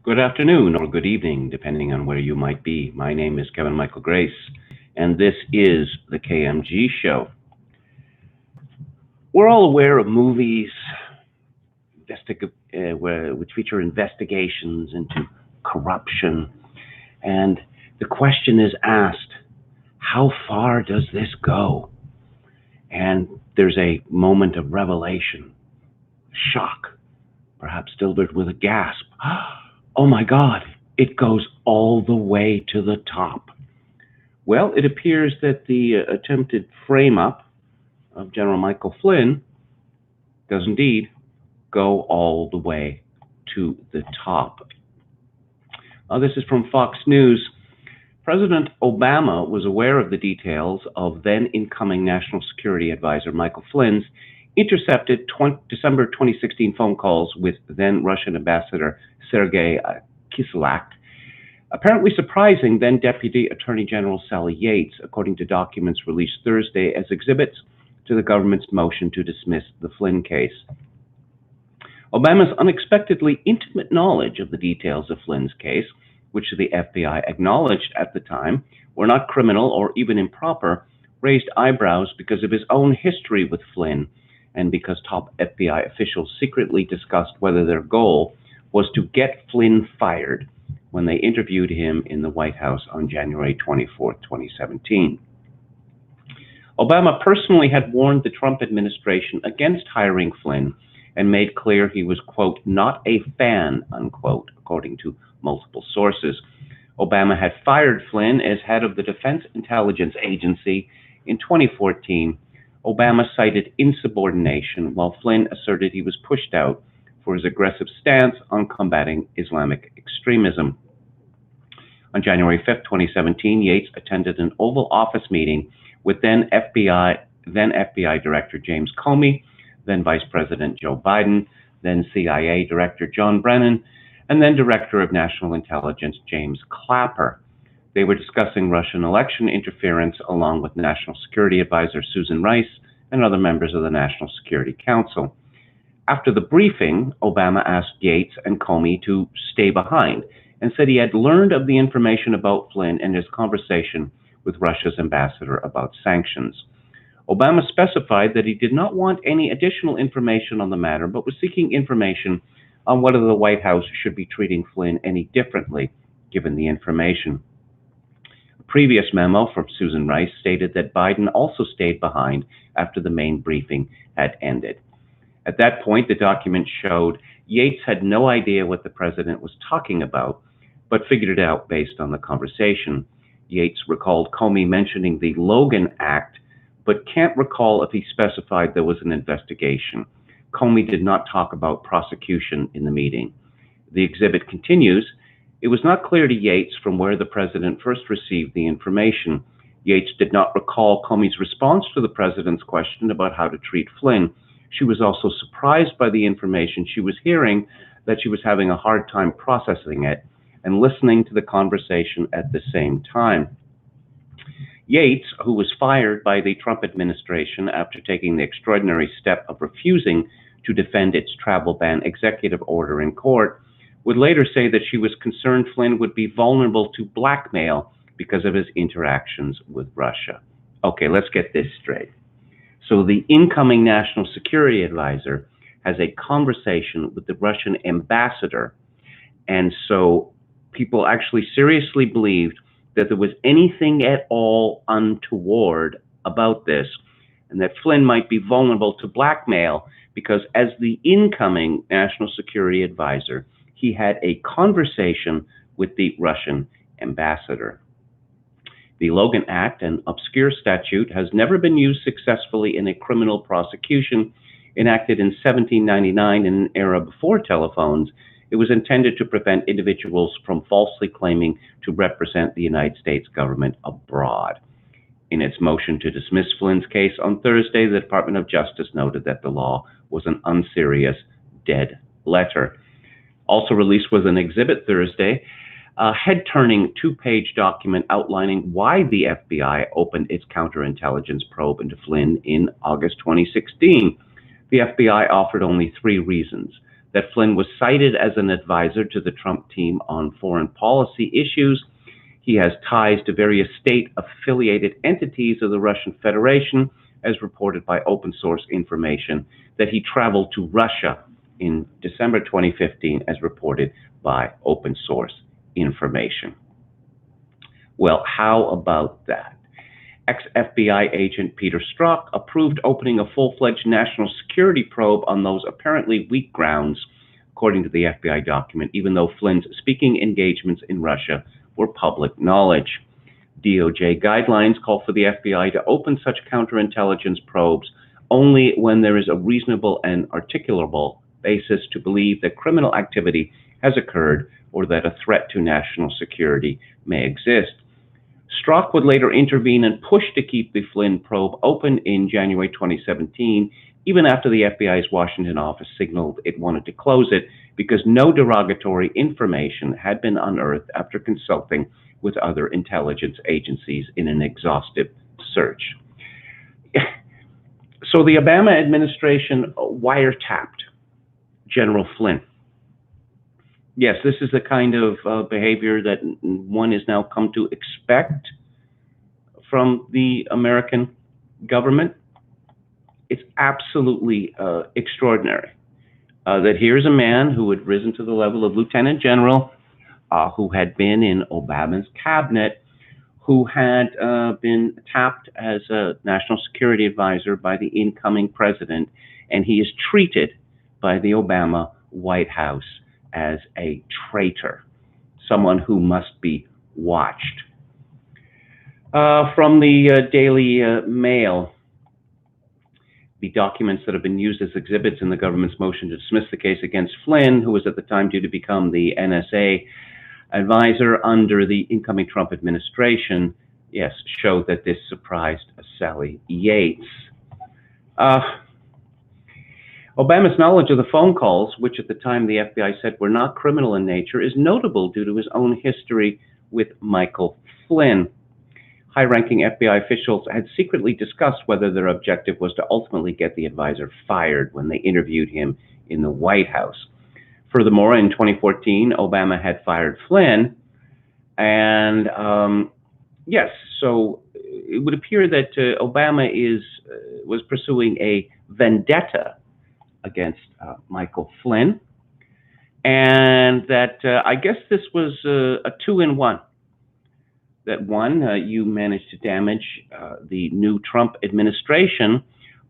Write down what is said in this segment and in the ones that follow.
Good afternoon or good evening, depending on where you might be. My name is Kevin Michael Grace, and this is the KMG Show. We're all aware of movies which feature investigations into corruption, and the question is asked, how far does this go? And there's a moment of revelation, shock, perhaps delivered with a gasp. Oh my God, it goes all the way to the top. Well, it appears that the attempted frame-up of General Michael Flynn does indeed go all the way to the top. This is from Fox News. President Obama was aware of the details of then-incoming National Security Advisor Michael Flynn's intercepted December 2016 phone calls with then-Russian Ambassador Sergei Kislyak, apparently surprising then Deputy Attorney General Sally Yates, according to documents released Thursday as exhibits to the government's motion to dismiss the Flynn case. Obama's unexpectedly intimate knowledge of the details of Flynn's case, which the FBI acknowledged at the time were not criminal or even improper, raised eyebrows because of his own history with Flynn and because top FBI officials secretly discussed whether their goal was to get Flynn fired when they interviewed him in the White House on January 24, 2017. Obama personally had warned the Trump administration against hiring Flynn and made clear he was, quote, not a fan, unquote, according to multiple sources. Obama had fired Flynn as head of the Defense Intelligence Agency in 2014. Obama cited insubordination, while Flynn asserted he was pushed out for his aggressive stance on combating Islamic extremism. On January 5, 2017, Yates attended an Oval Office meeting with then FBI Director James Comey, then Vice President Joe Biden, then CIA Director John Brennan, and then Director of National Intelligence James Clapper. They were discussing Russian election interference along with National Security Advisor Susan Rice and other members of the National Security Council. After the briefing, Obama asked Yates and Comey to stay behind and said he had learned of the information about Flynn in his conversation with Russia's ambassador about sanctions. Obama specified that he did not want any additional information on the matter, but was seeking information on whether the White House should be treating Flynn any differently, given the information. A previous memo from Susan Rice stated that Biden also stayed behind after the main briefing had ended. At that point, the document showed Yates had no idea what the president was talking about, but figured it out based on the conversation. Yates recalled Comey mentioning the Logan Act, but can't recall if he specified there was an investigation. Comey did not talk about prosecution in the meeting. The exhibit continues. It was not clear to Yates from where the president first received the information. Yates did not recall Comey's response to the president's question about how to treat Flynn. She was also surprised by the information she was hearing, that she was having a hard time processing it and listening to the conversation at the same time. Yates, who was fired by the Trump administration after taking the extraordinary step of refusing to defend its travel ban executive order in court, would later say that she was concerned Flynn would be vulnerable to blackmail because of his interactions with Russia. Okay, let's get this straight. So the incoming National Security Advisor has a conversation with the Russian ambassador, and so people actually seriously believed that there was anything at all untoward about this, and that Flynn might be vulnerable to blackmail because as the incoming National Security Advisor, he had a conversation with the Russian ambassador. The Logan Act, an obscure statute, has never been used successfully in a criminal prosecution. Enacted in 1799 in an era before telephones, it was intended to prevent individuals from falsely claiming to represent the United States government abroad. In its motion to dismiss Flynn's case on Thursday, the Department of Justice noted that the law was an unserious dead letter. Also released was an exhibit Thursday, a head-turning two-page document outlining why the FBI opened its counterintelligence probe into Flynn in August 2016. The FBI offered only 3 reasons. that Flynn was cited as an advisor to the Trump team on foreign policy issues. He has ties to various state-affiliated entities of the Russian Federation, as reported by open source information, that he traveled to Russia in December 2015, as reported by open source information. Well, how about that? Ex-FBI agent Peter Strzok approved opening a full-fledged national security probe on those apparently weak grounds, according to the FBI document, even though Flynn's speaking engagements in Russia were public knowledge. DOJ guidelines call for the FBI to open such counterintelligence probes only when there is a reasonable and articulable basis to believe that criminal activity has occurred or that a threat to national security may exist. Strzok would later intervene and push to keep the Flynn probe open in January 2017, even after the FBI's Washington office signaled it wanted to close it because no derogatory information had been unearthed after consulting with other intelligence agencies in an exhaustive search. So the Obama administration wiretapped General Flynn. Yes, this is the kind of behavior that one is now come to expect from the American government. It's absolutely extraordinary that here's a man who had risen to the level of lieutenant general, who had been in Obama's cabinet, who had been tapped as a national security advisor by the incoming president, and he is treated by the Obama White House as a traitor, someone who must be watched. From the Daily Mail, the documents that have been used as exhibits in the government's motion to dismiss the case against Flynn, who was at the time due to become the NSA advisor under the incoming Trump administration, yes, show that this surprised Sally Yates. Obama's knowledge of the phone calls, which at the time the FBI said were not criminal in nature, is notable due to his own history with Michael Flynn. High-ranking FBI officials had secretly discussed whether their objective was to ultimately get the advisor fired when they interviewed him in the White House. Furthermore, in 2014, Obama had fired Flynn, and yes, so it would appear that Obama was pursuing a vendetta against Michael Flynn, and that I guess this was a two-in-one. That one, you managed to damage the new Trump administration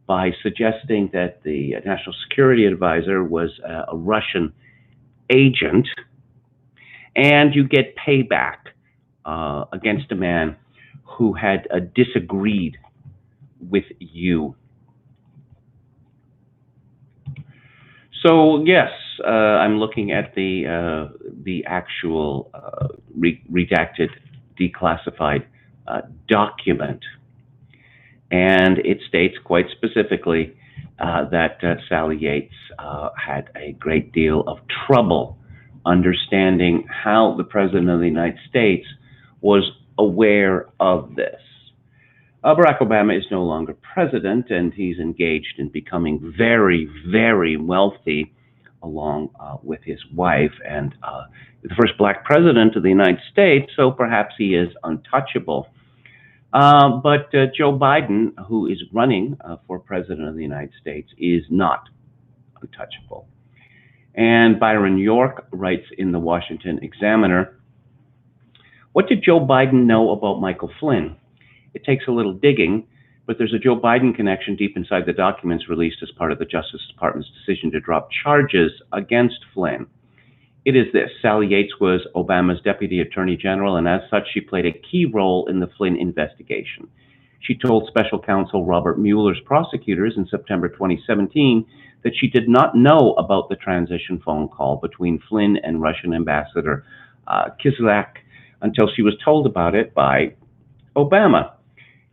by suggesting that the national security advisor was a Russian agent, and you get payback against a man who had disagreed with you. So yes, I'm looking at the actual redacted, declassified document, and it states quite specifically that Sally Yates had a great deal of trouble understanding how the President of the United States was aware of this. Barack Obama is no longer president, and he's engaged in becoming very, very wealthy, along with his wife, and the first black president of the United States, so perhaps he is untouchable. But Joe Biden, who is running for president of the United States, is not untouchable. And Byron York writes in the Washington Examiner, "What did Joe Biden know about Michael Flynn? It takes a little digging, but there's a Joe Biden connection deep inside the documents released as part of the Justice Department's decision to drop charges against Flynn. It is this: Sally Yates was Obama's deputy attorney general, and as such, she played a key role in the Flynn investigation. She told special counsel Robert Mueller's prosecutors in September 2017 that she did not know about the transition phone call between Flynn and Russian Ambassador Kislyak until she was told about it by Obama.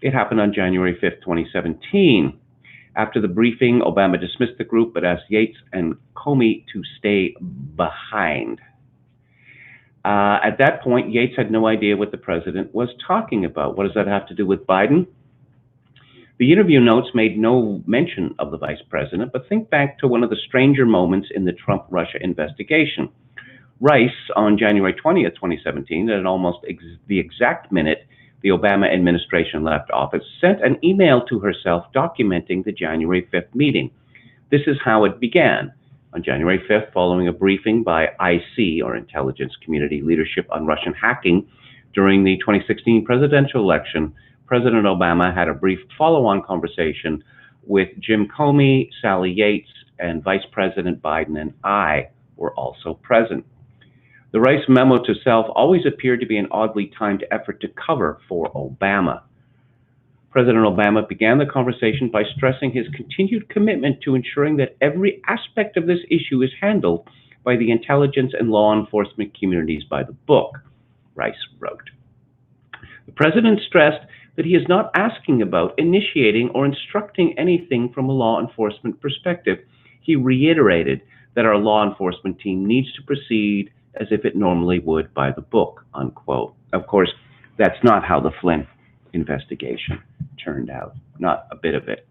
It happened on January 5th, 2017. After the briefing, Obama dismissed the group but asked Yates and Comey to stay behind. At that point, Yates had no idea what the president was talking about. What does that have to do with Biden? The interview notes made no mention of the vice president, but think back to one of the stranger moments in the Trump-Russia investigation. Rice, on January 20th, 2017, at almost the exact minute the Obama administration left office, sent an email to herself documenting the January 5th meeting. This is how it began. On January 5th, following a briefing by IC, or Intelligence Community Leadership, on Russian hacking during the 2016 presidential election, President Obama had a brief follow-on conversation with Jim Comey, Sally Yates, and Vice President Biden and I were also present. The Rice memo to self always appeared to be an oddly timed effort to cover for Obama. President Obama began the conversation by stressing his continued commitment to ensuring that every aspect of this issue is handled by the intelligence and law enforcement communities by the book, Rice wrote. The president stressed that he is not asking about initiating or instructing anything from a law enforcement perspective. He reiterated that our law enforcement team needs to proceed as if it normally would by the book, unquote. Of course, that's not how the Flynn investigation turned out, not a bit of it.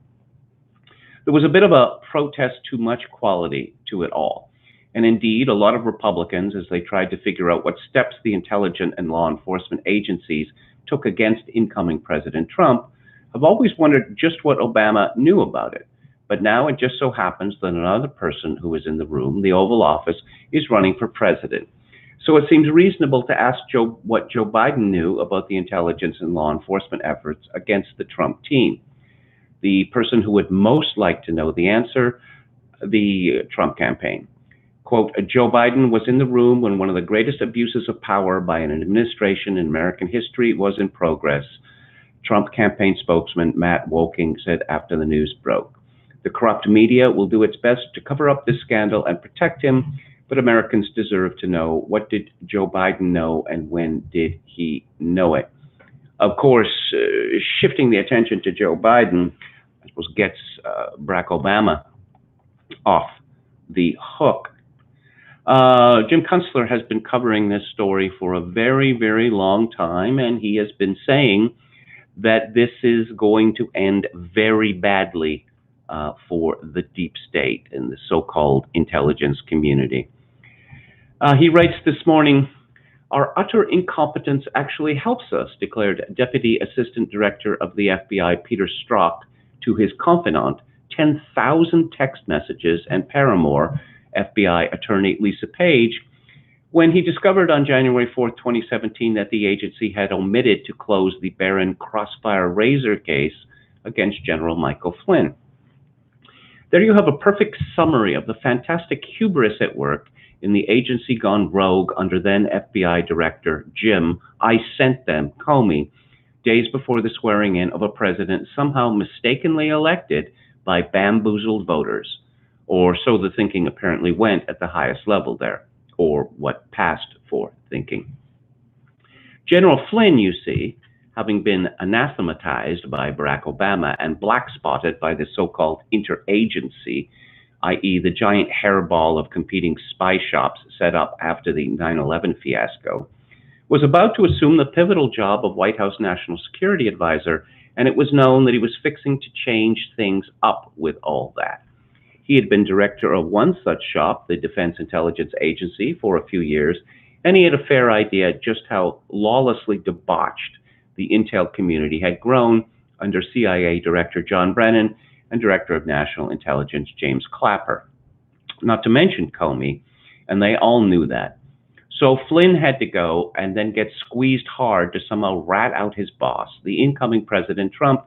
There was a bit of a protest too much quality to it all. And indeed, a lot of Republicans, as they tried to figure out what steps the intelligence and law enforcement agencies took against incoming President Trump, have always wondered just what Obama knew about it. But now it just so happens that another person who is in the room, the Oval Office, is running for president. So it seems reasonable to ask what Joe Biden knew about the intelligence and law enforcement efforts against the Trump team. The person who would most like to know the answer, the Trump campaign. Quote, Joe Biden was in the room when one of the greatest abuses of power by an administration in American history was in progress, Trump campaign spokesman Matt Woking said after the news broke. The corrupt media will do its best to cover up this scandal and protect him, but Americans deserve to know, what did Joe Biden know and when did he know it? Of course, shifting the attention to Joe Biden, I suppose, gets Barack Obama off the hook. Jim Cutler has been covering this story for a very, very long time, and he has been saying that this is going to end very badly for the deep state and the so-called intelligence community. He writes this morning, our utter incompetence actually helps us, declared Deputy Assistant Director of the FBI, Peter Strzok, to his confidant, 10,000 text messages and paramour, FBI attorney Lisa Page, when he discovered on January 4th, 2017, that the agency had omitted to close the Barron Crossfire Razor case against General Michael Flynn. There you have a perfect summary of the fantastic hubris at work in the agency gone rogue under then FBI Director Jim, I sent them, Comey, days before the swearing in of a president somehow mistakenly elected by bamboozled voters. Or so the thinking apparently went at the highest level there, or what passed for thinking. General Flynn, you see, having been anathematized by Barack Obama and black-spotted by the so-called interagency, i.e. the giant hairball of competing spy shops set up after the 9/11 fiasco, was about to assume the pivotal job of White House National Security Advisor, and it was known that he was fixing to change things up with all that. He had been director of one such shop, the Defense Intelligence Agency, for a few years, and he had a fair idea just how lawlessly debauched the intel community had grown under CIA Director John Brennan and Director of National Intelligence James Clapper, not to mention Comey, and they all knew that. So Flynn had to go and then get squeezed hard to somehow rat out his boss, the incoming President Trump,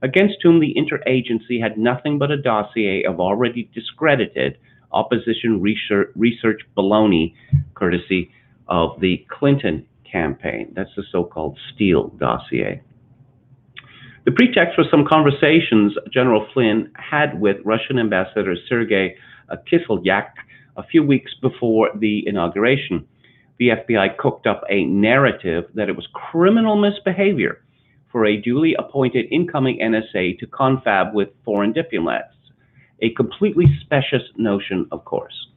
against whom the interagency had nothing but a dossier of already discredited opposition research baloney, courtesy of the Clinton campaign. That's the so-called Steele dossier. The pretext was some conversations General Flynn had with Russian Ambassador Sergei Kislyak a few weeks before the inauguration. The FBI cooked up a narrative that it was criminal misbehavior for a duly appointed incoming NSA to confab with foreign diplomats. A completely specious notion, of course.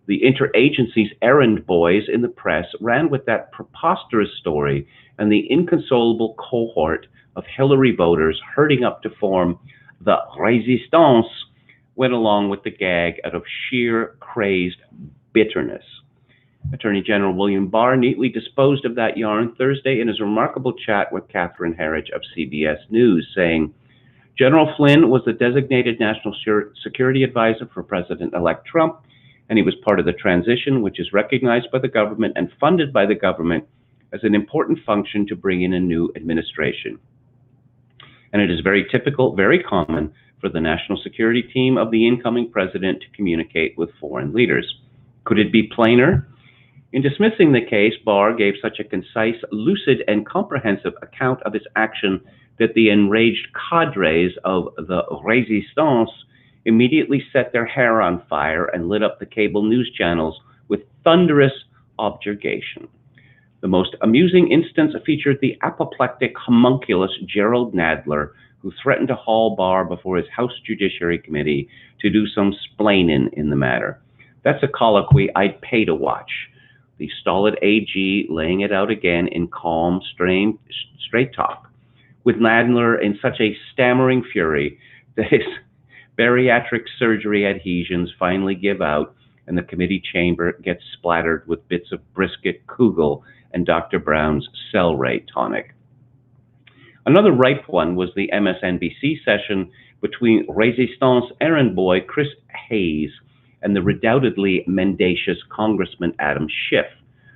The interagency's errand boys in the press ran with that preposterous story, and the inconsolable cohort of Hillary voters herding up to form the Resistance went along with the gag out of sheer crazed bitterness. Attorney General William Barr neatly disposed of that yarn Thursday in his remarkable chat with Catherine Herridge of CBS News, saying, General Flynn was the designated national security advisor for President-elect Trump, and he was part of the transition, which is recognized by the government and funded by the government as an important function to bring in a new administration. And it is very typical, very common, for the national security team of the incoming president to communicate with foreign leaders. Could it be plainer? In dismissing the case, Barr gave such a concise, lucid, and comprehensive account of his action that the enraged cadres of the Resistance immediately set their hair on fire and lit up the cable news channels with thunderous objurgation. The most amusing instance featured the apoplectic homunculus Gerald Nadler, who threatened to haul Barr before his House Judiciary Committee to do some splainin' in the matter. That's a colloquy I'd pay to watch. The stolid AG laying it out again in calm, straight talk, with Nadler in such a stammering fury that his bariatric surgery adhesions finally give out and the committee chamber gets splattered with bits of brisket kugel and Dr. Brown's Cell-Ray tonic. Another ripe one was the MSNBC session between Resistance errand boy Chris Hayes and the redoubtedly mendacious Congressman Adam Schiff,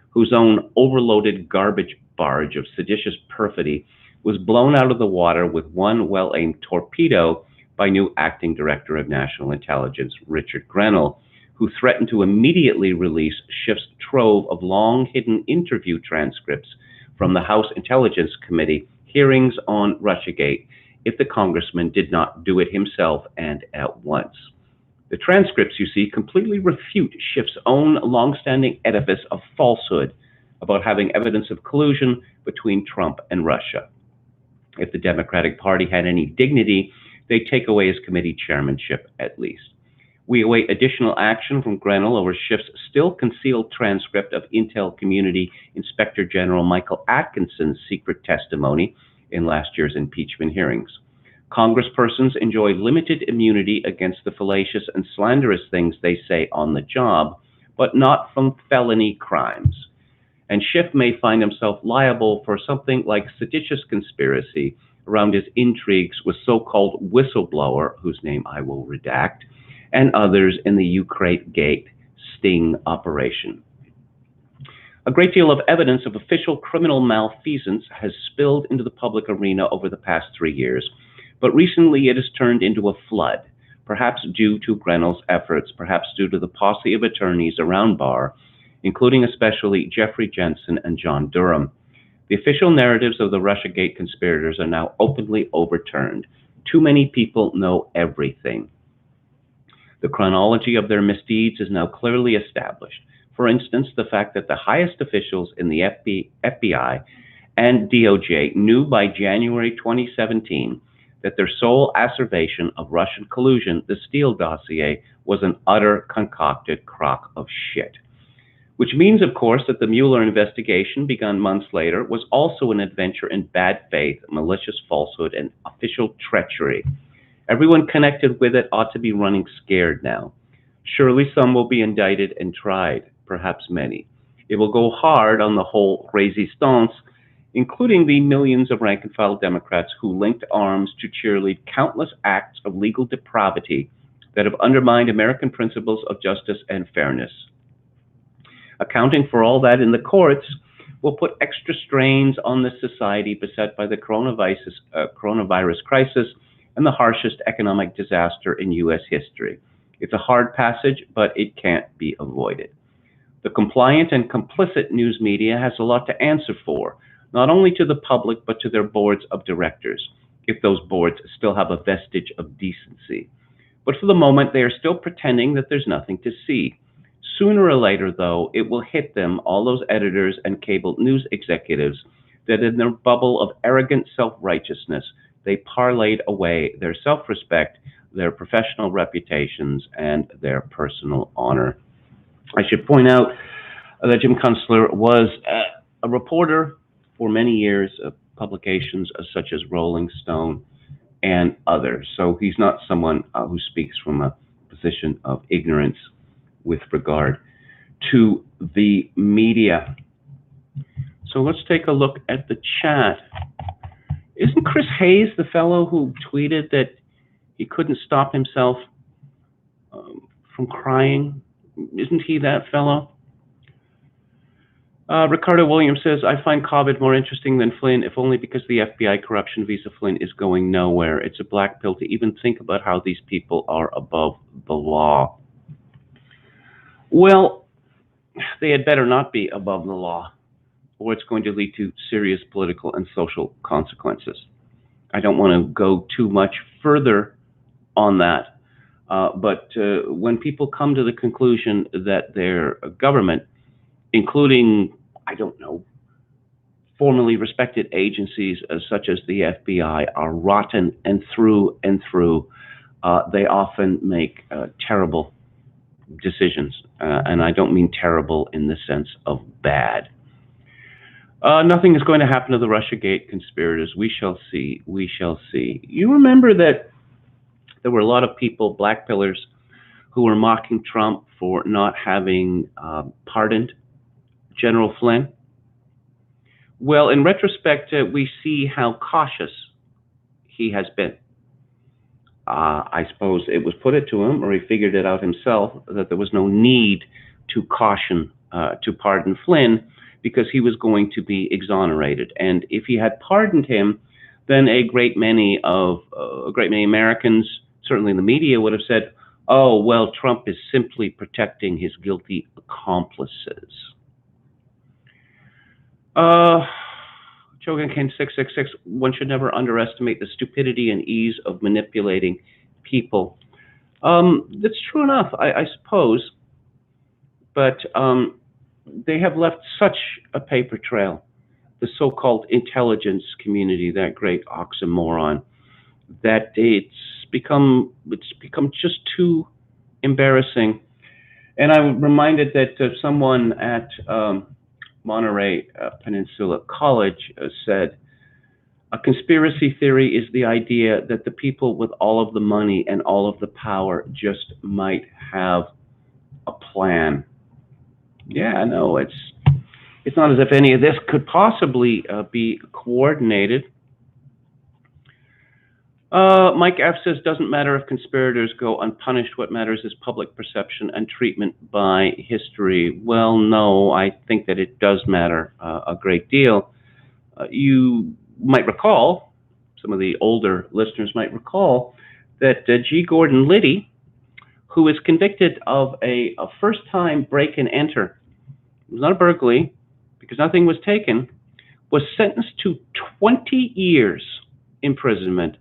whose own overloaded garbage barge of seditious perfidy was blown out of the water with one well-aimed torpedo by new acting director of national intelligence Richard Grenell, who threatened to immediately release Schiff's trove of long-hidden interview transcripts from the House Intelligence Committee hearings on Russiagate if the congressman did not do it himself and at once. The transcripts, you see, completely refute Schiff's own long-standing edifice of falsehood about having evidence of collusion between Trump and Russia. If the Democratic Party had any dignity, they'd take away his committee chairmanship at least. We await additional action from Grenell over Schiff's still concealed transcript of Intel Community Inspector General Michael Atkinson's secret testimony in last year's impeachment hearings. Congresspersons enjoy limited immunity against the fallacious and slanderous things they say on the job, but not from felony crimes. And Schiff may find himself liable for something like seditious conspiracy around his intrigues with so-called whistleblower, whose name I will redact, and others in the Ukraine-Gate sting operation. A great deal of evidence of official criminal malfeasance has spilled into the public arena over the past 3 years, but recently it has turned into a flood, perhaps due to Grenell's efforts, perhaps due to the posse of attorneys around Barr, including especially Jeffrey Jensen and John Durham. The official narratives of the Russiagate conspirators are now openly overturned. Too many people know everything. The chronology of their misdeeds is now clearly established. For instance, the fact that the highest officials in the FBI and DOJ knew by January 2017 that their sole asseveration of Russian collusion, the Steele dossier, was an utter concocted crock of shit. Which means, of course, that the Mueller investigation, begun months later, was also an adventure in bad faith, malicious falsehood, and official treachery. Everyone connected with it ought to be running scared now. Surely some will be indicted and tried, perhaps many. It will go hard on the whole resistance, including the millions of rank-and-file Democrats who linked arms to cheerlead countless acts of legal depravity that have undermined American principles of justice and fairness. Accounting for all that in the courts will put extra strains on this society beset by the coronavirus crisis and the harshest economic disaster in U.S. history. It's a hard passage, but it can't be avoided. The compliant and complicit news media has a lot to answer for, not only to the public, but to their boards of directors, if those boards still have a vestige of decency. But for the moment, they are still pretending that there's nothing to see. Sooner or later, though, it will hit them, all those editors and cable news executives, that in their bubble of arrogant self-righteousness, they parlayed away their self-respect, their professional reputations, and their personal honor. I should point out that Jim Kunstler was a reporter for many years of publications such as Rolling Stone and others. So he's not someone who speaks from a position of ignorance with regard to the media. So let's take a look at the chat. Isn't Chris Hayes the fellow who tweeted that he couldn't stop himself from crying? Isn't he that fellow? Ricardo Williams says, I find COVID more interesting than Flynn, if only because the FBI corruption visa Flynn is going nowhere. It's a black pill to even think about how these people are above the law. Well, they had better not be above the law, or it's going to lead to serious political and social consequences. I don't want to go too much further on that, but when people come to the conclusion that their government, including, I don't know, formerly respected agencies such as the FBI, are rotten and through, they often make terrible decisions, and I don't mean terrible in the sense of bad. Nothing is going to happen to the Russiagate conspirators. We shall see. We shall see. You remember that there were a lot of people, black pillars, who were mocking Trump for not having pardoned General Flynn? Well, in retrospect, we see how cautious he has been. I suppose it was put it to him, or he figured it out himself, that there was no need to caution to pardon Flynn because he was going to be exonerated. And if he had pardoned him, then a great many Americans, certainly the media, would have said, oh, well, Trump is simply protecting his guilty accomplices. Chogan 666, one should never underestimate the stupidity and ease of manipulating people. That's true enough, I suppose, but they have left such a paper trail, the so-called intelligence community, that great oxymoron, that it's become just too embarrassing. And I'm reminded that someone at Monterey Peninsula College said, a conspiracy theory is the idea that the people with all of the money and all of the power just might have a plan. Yeah, no, it's not as if any of this could possibly be coordinated. Mike F. says, doesn't matter if conspirators go unpunished. What matters is public perception and treatment by history. Well, no, I think that it does matter a great deal. You might recall, some of the older listeners might recall, that G. Gordon Liddy, who is convicted of a first-time break and enter, it was not a burglary, because nothing was taken, was sentenced to 20 years imprisonment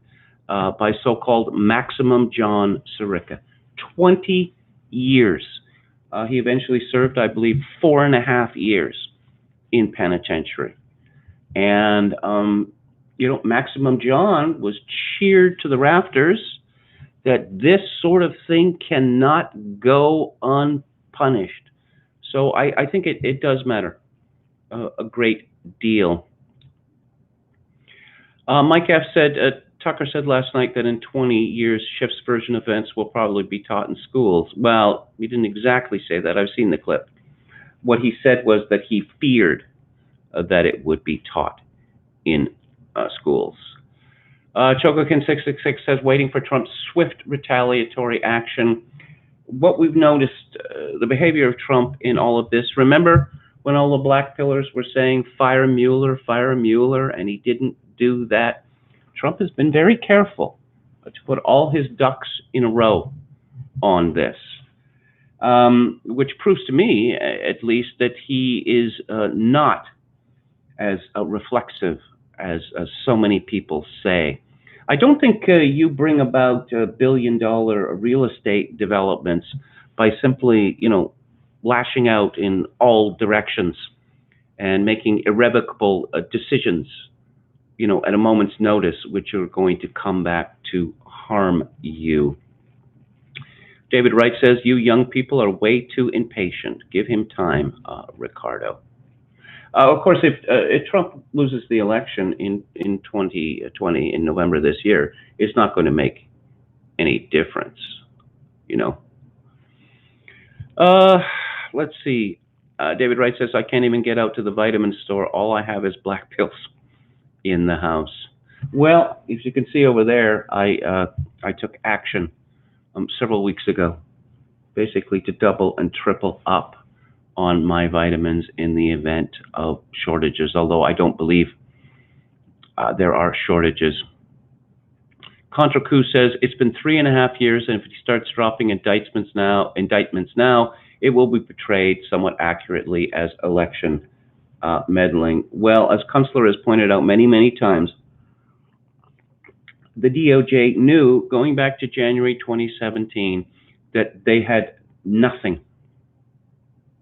by so-called Maximum John Sirica. 20 years. He eventually served, I believe, 4.5 years in penitentiary. And, Maximum John was cheered to the rafters that this sort of thing cannot go unpunished. So I think it does matter a great deal. Mike F. said, Tucker said last night that in 20 years, Schiff's version events will probably be taught in schools. Well, he didn't exactly say that. I've seen the clip. What he said was that he feared that it would be taught in schools. Chocokin 666 says, waiting for Trump's swift retaliatory action. What we've noticed, the behavior of Trump in all of this, remember when all the black pillars were saying, fire Mueller, and he didn't do that? Trump has been very careful to put all his ducks in a row on this, which proves to me, at least, that he is not as reflexive as so many people say. I don't think you bring about billion-dollar real estate developments by simply, lashing out in all directions and making irrevocable decisions, at a moment's notice, which are going to come back to harm you. David Wright says, you young people are way too impatient. Give him time, Ricardo. Of course, if Trump loses the election in 2020, in November this year, it's not going to make any difference, you know. Let's see. David Wright says, I can't even get out to the vitamin store. All I have is black pills in the house. Well, as you can see over there, I took action several weeks ago, basically to double and triple up on my vitamins in the event of shortages, although I don't believe there are shortages. Contra Coup says, it's been 3.5 years, and if he starts dropping indictments now, it will be portrayed somewhat accurately as election meddling. Well, as Cutler has pointed out many, many times, the DOJ knew, going back to January 2017, that they had nothing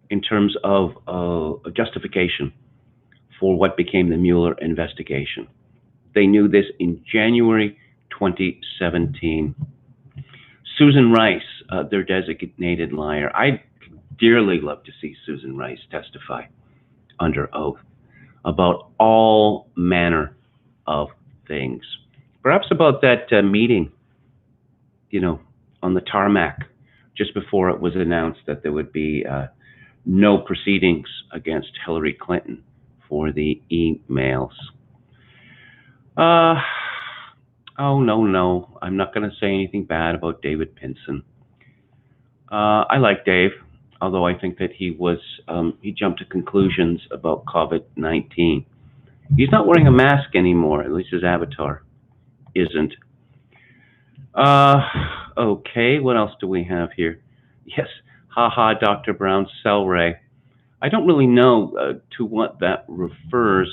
in terms of justification for what became the Mueller investigation. They knew this in January 2017. Susan Rice, their designated liar. I'd dearly love to see Susan Rice testify under oath about all manner of things. Perhaps about that meeting, you know, on the tarmac, just before it was announced that there would be no proceedings against Hillary Clinton for the emails. Oh, no, I'm not going to say anything bad about David Pinson. I like Dave, although I think that he jumped to conclusions about COVID-19. He's not wearing a mask anymore, at least his avatar isn't. Okay, what else do we have here? Yes, haha, Dr. Brown's cell ray. I don't really know to what that refers.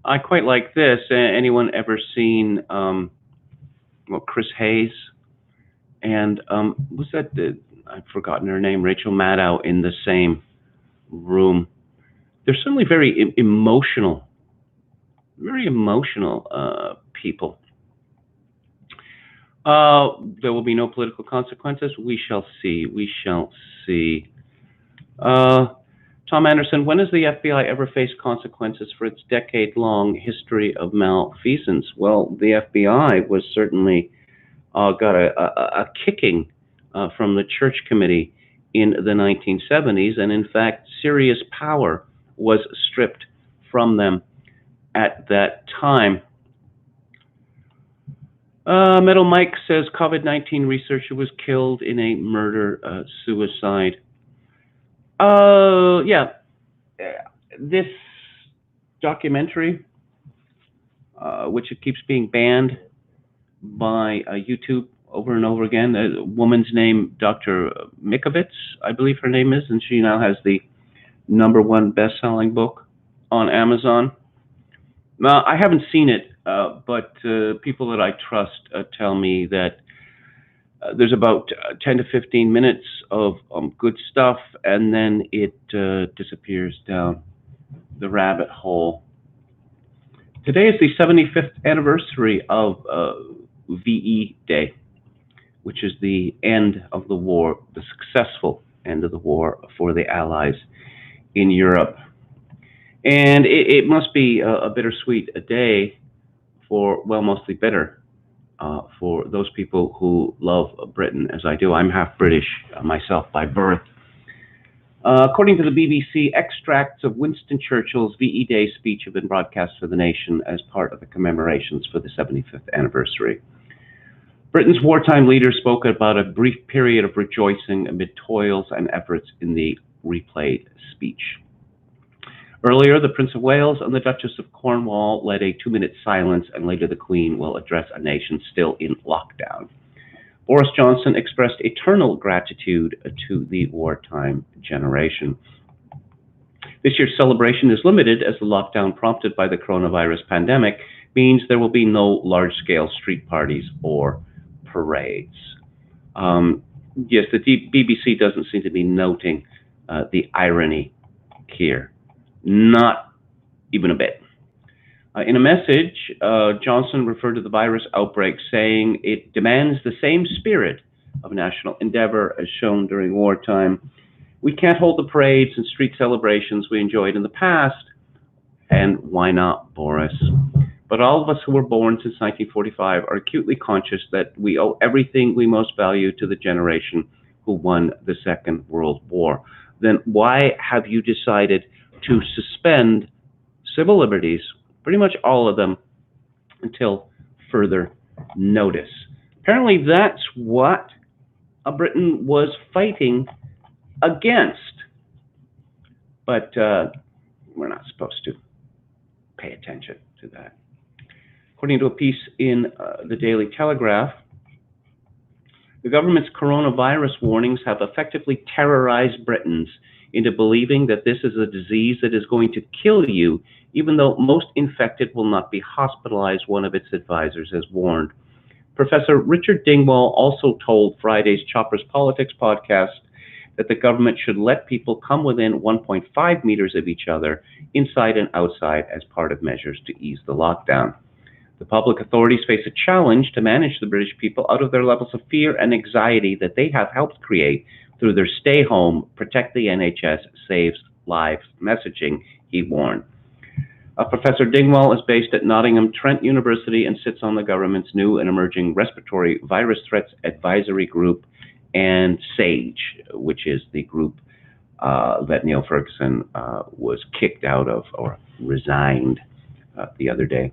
I quite like this. Anyone ever seen Chris Hayes and was that I've forgotten her name, Rachel Maddow, in the same room? They're certainly very emotional people. There will be no political consequences. We shall see. Tom Anderson, when has the FBI ever faced consequences for its decade-long history of malfeasance? Well, the FBI was certainly got a kicking from the Church Committee in the 1970s, and in fact, serious power was stripped from them at that time. Metal Mike says COVID-19 researcher was killed in a murder-suicide. Yeah, this documentary, which it keeps being banned by YouTube over and over again. A woman's name, Dr. Mikovits, I believe her name is, and she now has the #1 best-selling book on Amazon. Now, I haven't seen it, but people that I trust tell me that there's about 10 to 15 minutes of good stuff, and then it disappears down the rabbit hole. Today is the 75th anniversary of VE Day, which is the end of the war, the successful end of the war for the Allies in Europe. And it must be a bittersweet day for, well, mostly bitter, for those people who love Britain as I do. I'm half British myself by birth. According to the BBC, extracts of Winston Churchill's VE Day speech have been broadcast for the nation as part of the commemorations for the 75th anniversary. Britain's wartime leader spoke about a brief period of rejoicing amid toils and efforts in the replayed speech. Earlier, the Prince of Wales and the Duchess of Cornwall led a 2-minute silence, and later the Queen will address a nation still in lockdown. Boris Johnson expressed eternal gratitude to the wartime generation. This year's celebration is limited as the lockdown prompted by the coronavirus pandemic means there will be no large-scale street parties or parades. Yes, the BBC doesn't seem to be noting the irony here. Not even a bit. In a message, Johnson referred to the virus outbreak, saying it demands the same spirit of national endeavor as shown during wartime. We can't hold the parades and street celebrations we enjoyed in the past, and why not, Boris? But all of us who were born since 1945 are acutely conscious that we owe everything we most value to the generation who won the Second World War. Then why have you decided to suspend civil liberties, pretty much all of them, until further notice? Apparently that's what Britain was fighting against. But we're not supposed to pay attention to that. According to a piece in the Daily Telegraph, the government's coronavirus warnings have effectively terrorized Britons into believing that this is a disease that is going to kill you, even though most infected will not be hospitalized, one of its advisors has warned. Professor Richard Dingwall also told Friday's Choppers Politics podcast that the government should let people come within 1.5 meters of each other, inside and outside, as part of measures to ease the lockdown. The public authorities face a challenge to manage the British people out of their levels of fear and anxiety that they have helped create through their stay home, protect the NHS, saves lives messaging, he warned. Professor Dingwall is based at Nottingham Trent University and sits on the government's new and emerging respiratory virus threats advisory group, and SAGE, which is the group that Neil Ferguson was kicked out of or resigned the other day.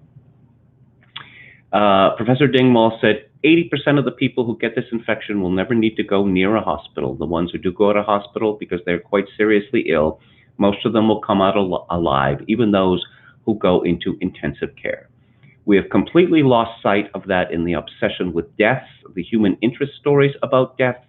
Professor Dingwall said 80% of the people who get this infection will never need to go near a hospital. The ones who do go to a hospital because they're quite seriously ill, most of them will come out alive, even those who go into intensive care. We have completely lost sight of that in the obsession with deaths, the human interest stories about deaths,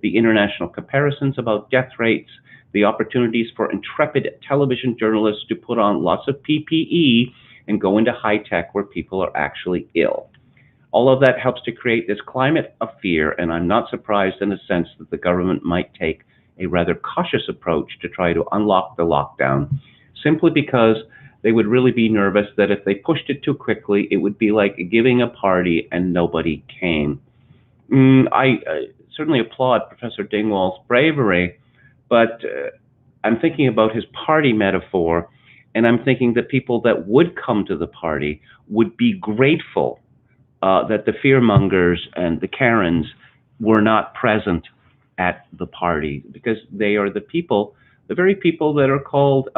the international comparisons about death rates, the opportunities for intrepid television journalists to put on lots of PPE and go into high tech where people are actually ill. All of that helps to create this climate of fear, and I'm not surprised in a sense that the government might take a rather cautious approach to try to unlock the lockdown, simply because they would really be nervous that if they pushed it too quickly, it would be like giving a party and nobody came. I certainly applaud Professor Dingwall's bravery, but I'm thinking about his party metaphor, and I'm thinking that people that would come to the party would be grateful that the fearmongers and the Karens were not present at the party, because they are the people, the very people that are called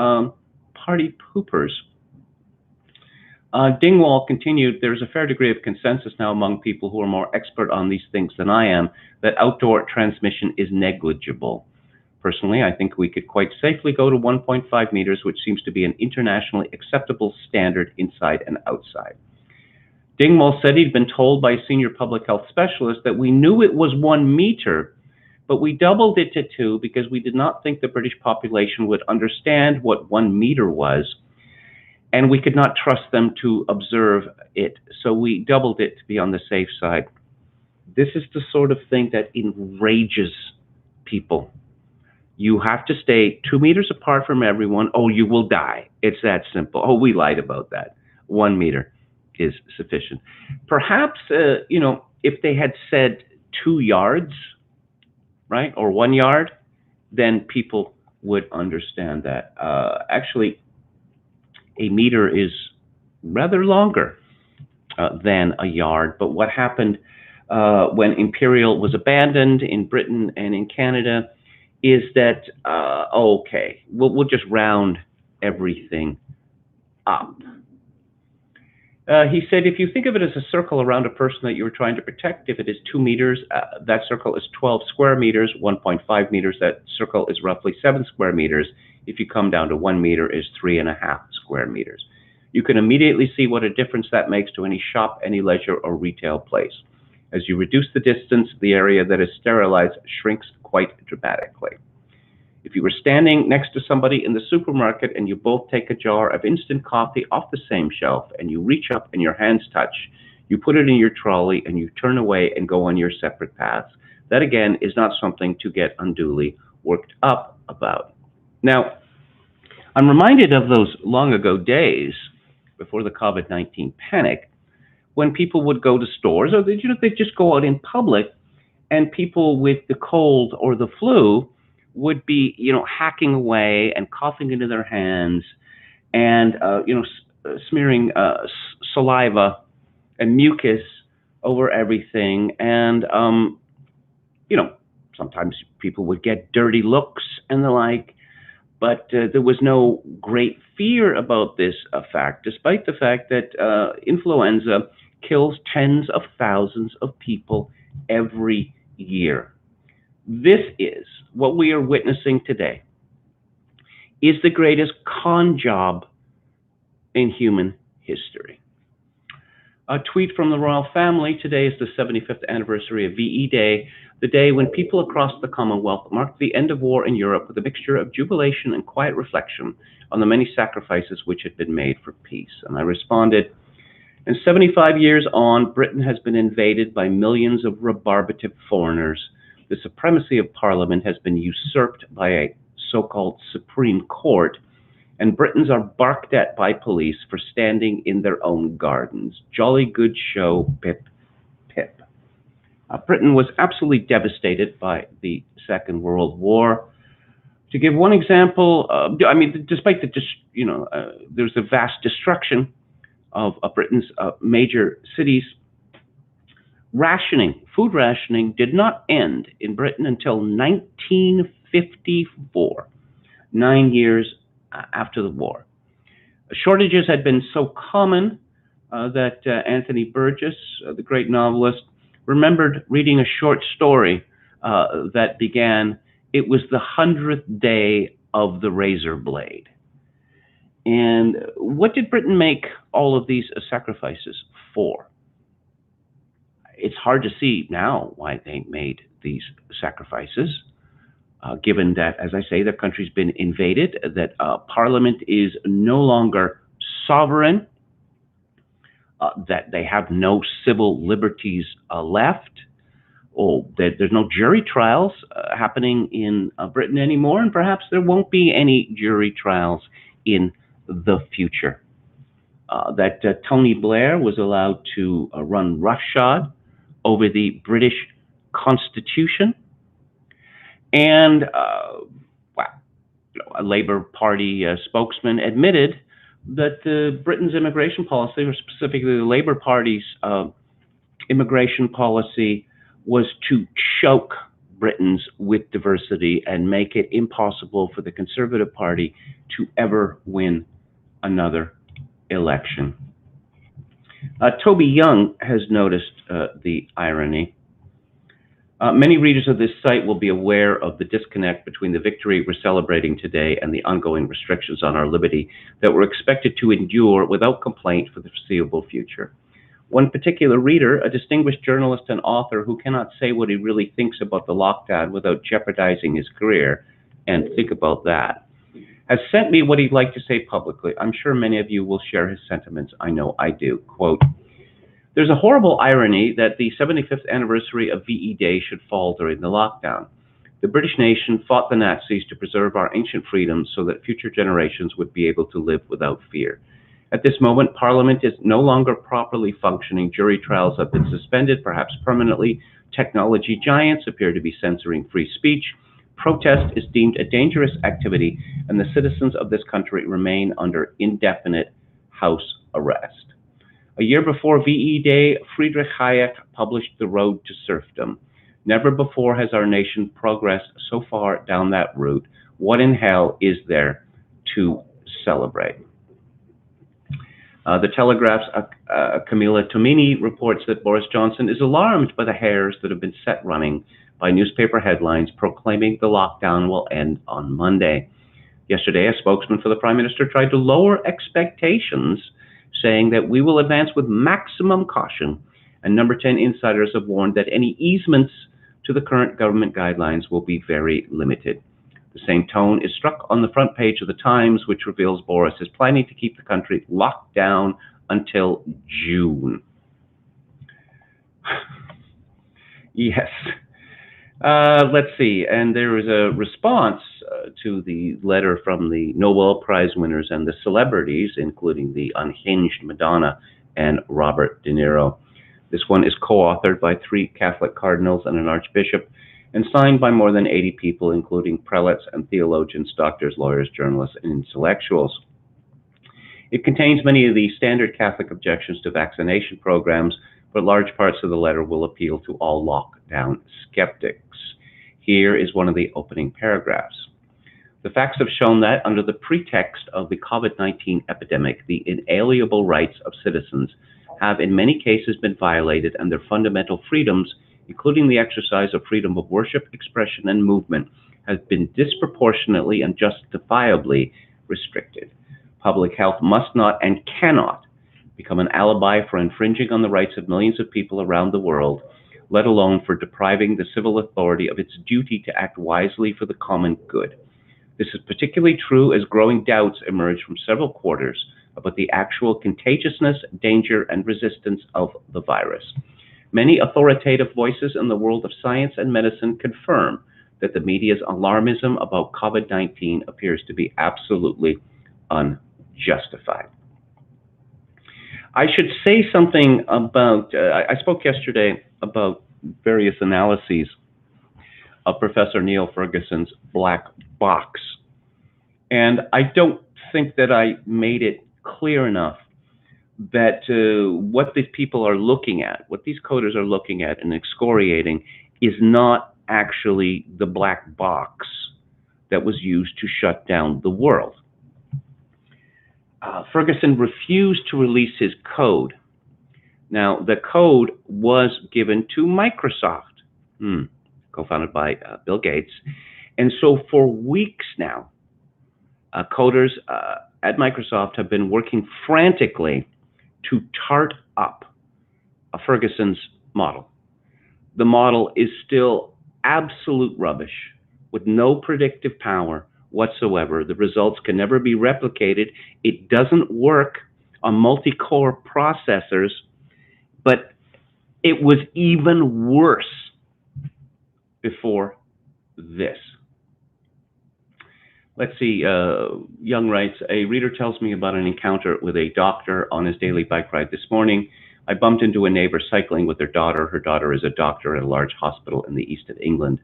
party poopers. Dingwall continued, there's a fair degree of consensus now among people who are more expert on these things than I am that outdoor transmission is negligible. Personally, I think we could quite safely go to 1.5 meters, which seems to be an internationally acceptable standard inside and outside. Dingwall said he'd been told by a senior public health specialist that we knew it was 1 meter, but we doubled it to 2 because we did not think the British population would understand what 1 meter was, and we could not trust them to observe it, so we doubled it to be on the safe side. This is the sort of thing that enrages people. You have to stay 2 meters apart from everyone. Oh, you will die. It's that simple. Oh, we lied about that. 1 meter is sufficient. Perhaps, if they had said 2 yards, right, or 1 yard, then people would understand that. Actually, a meter is rather longer than a yard. But what happened when Imperial was abandoned in Britain and in Canada is that, okay, we'll just round everything up. He said, if you think of it as a circle around a person that you're trying to protect, if it is 2 meters, that circle is 12 square meters, 1.5 meters, that circle is roughly 7 square meters. If you come down to 1 meter, is 3.5 square meters. You can immediately see what a difference that makes to any shop, any leisure or retail place. As you reduce the distance, the area that is sterilized shrinks quite dramatically. If you were standing next to somebody in the supermarket and you both take a jar of instant coffee off the same shelf and you reach up and your hands touch, you put it in your trolley and you turn away and go on your separate paths. That again is not something to get unduly worked up about. Now, I'm reminded of those long ago days before the COVID-19 panic when people would go to stores or they'd just go out in public and people with the cold or the flu would be, hacking away and coughing into their hands and, smearing saliva and mucus over everything. And, sometimes people would get dirty looks and the like, but there was no great fear about this fact, despite the fact that influenza kills tens of thousands of people every year. This is what we are witnessing today, is the greatest con job in human history. A tweet from the royal family: today is the 75th anniversary of VE Day, the day when people across the Commonwealth marked the end of war in Europe with a mixture of jubilation and quiet reflection on the many sacrifices which had been made for peace. And I responded, and 75 years on, Britain has been invaded by millions of rebarbative foreigners. The supremacy of Parliament has been usurped by a so-called Supreme Court, and Britons are barked at by police for standing in their own gardens. Jolly good show, pip, pip. Britain was absolutely devastated by the Second World War. To give one example, despite there's a vast destruction of Britain's major cities, food rationing did not end in Britain until 1954, 9 years after the war. Shortages had been so common that Anthony Burgess, the great novelist, remembered reading a short story that began, "It was the 100th day of the razor blade." And what did Britain make all of these sacrifices for? It's hard to see now why they made these sacrifices, given that, as I say, their country's been invaded, that Parliament is no longer sovereign, that they have no civil liberties left, that there's no jury trials happening in Britain anymore, and perhaps there won't be any jury trials in the future. That Tony Blair was allowed to run roughshod over the British Constitution, and a Labour Party spokesman admitted that Britain's immigration policy, or specifically the Labour Party's immigration policy, was to choke Britons with diversity and make it impossible for the Conservative Party to ever win another election. Toby Young has noticed the irony. Many readers of this site will be aware of the disconnect between the victory we're celebrating today and the ongoing restrictions on our liberty that we're expected to endure without complaint for the foreseeable future. One particular reader, a distinguished journalist and author who cannot say what he really thinks about the lockdown without jeopardizing his career, and think about that, has sent me what he'd like to say publicly. I'm sure many of you will share his sentiments. I know I do. Quote, "There's a horrible irony that the 75th anniversary of VE Day should fall during the lockdown. The British nation fought the Nazis to preserve our ancient freedoms so that future generations would be able to live without fear. At this moment, Parliament is no longer properly functioning. Jury trials have been suspended, perhaps permanently. Technology giants appear to be censoring free speech. Protest is deemed a dangerous activity, and the citizens of this country remain under indefinite house arrest." A year before VE Day, Friedrich Hayek published The Road to Serfdom. Never before has our nation progressed so far down that route. What in hell is there to celebrate? The Telegraph's Camilla Tomini reports that Boris Johnson is alarmed by the hairs that have been set running by newspaper headlines proclaiming the lockdown will end on Monday. Yesterday, a spokesman for the Prime Minister tried to lower expectations, saying that we will advance with maximum caution, and Number 10 insiders have warned that any easements to the current government guidelines will be very limited. The same tone is struck on the front page of the Times, which reveals Boris is planning to keep the country locked down until June. Yes. Let's see. And there is a response to the letter from the Nobel Prize winners and the celebrities, including the unhinged Madonna and Robert De Niro. This one is co-authored by 3 Catholic cardinals and an archbishop, and signed by more than 80 people, including prelates and theologians, doctors, lawyers, journalists, and intellectuals. It contains many of the standard Catholic objections to vaccination programs, but large parts of the letter will appeal to all lockdown skeptics. Here is one of the opening paragraphs. The facts have shown that, under the pretext of the COVID-19 epidemic, the inalienable rights of citizens have in many cases been violated, and their fundamental freedoms, including the exercise of freedom of worship, expression, and movement, have been disproportionately and justifiably restricted. Public health must not and cannot become an alibi for infringing on the rights of millions of people around the world, let alone for depriving the civil authority of its duty to act wisely for the common good. This is particularly true as growing doubts emerge from several quarters about the actual contagiousness, danger, and resistance of the virus. Many authoritative voices in the world of science and medicine confirm that the media's alarmism about COVID-19 appears to be absolutely unjustified. I should say something about, I spoke yesterday about various analyses of Professor Neil Ferguson's Black Box. And I don't think that I made it clear enough that what these people are looking at, what these coders are looking at and excoriating, is not actually the black box that was used to shut down the world. Ferguson refused to release his code. Now, the code was given to Microsoft, co-founded by Bill Gates. And so for weeks now, coders at Microsoft have been working frantically to tart up a Ferguson's model. The model is still absolute rubbish with no predictive power whatsoever. The results can never be replicated. It doesn't work on multi-core processors, but it was even worse before this. Let's see, Young writes, a reader tells me about an encounter with a doctor on his daily bike ride this morning. I bumped into a neighbor cycling with their daughter. Her daughter is a doctor at a large hospital in the east of England.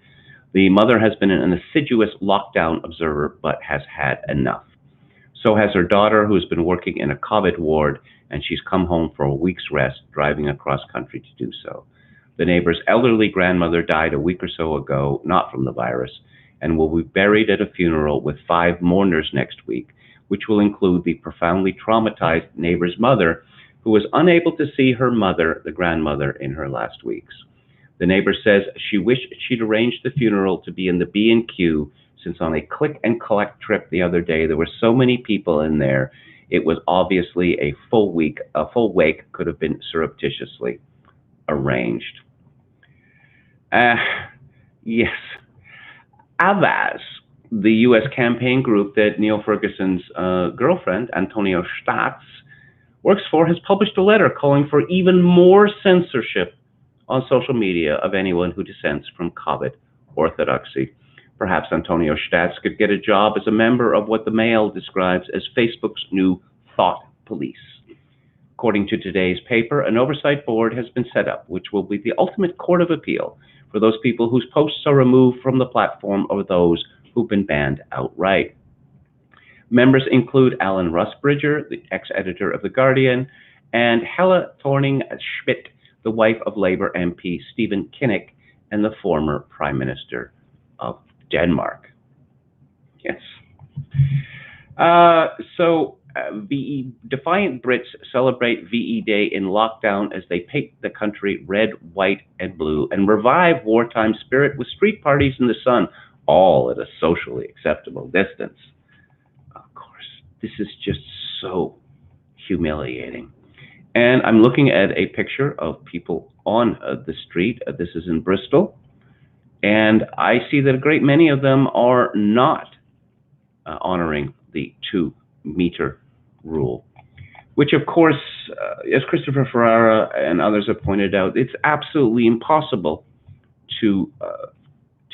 The mother has been an assiduous lockdown observer, but has had enough. So has her daughter, who has been working in a COVID ward, and she's come home for a week's rest, driving across country to do so. The neighbor's elderly grandmother died a week or so ago, not from the virus, and will be buried at a funeral with 5 mourners next week, which will include the profoundly traumatized neighbor's mother, who was unable to see her mother, the grandmother, in her last weeks. The neighbor says she wished she'd arranged the funeral to be in the B&Q, since on a click and collect trip the other day, there were so many people in there, it was obviously a full wake could have been surreptitiously arranged. Yes. Avaz, the U.S. campaign group that Neil Ferguson's girlfriend, Antonia Stotz, works for, has published a letter calling for even more censorship on social media of anyone who dissents from COVID orthodoxy. Perhaps Antonio Stotz could get a job as a member of what the Mail describes as Facebook's new thought police. According to today's paper, an oversight board has been set up, which will be the ultimate court of appeal for those people whose posts are removed from the platform or those who've been banned outright. Members include Alan Rusbridger, the ex-editor of The Guardian, and Helle Thorning-Schmidt, the wife of Labour MP Stephen Kinnock and the former Prime Minister of Denmark. Yes. Defiant Brits celebrate VE Day in lockdown as they paint the country red, white, and blue and revive wartime spirit with street parties in the sun, all at a socially acceptable distance. Of course, this is just so humiliating. And I'm looking at a picture of people on the street. This is in Bristol. And I see that a great many of them are not honoring the 2-meter rule, which of course, as Christopher Ferrara and others have pointed out, it's absolutely impossible to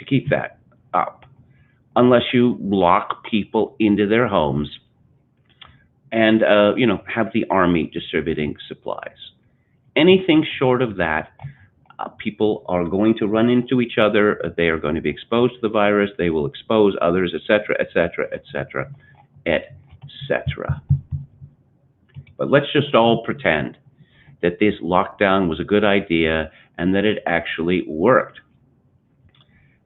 keep that up unless you lock people into their homes and have the army distributing supplies. Anything short of that, people are going to run into each other. They are going to be exposed to the virus. They will expose others, etc., etc., etc., etc. But let's just all pretend that this lockdown was a good idea and that it actually worked.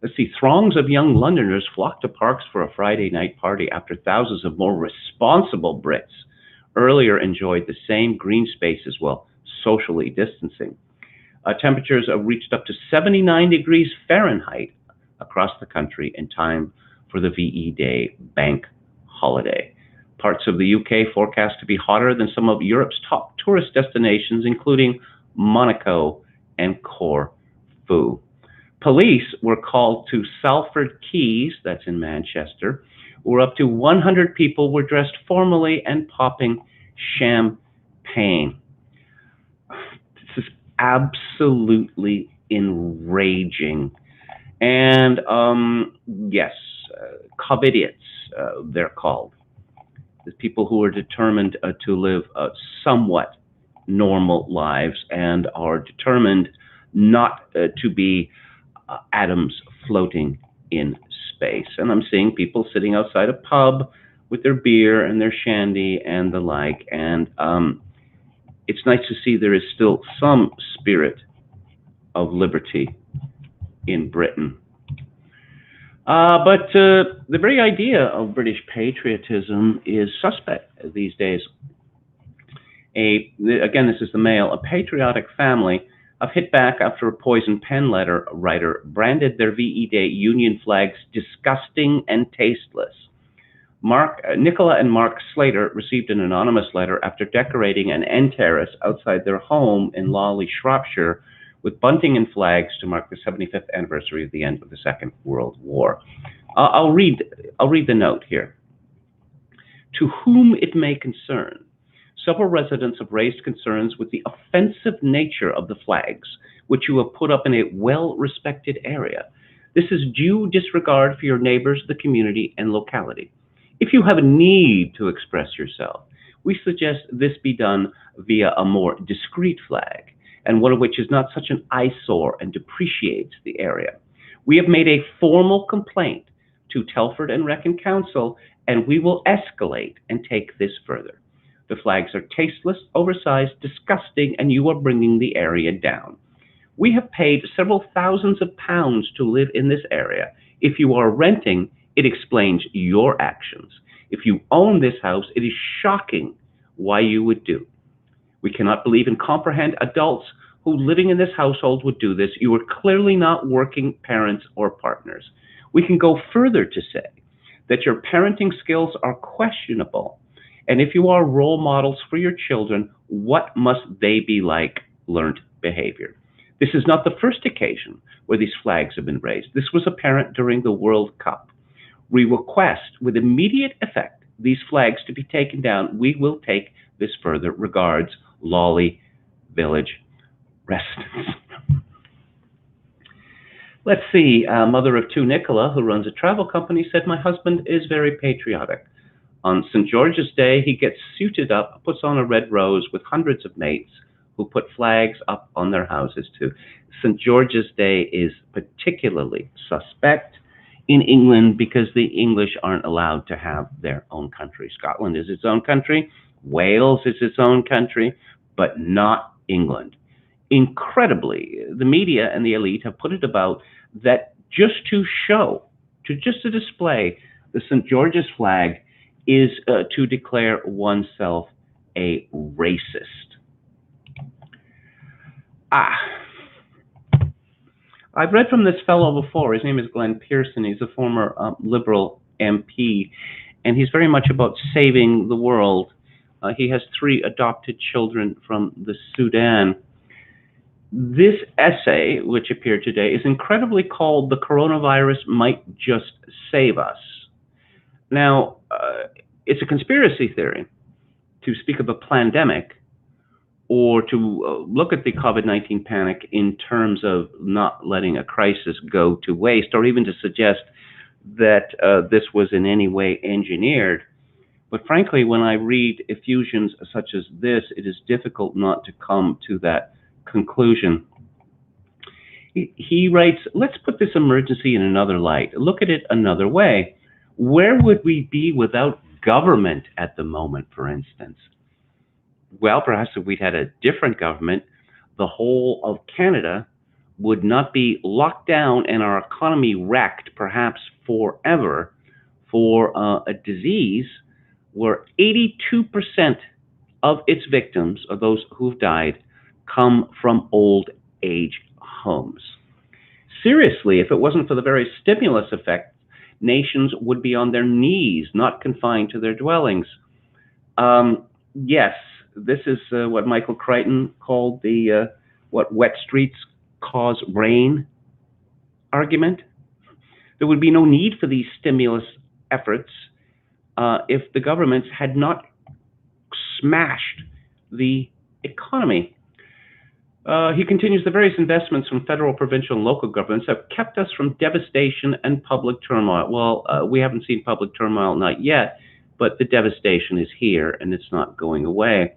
Let's see, throngs of young Londoners flocked to parks for a Friday night party after thousands of more responsible Brits earlier enjoyed the same green spaces while socially distancing. Temperatures reached up to 79 degrees Fahrenheit across the country in time for the VE Day bank holiday. Parts of the UK forecast to be hotter than some of Europe's top tourist destinations, including Monaco and Corfu. Police were called to Salford Quays, that's in Manchester, where up to 100 people were dressed formally and popping champagne. This is absolutely enraging. And yes, COVIDiots, they're called. The people who are determined to live somewhat normal lives and are determined not to be atoms floating in space. And I'm seeing people sitting outside a pub with their beer and their shandy and the like. And it's nice to see there is still some spirit of liberty in Britain. But the very idea of British patriotism is suspect these days. Again, this is the Mail. A patriotic family have hit back after a poison pen letter writer branded their VE Day Union flags disgusting and tasteless. Nicola and Mark Slater received an anonymous letter after decorating an end terrace outside their home in Lawley, Shropshire, with bunting and flags to mark the 75th anniversary of the end of the Second World War. I'll read the note here. To whom it may concern, several residents have raised concerns with the offensive nature of the flags, which you have put up in a well-respected area. This is due disregard for your neighbors, the community, and locality. If you have a need to express yourself, we suggest this be done via a more discreet flag, and one of which is not such an eyesore and depreciates the area. We have made a formal complaint to Telford and Wrekin Council, and we will escalate and take this further. The flags are tasteless, oversized, disgusting, and you are bringing the area down. We have paid several thousands of pounds to live in this area. If you are renting, it explains your actions. If you own this house, it is shocking why you would do. We cannot believe and comprehend adults who living in this household would do this. You are clearly not working parents or partners. We can go further to say that your parenting skills are questionable. And if you are role models for your children, what must they be like? Learned behavior. This is not the first occasion where these flags have been raised. This was apparent during the World Cup. We request with immediate effect these flags to be taken down. We will take this further. Regards, Lawley Village residents. Let's see, mother of two, Nicola, who runs a travel company, said, my husband is very patriotic. On St. George's Day, he gets suited up, puts on a red rose with hundreds of mates who put flags up on their houses too. St. George's Day is particularly suspect in England because the English aren't allowed to have their own country. Scotland is its own country, Wales is its own country, but not England. Incredibly, the media and the elite have put it about that just to display the St. George's flag is to declare oneself a racist. I've read from this fellow before. His name is Glen Pearson. He's a former Liberal MP, and he's very much about saving the world. He has 3 adopted children from the Sudan. This essay, which appeared today, is incredibly called "The Coronavirus Might Just Save Us." Now, it's a conspiracy theory to speak of a pandemic or to look at the COVID-19 panic in terms of not letting a crisis go to waste, or even to suggest that this was in any way engineered. But frankly, when I read effusions such as this, it is difficult not to come to that conclusion. He writes, let's put this emergency in another light. Look at it another way. Where would we be without government at the moment, for instance? Well, perhaps if we'd had a different government, the whole of Canada would not be locked down and our economy wrecked, perhaps forever, for a disease where 82% of its victims, or those who've died, come from old age homes. Seriously, if it wasn't for the very stimulus effect, nations would be on their knees, not confined to their dwellings. Yes, this is what Michael Crichton called the what wet streets cause rain argument. There would be no need for these stimulus efforts if the governments had not smashed the economy. He continues, the various investments from federal, provincial, and local governments have kept us from devastation and public turmoil. Well, we haven't seen public turmoil, not yet, but the devastation is here and it's not going away.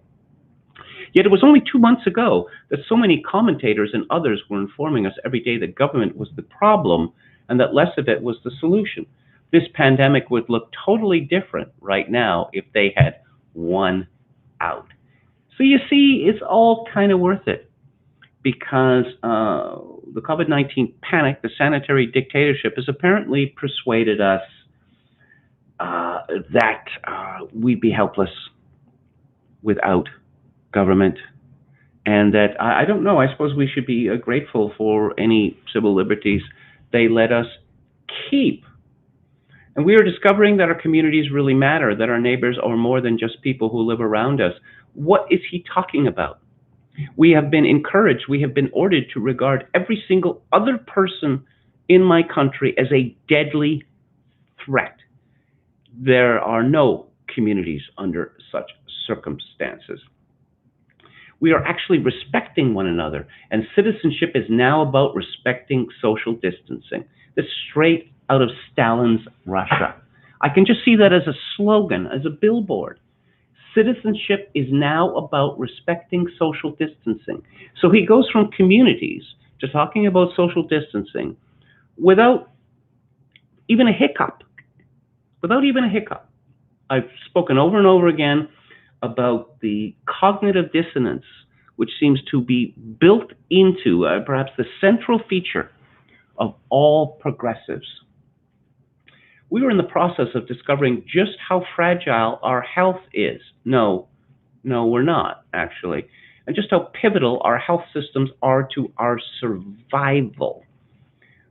Yet it was only 2 months ago that so many commentators and others were informing us every day that government was the problem and that less of it was the solution. This pandemic would look totally different right now if they had won out. So you see, it's all kind of worth it, because the COVID-19 panic, the sanitary dictatorship, has apparently persuaded us that we'd be helpless without government, and that, I don't know, I suppose we should be grateful for any civil liberties they let us keep. And we are discovering that our communities really matter, that our neighbors are more than just people who live around us. What is he talking about? We have been encouraged, we have been ordered to regard every single other person in my country as a deadly threat. There are no communities under such circumstances. We are actually respecting one another, and citizenship is now about respecting social distancing. That's straight out of Stalin's Russia. I can just see that as a slogan, as a billboard. Citizenship is now about respecting social distancing. So he goes from communities to talking about social distancing without even a hiccup. Without even a hiccup. I've spoken over and over again about the cognitive dissonance which seems to be built into perhaps the central feature of all progressives. We are in the process of discovering just how fragile our health is. No, we're not, actually. And just how pivotal our health systems are to our survival.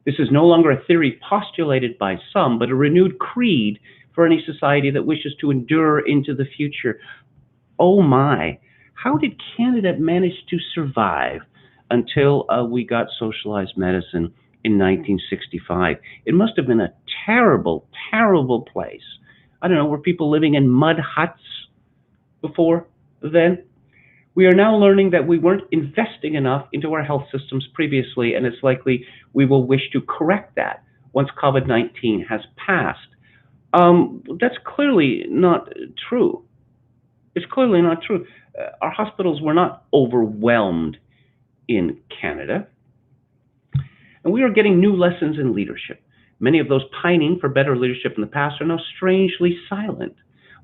This is no longer a theory postulated by some, but a renewed creed for any society that wishes to endure into the future. Oh my, how did Canada manage to survive until we got socialized medicine in 1965? It must have been a terrible, terrible place. I don't know, were people living in mud huts before then? We are now learning that we weren't investing enough into our health systems previously, and it's likely we will wish to correct that once COVID-19 has passed. That's clearly not true. It's clearly not true. Our hospitals were not overwhelmed in Canada. And we are getting new lessons in leadership. Many of those pining for better leadership in the past are now strangely silent,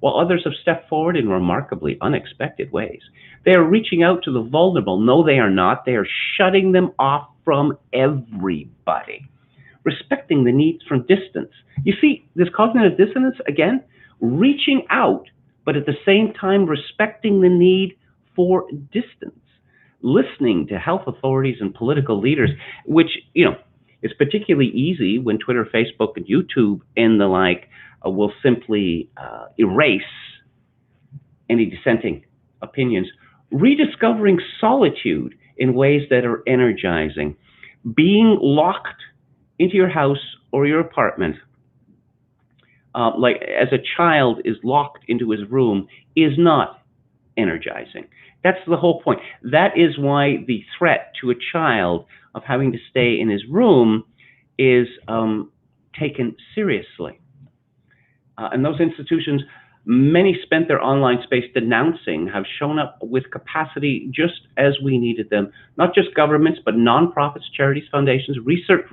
while others have stepped forward in remarkably unexpected ways. They are reaching out to the vulnerable. No, they are not. They are shutting them off from everybody, respecting the needs from distance. You see, this cognitive dissonance, again, reaching out, but at the same time respecting the need for distance, listening to health authorities and political leaders, which, is particularly easy when Twitter, Facebook, and YouTube and the like will simply erase any dissenting opinions. Rediscovering solitude in ways that are energizing. Being locked into your house or your apartment, like as a child is locked into his room, is not energizing. That's the whole point. That is why the threat to a child of having to stay in his room is taken seriously. And those institutions Many spent their online space denouncing, have shown up with capacity just as we needed them. Not just governments, but nonprofits, charities, foundations, research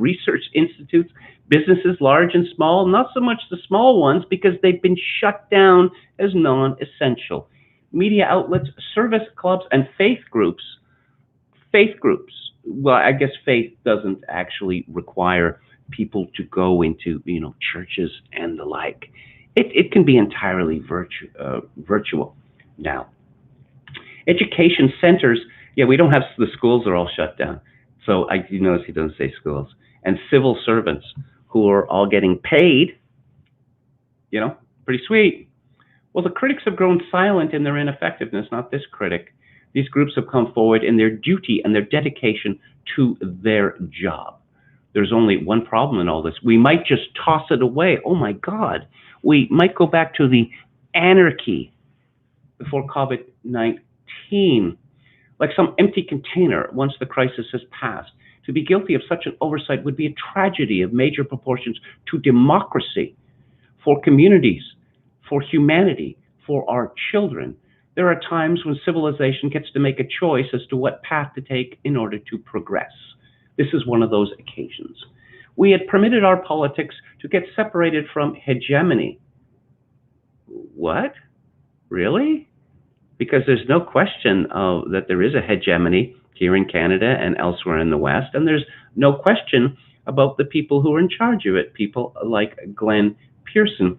institutes, businesses large and small, not so much the small ones because they've been shut down as non-essential. Media outlets, service clubs, and faith groups. Well, I guess faith doesn't actually require people to go into, churches and the like. It can be entirely virtual now. Education centers, yeah, we don't have, the schools are all shut down. So you notice he doesn't say schools. And civil servants who are all getting paid, pretty sweet. Well, the critics have grown silent in their ineffectiveness, not this critic. These groups have come forward in their duty and their dedication to their job. There's only one problem in all this. We might just toss it away. Oh my God. We might go back to the anarchy before COVID-19, like some empty container once the crisis has passed. To be guilty of such an oversight would be a tragedy of major proportions to democracy, for communities, for humanity, for our children. There are times when civilization gets to make a choice as to what path to take in order to progress. This is one of those occasions. We had permitted our politics to get separated from hegemony. What? Really? Because there's no question that there is a hegemony here in Canada and elsewhere in the West, and there's no question about the people who are in charge of it, people like Glen Pearson.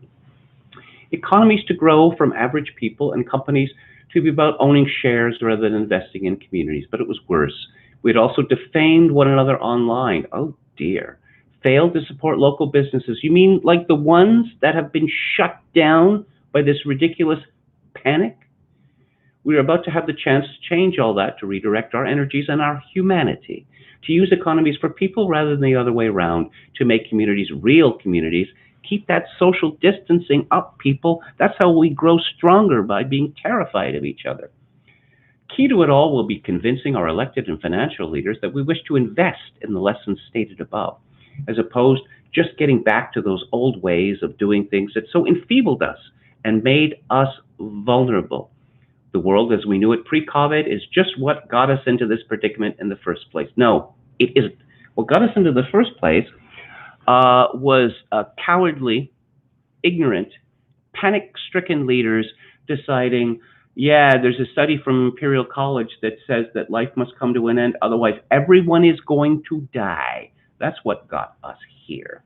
Economies to grow from average people and companies to be about owning shares rather than investing in communities, but it was worse. We'd also defamed one another online. Oh dear. Failed to support local businesses. You mean like the ones that have been shut down by this ridiculous panic? We are about to have the chance to change all that, to redirect our energies and our humanity, to use economies for people rather than the other way around, to make communities real communities. Keep that social distancing up, people. That's how we grow stronger, by being terrified of each other. Key to it all will be convincing our elected and financial leaders that we wish to invest in the lessons stated above, as opposed just getting back to those old ways of doing things that so enfeebled us and made us vulnerable. The world as we knew it pre-COVID is just what got us into this predicament in the first place. No, it isn't. What got us into the first place was cowardly, ignorant, panic-stricken leaders deciding, yeah, there's a study from Imperial College that says that life must come to an end, otherwise everyone is going to die. That's what got us here.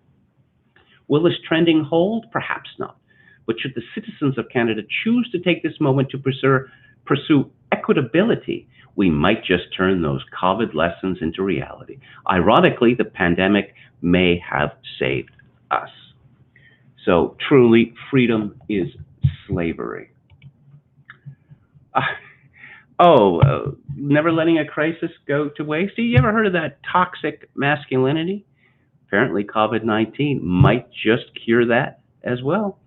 Will this trending hold? Perhaps not. But should the citizens of Canada choose to take this moment to pursue equitability, we might just turn those COVID lessons into reality. Ironically, the pandemic may have saved us. So truly, freedom is slavery. Never letting a crisis go to waste. You ever heard of that toxic masculinity? Apparently COVID-19 might just cure that as well.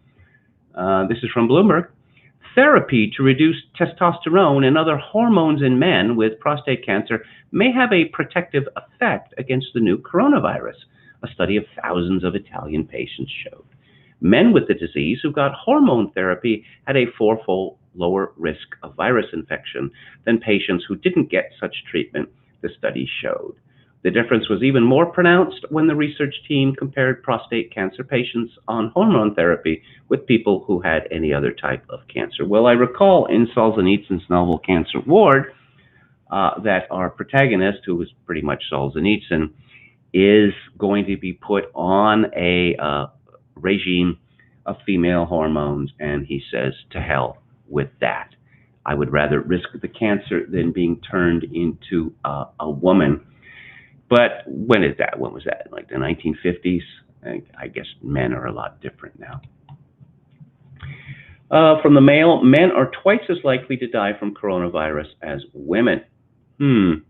This is from Bloomberg. Therapy to reduce testosterone and other hormones in men with prostate cancer may have a protective effect against the new coronavirus, a study of thousands of Italian patients showed. Men with the disease who got hormone therapy had a fourfold lower risk of virus infection than patients who didn't get such treatment, the study showed. The difference was even more pronounced when the research team compared prostate cancer patients on hormone therapy with people who had any other type of cancer. Well, I recall in Solzhenitsyn's novel Cancer Ward that our protagonist, who was pretty much Solzhenitsyn, is going to be put on a regime of female hormones, and he says, to hell with that. I would rather risk the cancer than being turned into a woman. But when is that? When was that? Like the 1950s? I guess men are a lot different now. From the Mail, men are twice as likely to die from coronavirus as women. The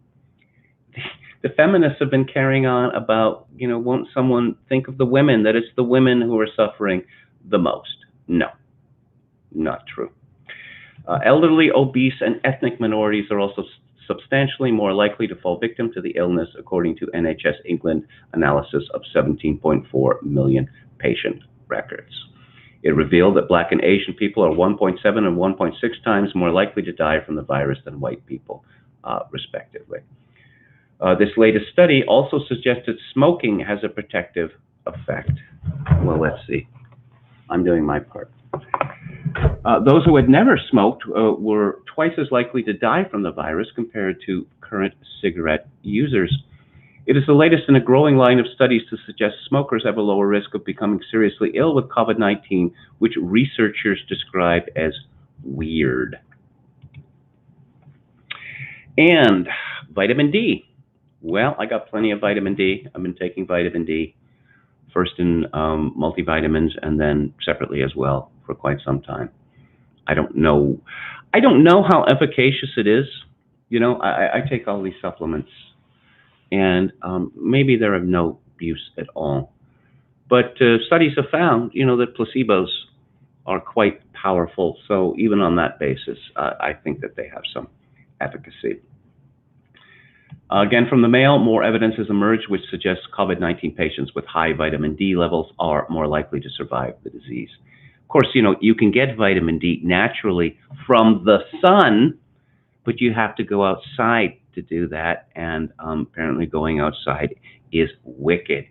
feminists have been carrying on about, won't someone think of the women, that it's the women who are suffering the most? No, not true. Elderly, obese, and ethnic minorities are also substantially more likely to fall victim to the illness, according to NHS England analysis of 17.4 million patient records. It revealed that Black and Asian people are 1.7 and 1.6 times more likely to die from the virus than white people, respectively. This latest study also suggested smoking has a protective effect. Well, let's see. I'm doing my part. Those who had never smoked were twice as likely to die from the virus compared to current cigarette users. It is the latest in a growing line of studies to suggest smokers have a lower risk of becoming seriously ill with COVID-19, which researchers describe as weird. And vitamin D. Well, I got plenty of vitamin D. I've been taking vitamin D, first in multivitamins and then separately as well for quite some time. I don't know how efficacious it is. You know, I take all these supplements, and maybe they're of no use at all. But studies have found, you know, that placebos are quite powerful. So even on that basis, I think that they have some efficacy. Again, from the Mail, more evidence has emerged which suggests COVID-19 patients with high vitamin D levels are more likely to survive the disease. Of course, you know, you can get vitamin D naturally from the sun, but you have to go outside to do that, and apparently going outside is wicked.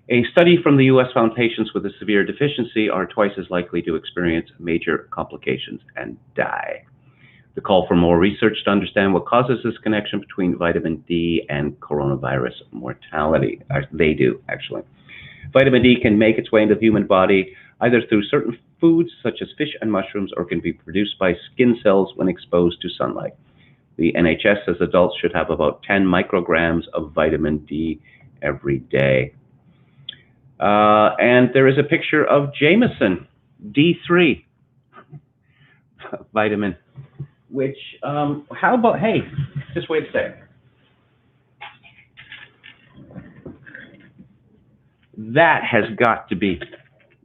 A study from the U.S. found patients with a severe deficiency are twice as likely to experience major complications and die. The call for more research to understand what causes this connection between vitamin D and coronavirus mortality. They do, actually. Vitamin D can make its way into the human body either through certain foods such as fish and mushrooms, or can be produced by skin cells when exposed to sunlight. The NHS says adults should have about 10 micrograms of vitamin D every day. And there is a picture of Jameson D3 vitamin, which, how about, hey, just wait a second. That has got to be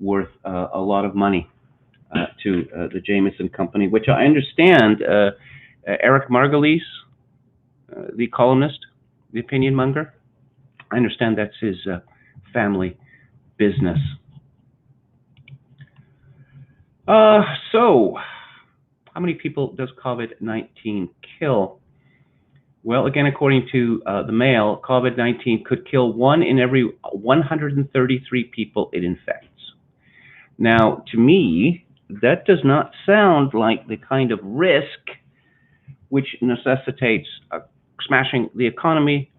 worth a lot of money to the Jameson Company, which I understand Eric Margolis, the columnist, the opinion monger, I understand that's his family business. So, how many people does COVID-19 kill? Well, again, according to the Mail, COVID-19 could kill 1 in every 133 people it infects. Now, to me, that does not sound like the kind of risk which necessitates smashing the economy,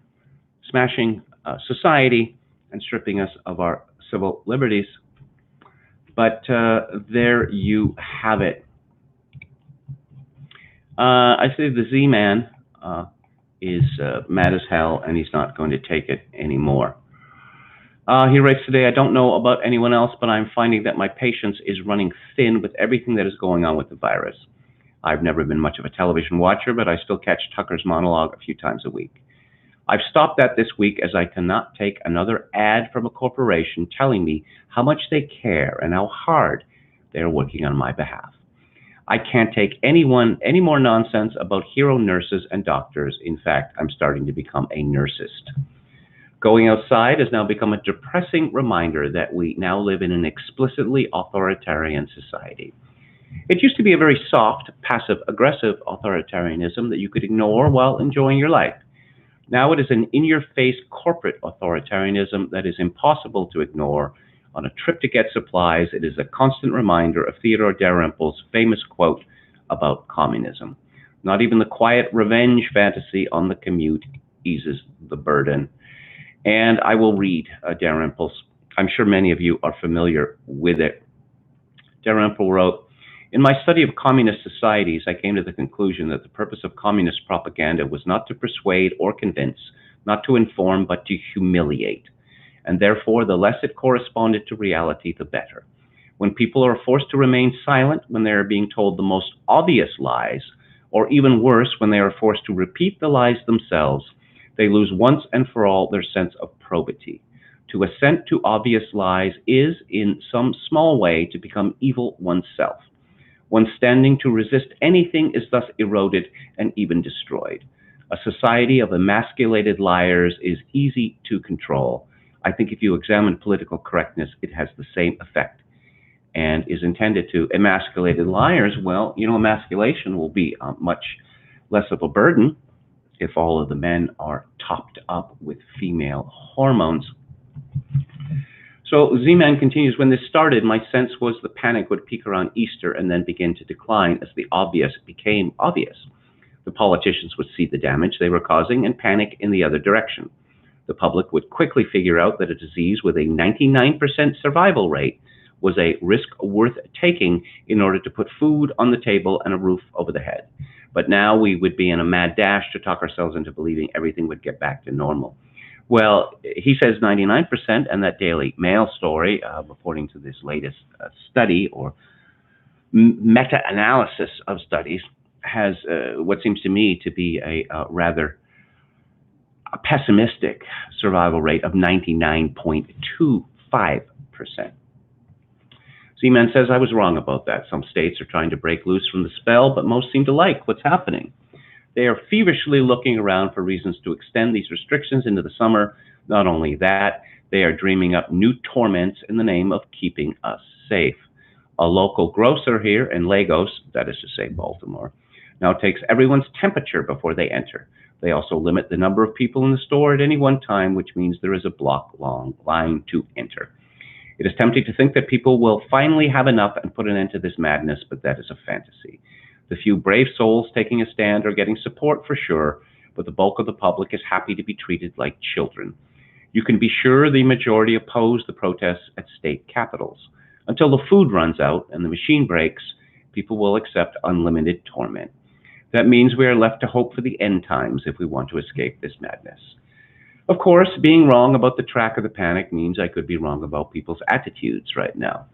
smashing society, and stripping us of our civil liberties. But there you have it. I say the Z-Man is mad as hell, and he's not going to take it anymore. He writes today, I don't know about anyone else, but I'm finding that my patience is running thin with everything that is going on with the virus. I've never been much of a television watcher, but I still catch Tucker's monologue a few times a week. I've stopped that this week as I cannot take another ad from a corporation telling me how much they care and how hard they're working on my behalf. I can't take any more nonsense about hero nurses and doctors. In fact, I'm starting to become a nursist. Going outside has now become a depressing reminder that we now live in an explicitly authoritarian society. It used to be a very soft, passive-aggressive authoritarianism that you could ignore while enjoying your life. Now it is an in-your-face corporate authoritarianism that is impossible to ignore. On a trip to get supplies, it is a constant reminder of Theodore Dalrymple's famous quote about communism. Not even the quiet revenge fantasy on the commute eases the burden. And I will read Dalrymple's. I'm sure many of you are familiar with it. Dalrymple wrote, in my study of communist societies, I came to the conclusion that the purpose of communist propaganda was not to persuade or convince, not to inform, but to humiliate. And therefore, the less it corresponded to reality, the better. When people are forced to remain silent when they are being told the most obvious lies, or even worse, when they are forced to repeat the lies themselves, they lose once and for all their sense of probity. To assent to obvious lies is, in some small way, to become evil oneself. One's standing to resist anything is thus eroded and even destroyed. A society of emasculated liars is easy to control. I think if you examine political correctness, it has the same effect. and is intended to emasculate liars, well, emasculation will be much less of a burden if all of the men are topped up with female hormones. So Z-Man continues, when this started, my sense was the panic would peak around Easter and then begin to decline as the obvious became obvious. The politicians would see the damage they were causing and panic in the other direction. The public would quickly figure out that a disease with a 99% survival rate was a risk worth taking in order to put food on the table and a roof over the head. But now we would be in a mad dash to talk ourselves into believing everything would get back to normal. Well, he says 99%, and that Daily Mail story, according to this latest study or meta-analysis of studies, has what seems to me to be a rather pessimistic survival rate of 99.25%. Z-Man says, I was wrong about that. Some states are trying to break loose from the spell, but most seem to like what's happening. They are feverishly looking around for reasons to extend these restrictions into the summer. Not only that, they are dreaming up new torments in the name of keeping us safe. A local grocer here in Lagos, that is to say Baltimore, now takes everyone's temperature before they enter. They also limit the number of people in the store at any one time, which means there is a block-long line to enter. It is tempting to think that people will finally have enough and put an end to this madness, but that is a fantasy. The few brave souls taking a stand are getting support for sure, but the bulk of the public is happy to be treated like children. You can be sure the majority oppose the protests at state capitals. Until the food runs out and the machine breaks, people will accept unlimited torment. That means we are left to hope for the end times if we want to escape this madness. Of course, being wrong about the track of the panic means I could be wrong about people's attitudes right now.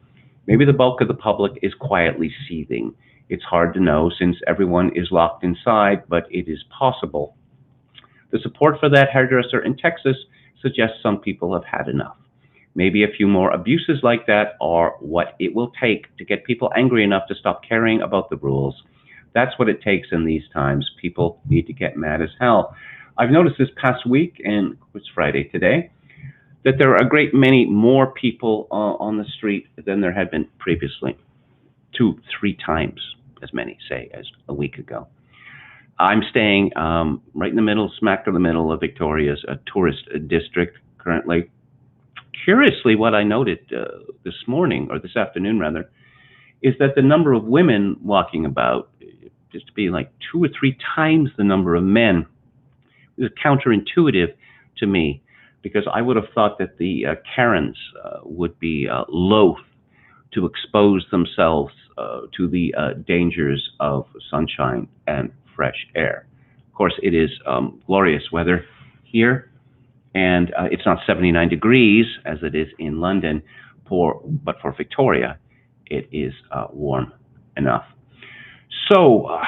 Maybe the bulk of the public is quietly seething. It's hard to know since everyone is locked inside, but it is possible. The support for that hairdresser in Texas suggests some people have had enough. Maybe a few more abuses like that are what it will take to get people angry enough to stop caring about the rules. That's what it takes in these times. People need to get mad as hell. I've noticed this past week, and it's Friday today, that there are a great many more people on the street than there had been previously. 2-3 times as many, say, as a week ago. I'm staying right in the middle, smack in the middle of Victoria's tourist district currently. Curiously, what I noted this morning, or this afternoon rather, is that the number of women walking about just to be like 2 or 3 times the number of men. It was counterintuitive to me, because I would have thought that the Karens would be loath to expose themselves to the dangers of sunshine and fresh air. Of course, it is glorious weather here, and it's not 79 degrees as it is in London, but for Victoria, it is warm enough. So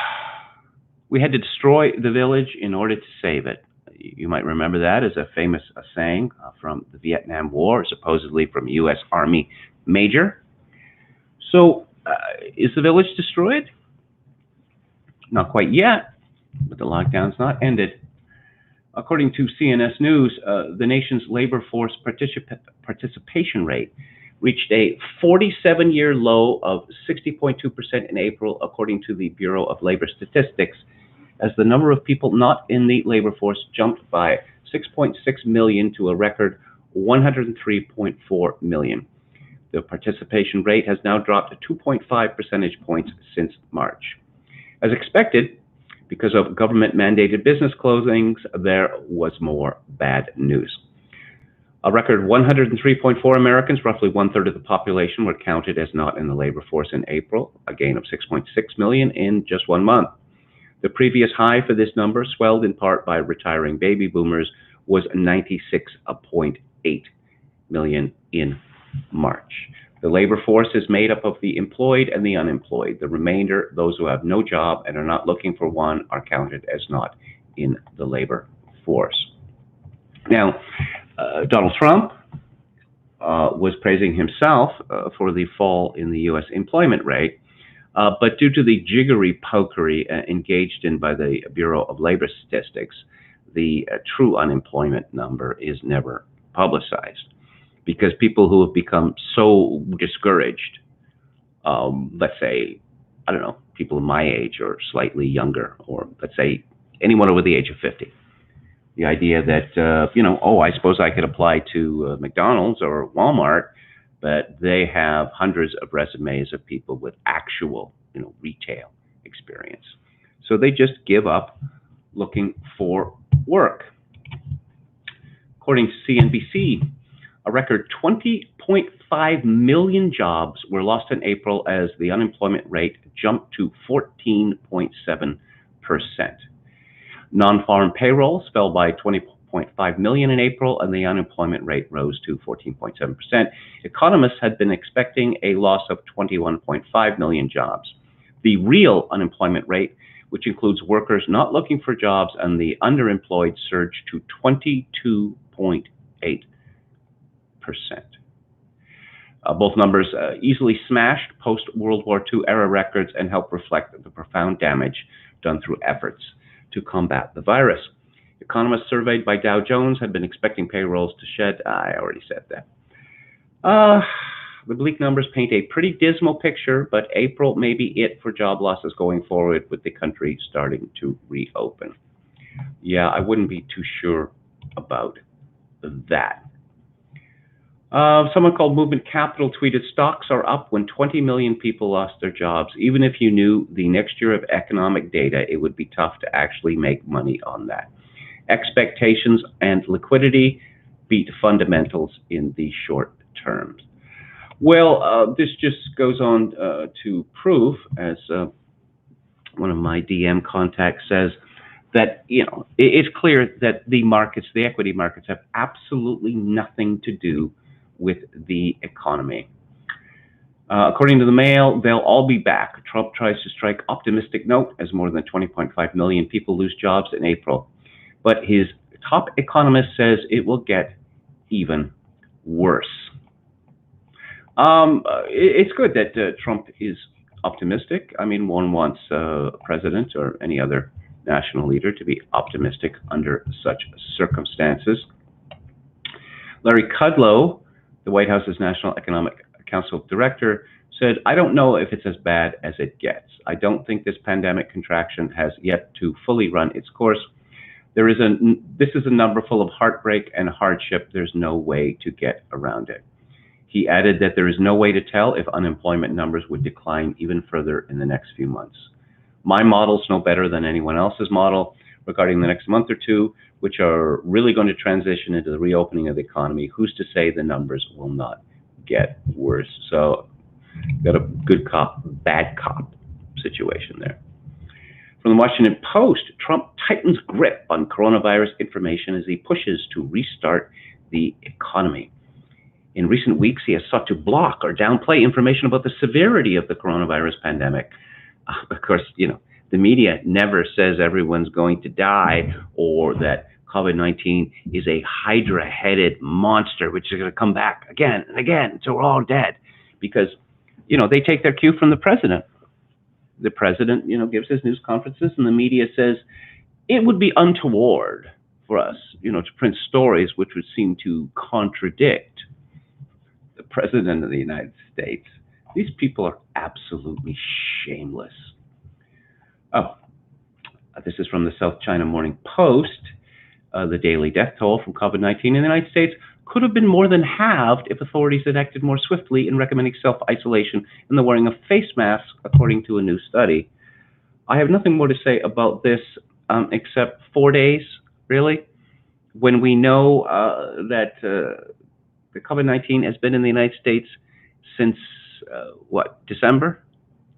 we had to destroy the village in order to save it. You might remember that as a famous saying from the Vietnam War, supposedly from a U.S. Army major. So is the village destroyed? Not quite yet, but the lockdown's not ended. According to CNS News, the nation's labor force participation rate reached a 47-year low of 60.2% in April, according to the Bureau of Labor Statistics, as the number of people not in the labor force jumped by 6.6 million to a record 103.4 million. The participation rate has now dropped to 2.5 percentage points since March. As expected, because of government-mandated business closings, there was more bad news. A record 103.4 Americans, roughly 1/3 of the population, were counted as not in the labor force in April, a gain of 6.6 million in just 1 month. The previous high for this number, swelled in part by retiring baby boomers, was 96.8 million in March. The labor force is made up of the employed and the unemployed. The remainder, those who have no job and are not looking for one, are counted as not in the labor force. Now, Donald Trump was praising himself for the fall in the U.S. employment rate, but due to the jiggery-pokery engaged in by the Bureau of Labor Statistics, the true unemployment number is never publicized, because people who have become so discouraged let's say, I don't know, people my age or slightly younger, or let's say anyone over the age of 50. The idea that, oh, I suppose I could apply to McDonald's or Walmart, but they have hundreds of resumes of people with actual, retail experience. So they just give up looking for work. According to CNBC, a record 20.5 million jobs were lost in April as the unemployment rate jumped to 14.7%. Non-farm payrolls fell by 20.5 million in April, and the unemployment rate rose to 14.7%. Economists had been expecting a loss of 21.5 million jobs. The real unemployment rate, which includes workers not looking for jobs and the underemployed, surged to 22.8%. Both numbers easily smashed post-World War II era records and help reflect the profound damage done through efforts to combat the virus. Economists surveyed by Dow Jones had been expecting payrolls to shed. I already said that. The bleak numbers paint a pretty dismal picture, but April may be it for job losses going forward with the country starting to reopen. Yeah, I wouldn't be too sure about that. Someone called Movement Capital tweeted, stocks are up when 20 million people lost their jobs. Even if you knew the next year of economic data, it would be tough to actually make money on that. Expectations and liquidity beat fundamentals in the short term. Well, this just goes on to prove, as one of my DM contacts says, that it's clear that the markets, the equity markets, have absolutely nothing to do with the economy. According to the Mail, they'll all be back. Trump tries to strike optimistic note as more than 20.5 million people lose jobs in April. But his top economist says it will get even worse. It's good that Trump is optimistic. I mean, one wants a president or any other national leader to be optimistic under such circumstances. Larry Kudlow, the White House's National Economic Council director, said, I don't know if it's as bad as it gets. I don't think this pandemic contraction has yet to fully run its course. This is a number full of heartbreak and hardship. There's no way to get around it. He added that there is no way to tell if unemployment numbers would decline even further in the next few months. My model's no better than anyone else's model regarding the next month or two, which are really going to transition into the reopening of the economy. Who's to say the numbers will not get worse? So, got a good cop, bad cop situation there. From the Washington Post, Trump tightens grip on coronavirus information as he pushes to restart the economy. In recent weeks, he has sought to block or downplay information about the severity of the coronavirus pandemic. Of course, the media never says everyone's going to die or that COVID-19 is a hydra-headed monster which is going to come back again and again until we're all dead. Because, they take their cue from the president. The president, gives his news conferences and the media says it would be untoward for us, to print stories which would seem to contradict the president of the United States. These people are absolutely shameless. Oh, this is from the South China Morning Post. The daily death toll from COVID-19 in the United States could have been more than halved if authorities had acted more swiftly in recommending self-isolation and the wearing of face masks, according to a new study. I have nothing more to say about this except 4 days, really, when we know that the COVID-19 has been in the United States since, December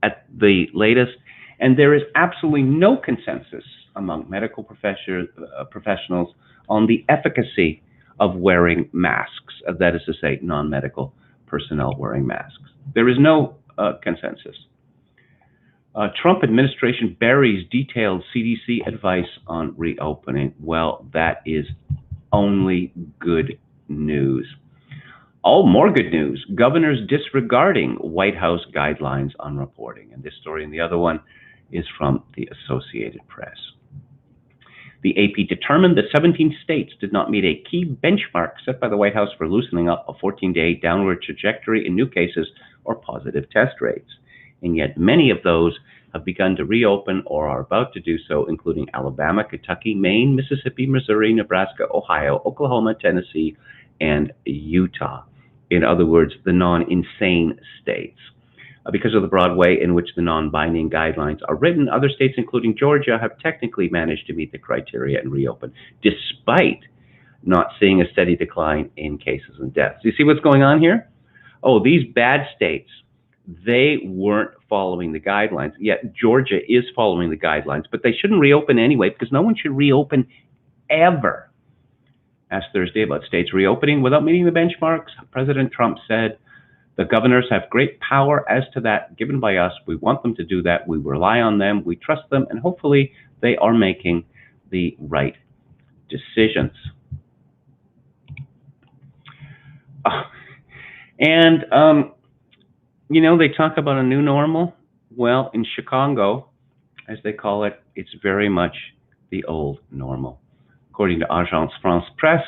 at the latest, and there is absolutely no consensus among medical professionals on the efficacy of wearing masks, that is to say, non-medical personnel wearing masks. There is no consensus. Trump administration buries detailed CDC advice on reopening. Well, that is only good news. Oh, more good news. Governors disregarding White House guidelines on reporting. And this story and the other one is from the Associated Press. The AP determined that 17 states did not meet a key benchmark set by the White House for loosening up a 14-day downward trajectory in new cases or positive test rates. And yet many of those have begun to reopen or are about to do so, including Alabama, Kentucky, Maine, Mississippi, Missouri, Nebraska, Ohio, Oklahoma, Tennessee, and Utah. In other words, the non-insane states. Because of the broad way in which the non-binding guidelines are written, other states, including Georgia, have technically managed to meet the criteria and reopen, despite not seeing a steady decline in cases and deaths. You see what's going on here? Oh, these bad states, they weren't following the guidelines. Yet Georgia is following the guidelines, but they shouldn't reopen anyway, because no one should reopen ever. Asked Thursday about states reopening without meeting the benchmarks, President Trump said, "The governors have great power as to that given by us. We want them to do that. We rely on them. We trust them. And hopefully they are making the right decisions." You know, they talk about a new normal. Well, in Chicago, as they call it, it's very much the old normal. According to Agence France-Presse,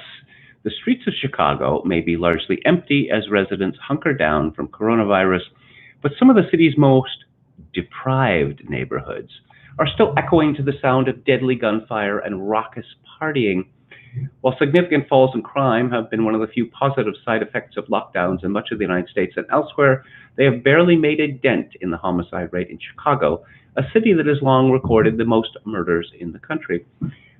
the streets of Chicago may be largely empty as residents hunker down from coronavirus, but some of the city's most deprived neighborhoods are still echoing to the sound of deadly gunfire and raucous partying. While significant falls in crime have been one of the few positive side effects of lockdowns in much of the United States and elsewhere, they have barely made a dent in the homicide rate in Chicago, a city that has long recorded the most murders in the country.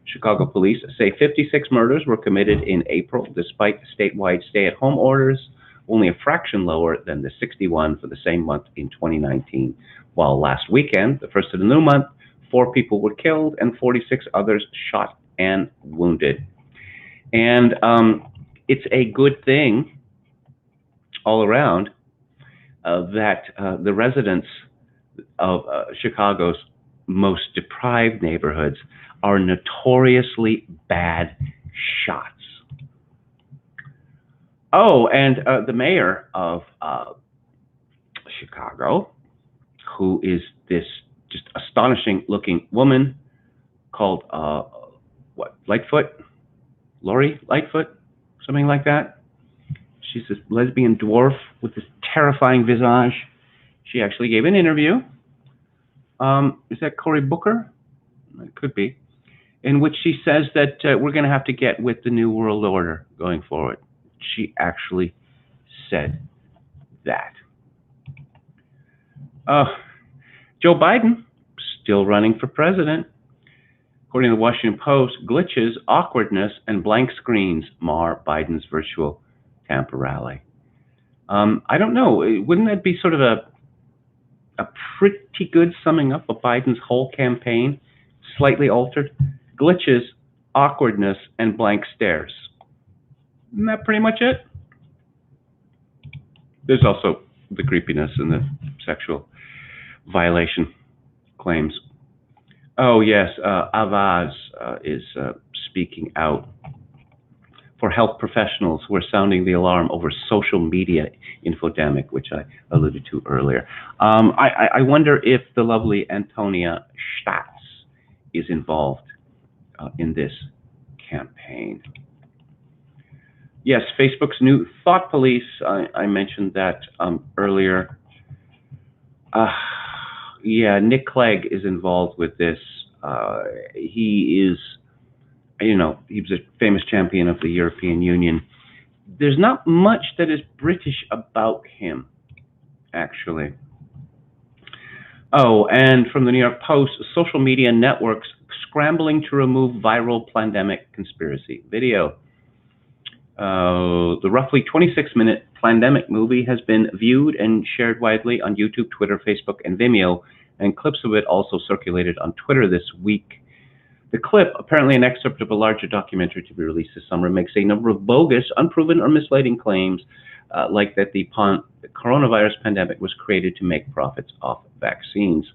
Chicago police say 56 murders were committed in April, despite statewide stay-at-home orders, only a fraction lower than the 61 for the same month in 2019. While last weekend, the first of the new month, 4 people were killed and 46 others shot and wounded. And it's a good thing all around that the residents of Chicago's most deprived neighborhoods are notoriously bad shots. Oh, and the mayor of Chicago, who is this just astonishing looking woman called, Lightfoot? Lori Lightfoot? Something like that. She's this lesbian dwarf with this terrifying visage. She actually gave an interview. Is that Cory Booker? It could be. In which she says that we're going to have to get with the New World Order going forward. She actually said that. Joe Biden, still running for president. According to the Washington Post, glitches, awkwardness, and blank screens mar Biden's virtual Tampa rally. I don't know. Wouldn't that be sort of a pretty good summing up of Biden's whole campaign? Slightly altered. Glitches, awkwardness, and blank stares. Isn't that pretty much it? There's also the creepiness and the sexual violation claims. Oh, yes, Avaz is speaking out for health professionals who are sounding the alarm over social media infodemic, which I alluded to earlier. I wonder if the lovely Antonia Schatz is involved in this campaign. Yes, Facebook's new thought police, I mentioned that earlier. Yeah, Nick Clegg is involved with this. He is, he was a famous champion of the European Union. There's not much that is British about him, actually. Oh, and from the New York Post, social media networks scrambling to remove viral pandemic conspiracy video. The roughly 26-minute pandemic movie has been viewed and shared widely on YouTube, Twitter, Facebook, and Vimeo, and clips of it also circulated on Twitter this week. The clip, apparently an excerpt of a larger documentary to be released this summer, makes a number of bogus, unproven, or misleading claims, like that the coronavirus pandemic was created to make profits off vaccines.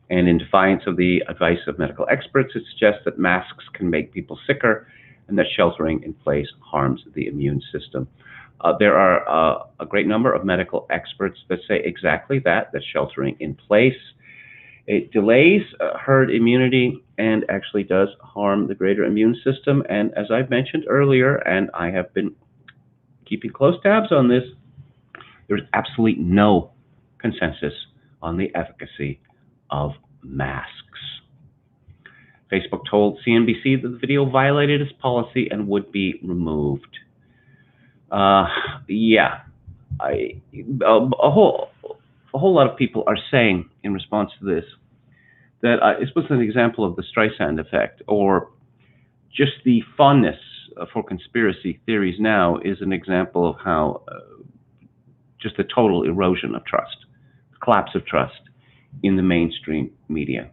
And in defiance of the advice of medical experts, it suggests that masks can make people sicker and that sheltering in place harms the immune system. There are a great number of medical experts that say exactly that sheltering in place, it delays herd immunity and actually does harm the greater immune system. And as I've mentioned earlier, and I have been keeping close tabs on this, There's absolutely no consensus on the efficacy of masks. Facebook told CNBC that the video violated its policy and would be removed. Yeah, a whole lot of people are saying in response to this that this was an example of the Streisand effect, or just the fondness for conspiracy theories now is an example of how just a total erosion of trust, collapse of trust in the mainstream media.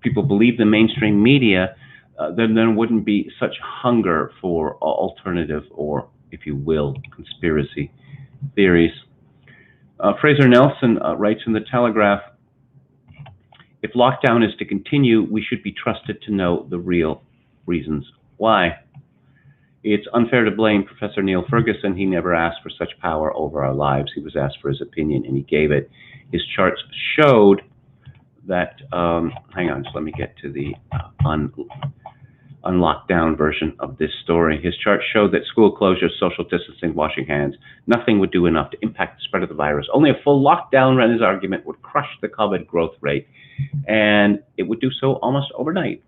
People believe the mainstream media, then there wouldn't be such hunger for alternative, or, if you will, conspiracy theories. Fraser Nelson writes in the Telegraph, if lockdown is to continue, we should be trusted to know the real reasons why. It's unfair to blame Professor Neil Ferguson. He never asked for such power over our lives. He was asked for his opinion, and he gave it. His charts showed that, hang on, just let me get to the unlocked down version of this story. His chart showed that school closures, social distancing, washing hands, nothing would do enough to impact the spread of the virus. Only a full lockdown, ran his argument, would crush the COVID growth rate, and it would do so almost overnight.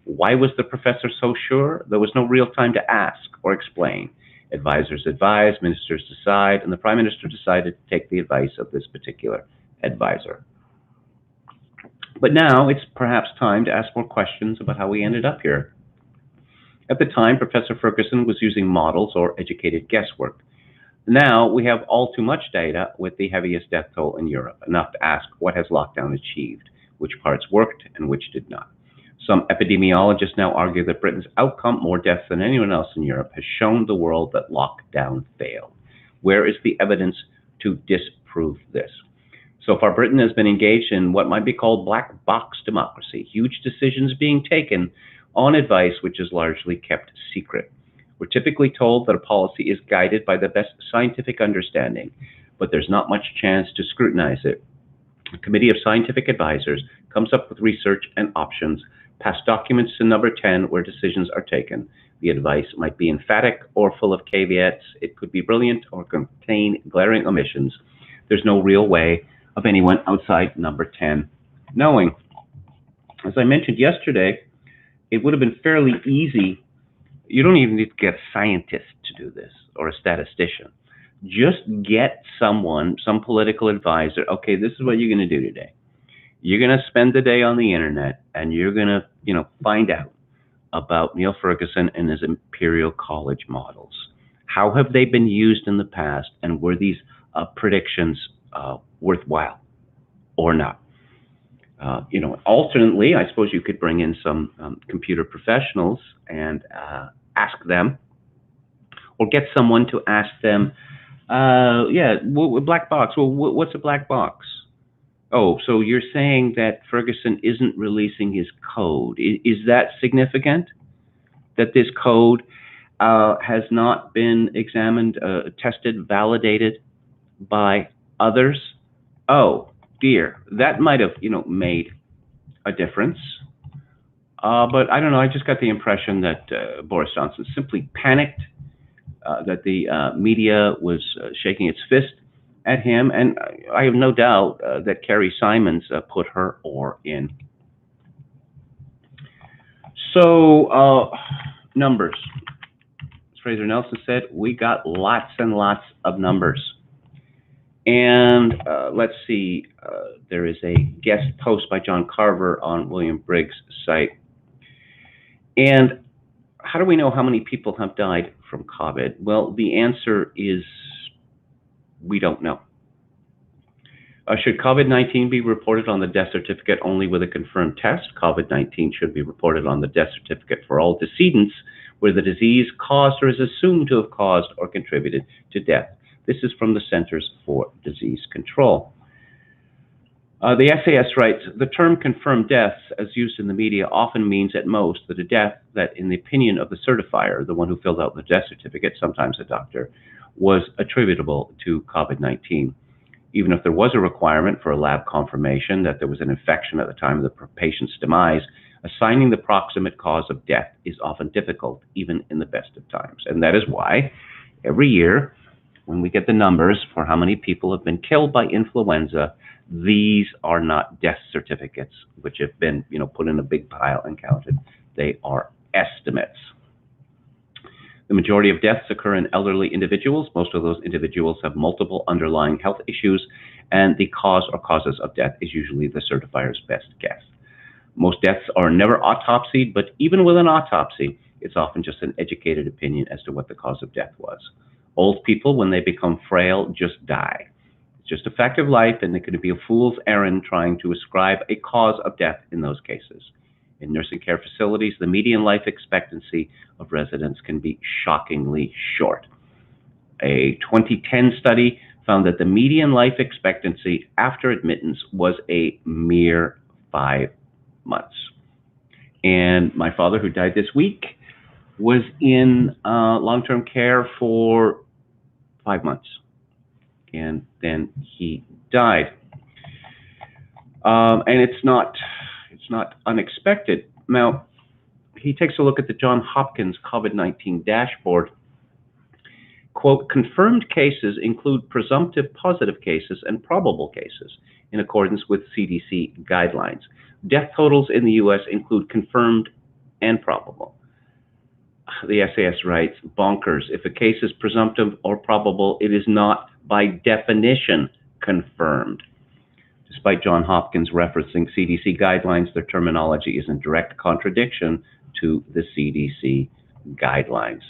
Why was the professor so sure? There was no real time to ask or explain. Advisors advise, ministers decide, and the Prime Minister decided to take the advice of this particular advisor. But now it's perhaps time to ask more questions about how we ended up here. At the time, Professor Ferguson was using models or educated guesswork. Now we have all too much data with the heaviest death toll in Europe, enough to ask what has lockdown achieved, which parts worked and which did not. Some epidemiologists now argue that Britain's outcome, more deaths than anyone else in Europe, has shown the world that lockdown failed. Where is the evidence to disprove this? So far, Britain has been engaged in what might be called black box democracy, huge decisions being taken on advice which is largely kept secret. We're typically told that a policy is guided by the best scientific understanding, but there's not much chance to scrutinize it. A committee of scientific advisors comes up with research and options, pass documents to number 10 where decisions are taken. The advice might be emphatic or full of caveats. It could be brilliant or contain glaring omissions. There's no real way of anyone outside number 10 knowing. As I mentioned yesterday, it would have been fairly easy. You don't even need to get a scientist to do this, or a statistician. Just get someone, some political advisor. Okay, this is what you're going to do today. You're going to spend the day on the internet, and you're going to, find out about Neil Ferguson and his Imperial College models. How have they been used in the past, and were these predictions worthwhile or not? Alternately, I suppose you could bring in some computer professionals and ask them, or get someone to ask them, black box. Well, what's a black box? Oh, so you're saying that Ferguson isn't releasing his code. Is that significant? That this code has not been examined, tested, validated by others? Oh, dear, that might have, made a difference. But I don't know, I just got the impression that Boris Johnson simply panicked, that the media was shaking its fist at him, and I have no doubt that Carrie Simons put her oar in. So, numbers. As Fraser Nelson said, we got lots and lots of numbers. And let's see, there is a guest post by John Carver on William Briggs' site. And how do we know how many people have died from COVID? Well, the answer is we don't know. Should COVID-19 be reported on the death certificate only with a confirmed test? COVID-19 should be reported on the death certificate for all decedents where the disease caused or is assumed to have caused or contributed to death. This is from the Centers for Disease Control. The SAS writes, the term confirmed deaths, as used in the media, often means at most that a death that, in the opinion of the certifier, the one who filled out the death certificate, sometimes a doctor, was attributable to COVID-19. Even if there was a requirement for a lab confirmation that there was an infection at the time of the patient's demise, assigning the proximate cause of death is often difficult, even in the best of times. And that is why every year when we get the numbers for how many people have been killed by influenza, these are not death certificates, which have been, put in a big pile and counted. They are estimates. The majority of deaths occur in elderly individuals. Most of those individuals have multiple underlying health issues, and the cause or causes of death is usually the certifier's best guess. Most deaths are never autopsied, but even with an autopsy, it's often just an educated opinion as to what the cause of death was. Old people, when they become frail, just die. It's just a fact of life, and it could be a fool's errand trying to ascribe a cause of death in those cases. In nursing care facilities, the median life expectancy of residents can be shockingly short. A 2010 study found that the median life expectancy after admittance was a mere 5 months. And my father, who died this week, was in long-term care for 5 months. And then he died. And it's not unexpected. Now, he takes a look at the Johns Hopkins COVID-19 dashboard. Quote, confirmed cases include presumptive positive cases and probable cases in accordance with CDC guidelines. Death totals in the U.S. include confirmed and probable. The SAS writes, bonkers. If a case is presumptive or probable, it is not by definition confirmed. Despite Johns Hopkins referencing CDC guidelines, their terminology is in direct contradiction to the CDC guidelines.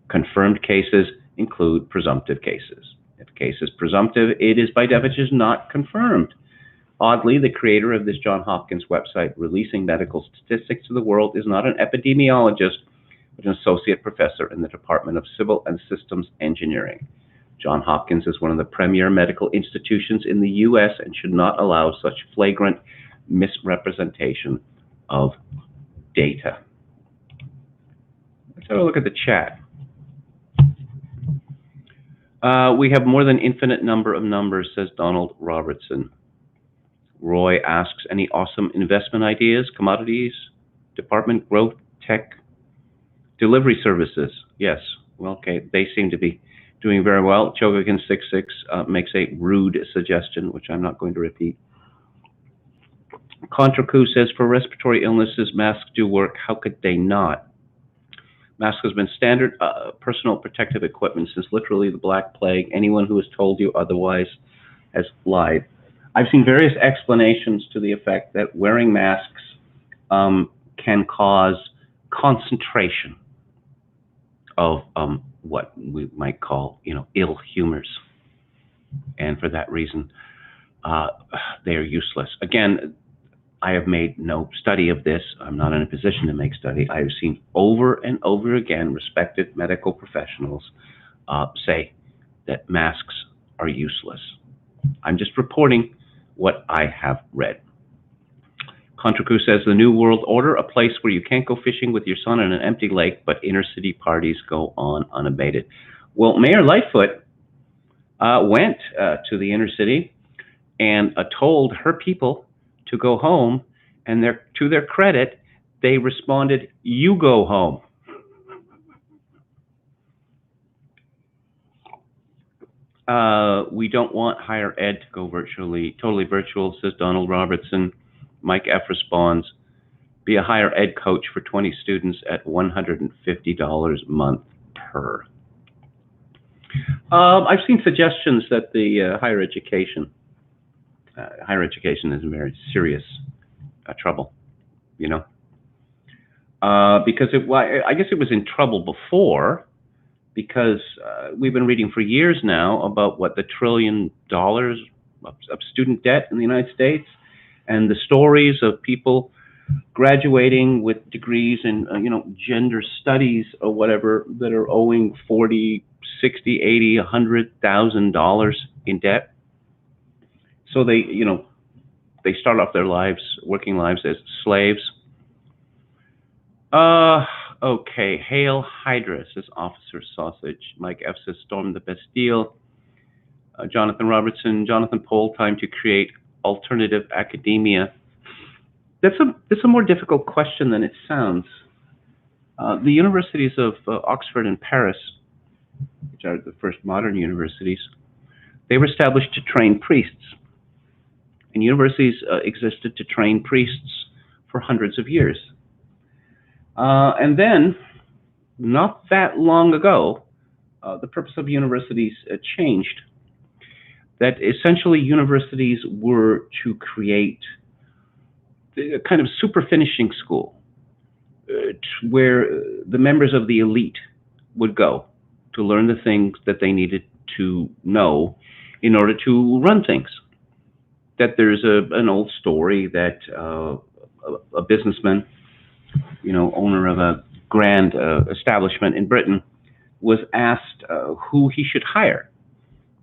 Confirmed cases include presumptive cases. If a case is presumptive, it is by definition not confirmed. Oddly, the creator of this Johns Hopkins website releasing medical statistics to the world is not an epidemiologist, but an associate professor in the Department of Civil and Systems Engineering. Johns Hopkins is one of the premier medical institutions in the U.S. and should not allow such flagrant misrepresentation of data. Let's have a look at the chat. We have more than infinite number of numbers, says Donald Robertson. Roy asks, any awesome investment ideas, commodities, department growth, tech, delivery services? Yes, well, okay, they seem to be doing very well. Chogagan66 makes a rude suggestion, which I'm not going to repeat. Contracu says, for respiratory illnesses, masks do work. How could they not? Mask has been standard personal protective equipment since literally the Black Plague. Anyone who has told you otherwise has lied. I've seen various explanations to the effect that wearing masks can cause concentration of what we might call, ill humors. And for that reason, they are useless. Again, I have made no study of this. I'm not in a position to make study. I have seen over and over again respected medical professionals say that masks are useless. I'm just reporting what I have read. Contracu says, the New World Order, a place where you can't go fishing with your son in an empty lake, but inner city parties go on unabated. Well, Mayor Lightfoot went to the inner city and told her people to go home, and to their credit, they responded, you go home. We don't want higher ed to go totally virtual, says Donald Robertson. Mike F. responds, be a higher ed coach for 20 students at $150 a month per. I've seen suggestions that the higher education is in very serious trouble, because I guess it was in trouble before, because we've been reading for years now about the $1 trillion of student debt in the United States, and the stories of people graduating with degrees in gender studies or whatever that are owing $40, $60, $80, $100,000 in debt. So they start off their working lives as slaves. Okay, Hail Hydra says Officer Sausage. Mike F says storm the Bastille. Jonathan Robertson, Jonathan Poll, time to create alternative academia. That's a more difficult question than it sounds. The universities of Oxford and Paris which are the first modern universities, they were established to train priests. And universities existed to train priests for hundreds of years. And then, not that long ago, the purpose of universities changed. That essentially universities were to create a kind of super finishing school where the members of the elite would go to learn the things that they needed to know in order to run things. That there's an old story that a businessman, owner of a grand establishment in Britain, was asked who he should hire.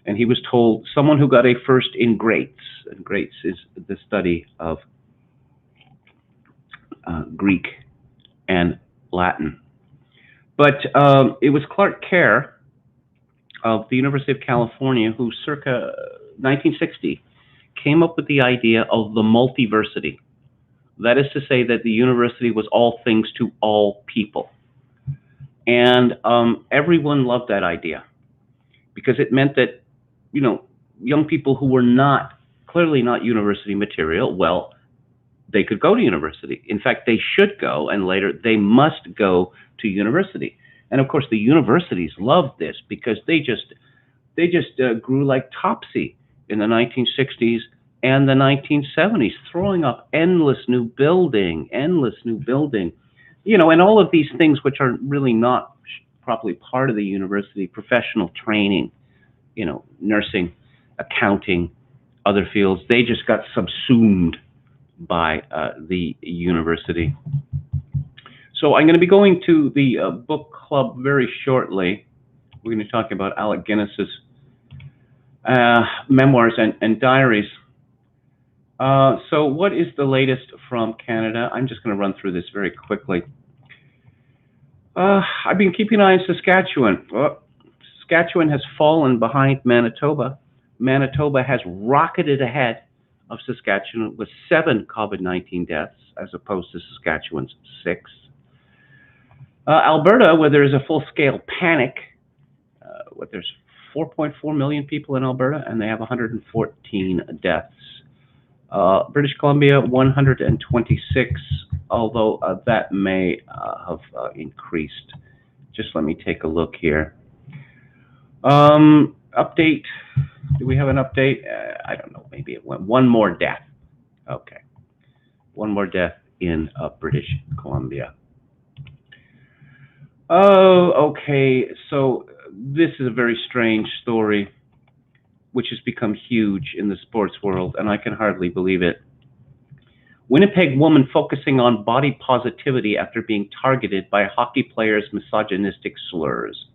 And he was told someone who got a first in greats. And greats is the study of Greek and Latin. But it was Clark Kerr of the University of California who, circa 1960, came up with the idea of the multiversity. That is to say that the university was all things to all people. And everyone loved that idea because it meant that, young people who were clearly not university material, well, they could go to university. In fact, they should go, and later they must go to university. And of course, the universities loved this because they just grew like topsy in the 1960s and the 1970s, throwing up endless new building, and all of these things which are really not properly part of the university: professional training, nursing, accounting, other fields. They just got subsumed by the university. So I'm going to be going to the book club very shortly. We're going to be talking about Alec Guinness's memoirs and diaries. So what is the latest from Canada? I'm just going to run through this very quickly. I've been keeping an eye on Saskatchewan. Saskatchewan has fallen behind Manitoba. Manitoba has rocketed ahead of Saskatchewan with 7 COVID-19 deaths as opposed to Saskatchewan's 6. Alberta, where there is a full-scale panic, there's 4.4 million people in Alberta, and they have 114 deaths. British Columbia, 126, although that may have increased. Just let me take a look here. Update. Do we have an update? I don't know. Maybe it went. One more death. Okay. One more death in British Columbia. Oh, okay. So this is a very strange story, which has become huge in the sports world, and I can hardly believe it. Winnipeg woman focusing on body positivity after being targeted by hockey players' misogynistic slurs.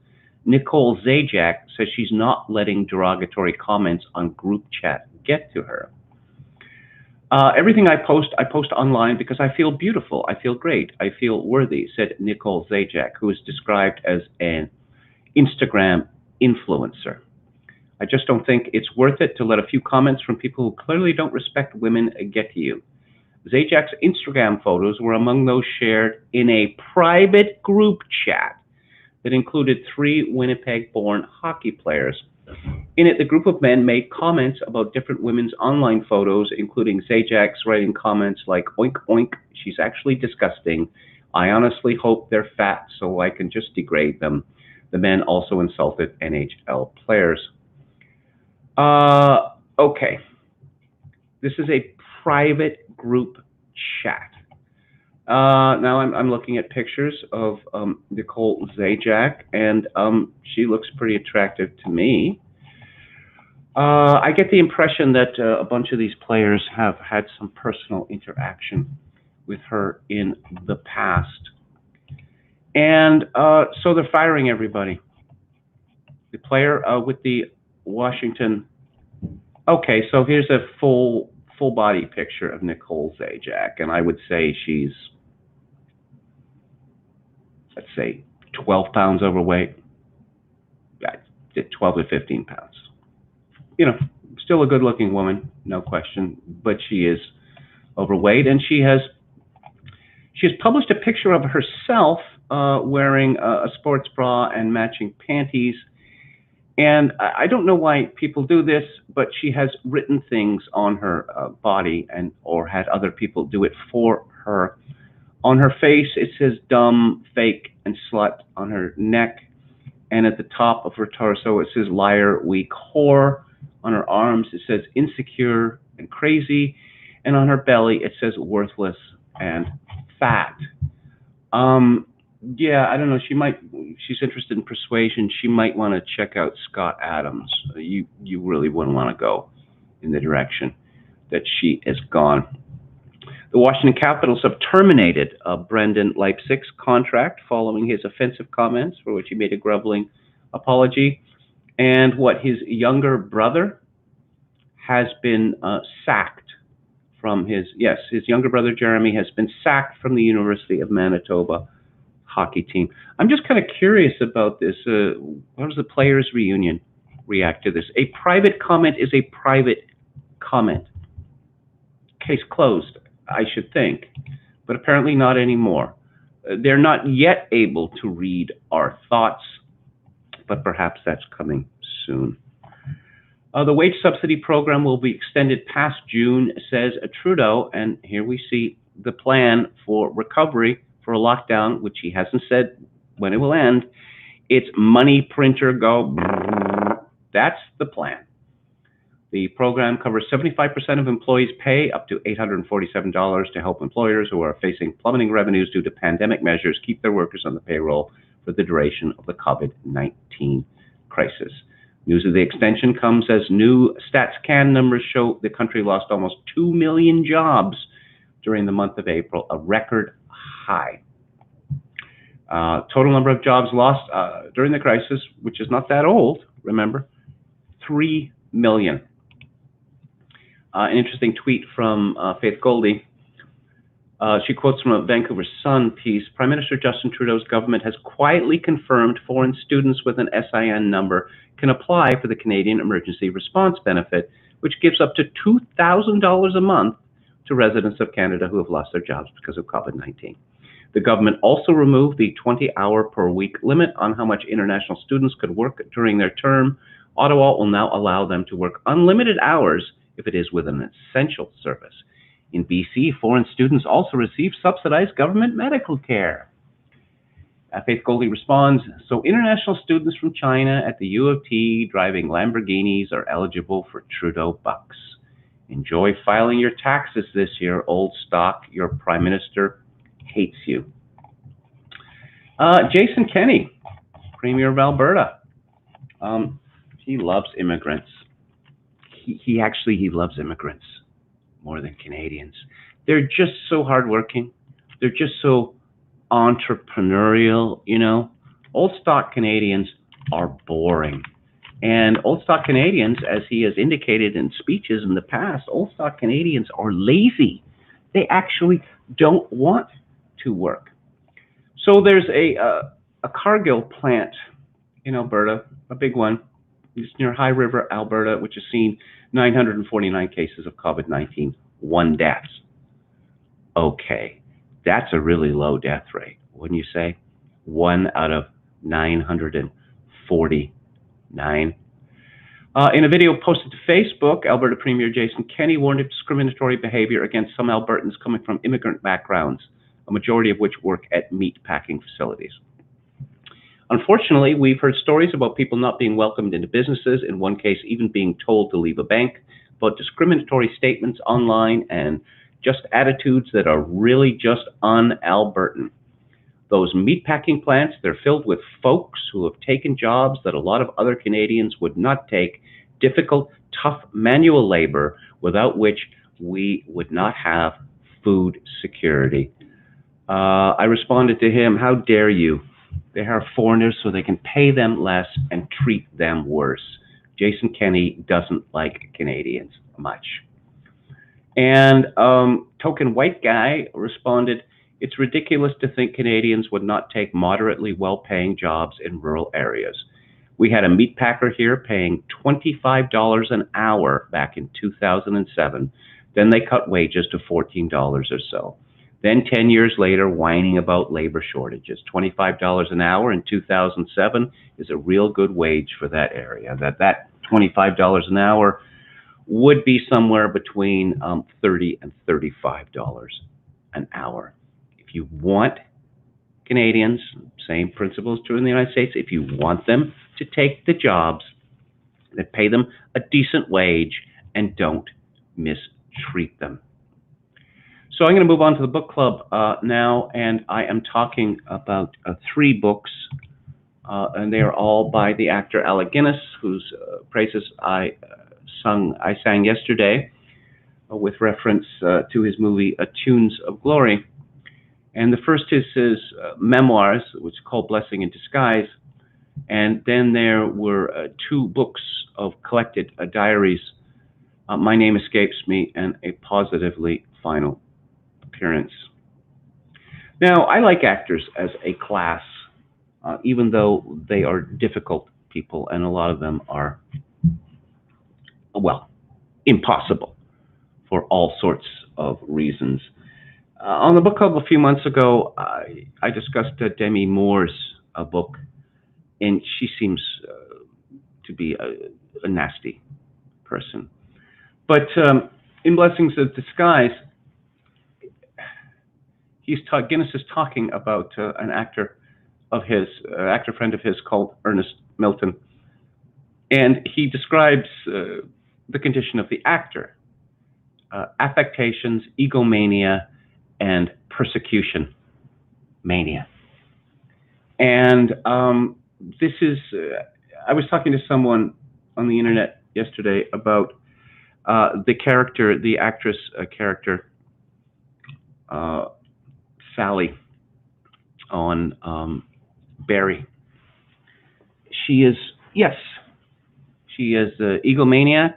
Nicole Zajac says she's not letting derogatory comments on group chat get to her. Everything I post online because I feel beautiful, I feel great, I feel worthy, said Nicole Zajac, who is described as an Instagram influencer. I just don't think it's worth it to let a few comments from people who clearly don't respect women get to you. Zajac's Instagram photos were among those shared in a private group chat that included 3 Winnipeg-born hockey players. In it, the group of men made comments about different women's online photos, including Zajac's writing comments like, "Oink, oink, she's actually disgusting. I honestly hope they're fat so I can just degrade them." The men also insulted NHL players. Okay. This is a private group chat. Now I'm looking at pictures of Nicole Zajac, and she looks pretty attractive to me. I get the impression that a bunch of these players have had some personal interaction with her in the past. And so they're firing everybody. The player with the Washington. Okay, so here's a full body picture of Nicole Zajac, and I would say she's, let's say, 12 pounds overweight. Yeah, 12 to 15 pounds. Still a good-looking woman, no question, but she is overweight, and she has published a picture of herself wearing a sports bra and matching panties. And I don't know why people do this, but she has written things on her body and or had other people do it for her. On her face, it says dumb, fake, and slut. On her neck and at the top of her torso, it says liar, weak, whore. On her arms, it says insecure and crazy. And on her belly, it says worthless and fat. Yeah, I don't know. She's interested in persuasion. She might want to check out Scott Adams. You really wouldn't want to go in the direction that she has gone. The Washington Capitals have terminated Brendan Leipzig's contract following his offensive comments, for which he made a groveling apology. And his younger brother has been sacked from his younger brother Jeremy has been sacked from the University of Manitoba hockey team. I'm just kind of curious about this. How does the players' reunion react to this? A private comment is a private comment. Case closed, I should think, but apparently not anymore. They're not yet able to read our thoughts, but perhaps that's coming soon. The wage subsidy program will be extended past June, says Trudeau, and here we see the plan for recovery for a lockdown, which he hasn't said when it will end. It's money printer go. That's the plan. The program covers 75% of employees' pay, up to $847, to help employers who are facing plummeting revenues due to pandemic measures keep their workers on the payroll for the duration of the COVID-19 crisis. News of the extension comes as new StatsCan numbers show the country lost almost 2 million jobs during the month of April, a record high. Total number of jobs lost during the crisis, which is not that old, remember, 3 million. An interesting tweet from Faith Goldie. She quotes from a Vancouver Sun piece. Prime Minister Justin Trudeau's government has quietly confirmed foreign students with an SIN number can apply for the Canadian Emergency Response Benefit, which gives up to $2,000 a month to residents of Canada who have lost their jobs because of COVID-19. The government also removed the 20-hour-per-week limit on how much international students could work during their term. Ottawa will now allow them to work unlimited hours if it is with an essential service. In BC, foreign students also receive subsidized government medical care. Faith Goldie responds, so international students from China at the U of T driving Lamborghinis are eligible for Trudeau bucks. Enjoy filing your taxes this year, old stock. Your Prime Minister hates you. Jason Kenney, Premier of Alberta. He loves immigrants. He loves immigrants more than Canadians. They're just so hardworking. They're just so entrepreneurial, you know. Old stock Canadians are boring. And old stock Canadians, as he has indicated in speeches in the past, old stock Canadians are lazy. They actually don't want to work. So there's a Cargill plant in Alberta, a big one. It's near High River, Alberta, which has seen 949 cases of COVID-19, 1 death. Okay, that's a really low death rate, wouldn't you say? 1 out of 949. In a video posted to Facebook, Alberta Premier Jason Kenney warned of discriminatory behavior against some Albertans coming from immigrant backgrounds, a majority of which work at meat packing facilities. Unfortunately, we've heard stories about people not being welcomed into businesses, in one case even being told to leave a bank, about discriminatory statements online, and just attitudes that are really just un-Albertan. Those meatpacking plants, they're filled with folks who have taken jobs that a lot of other Canadians would not take, difficult, tough manual labor without which we would not have food security. I responded to him, how dare you? They are foreigners so they can pay them less and treat them worse. Jason Kenney doesn't like Canadians much. And token white guy responded, it's ridiculous to think Canadians would not take moderately well-paying jobs in rural areas. We had a meat packer here paying $25 an hour back in 2007. Then they cut wages to $14 or so. Then 10 years later, whining about labor shortages. $25 an hour in 2007 is a real good wage for that area. That $25 an hour would be somewhere between $30 and $35 an hour. If you want Canadians, same principles true in the United States, if you want them to take the jobs, that pay them a decent wage and don't mistreat them. So I'm going to move on to the book club now, and I am talking about 3 books, and they are all by the actor Alec Guinness, whose praises I sang yesterday with reference to his movie Tunes of Glory. And the first is his memoirs, which is called Blessing in Disguise. And then there were 2 books of collected diaries, My Name Escapes Me and A Positively Final Appearance. Now, I like actors as a class, even though they are difficult people, and a lot of them are, well, impossible for all sorts of reasons. On the book club a few months ago, I discussed Demi Moore's book, and she seems to be a nasty person. But in Blessings of Disguise, Guinness is talking about an actor friend of his called Ernest Milton, and he describes the condition of the actor: affectations, egomania, and persecution mania. And this is, I was talking to someone on the internet yesterday about the actress character, Sally, on Barry. She is egomaniac,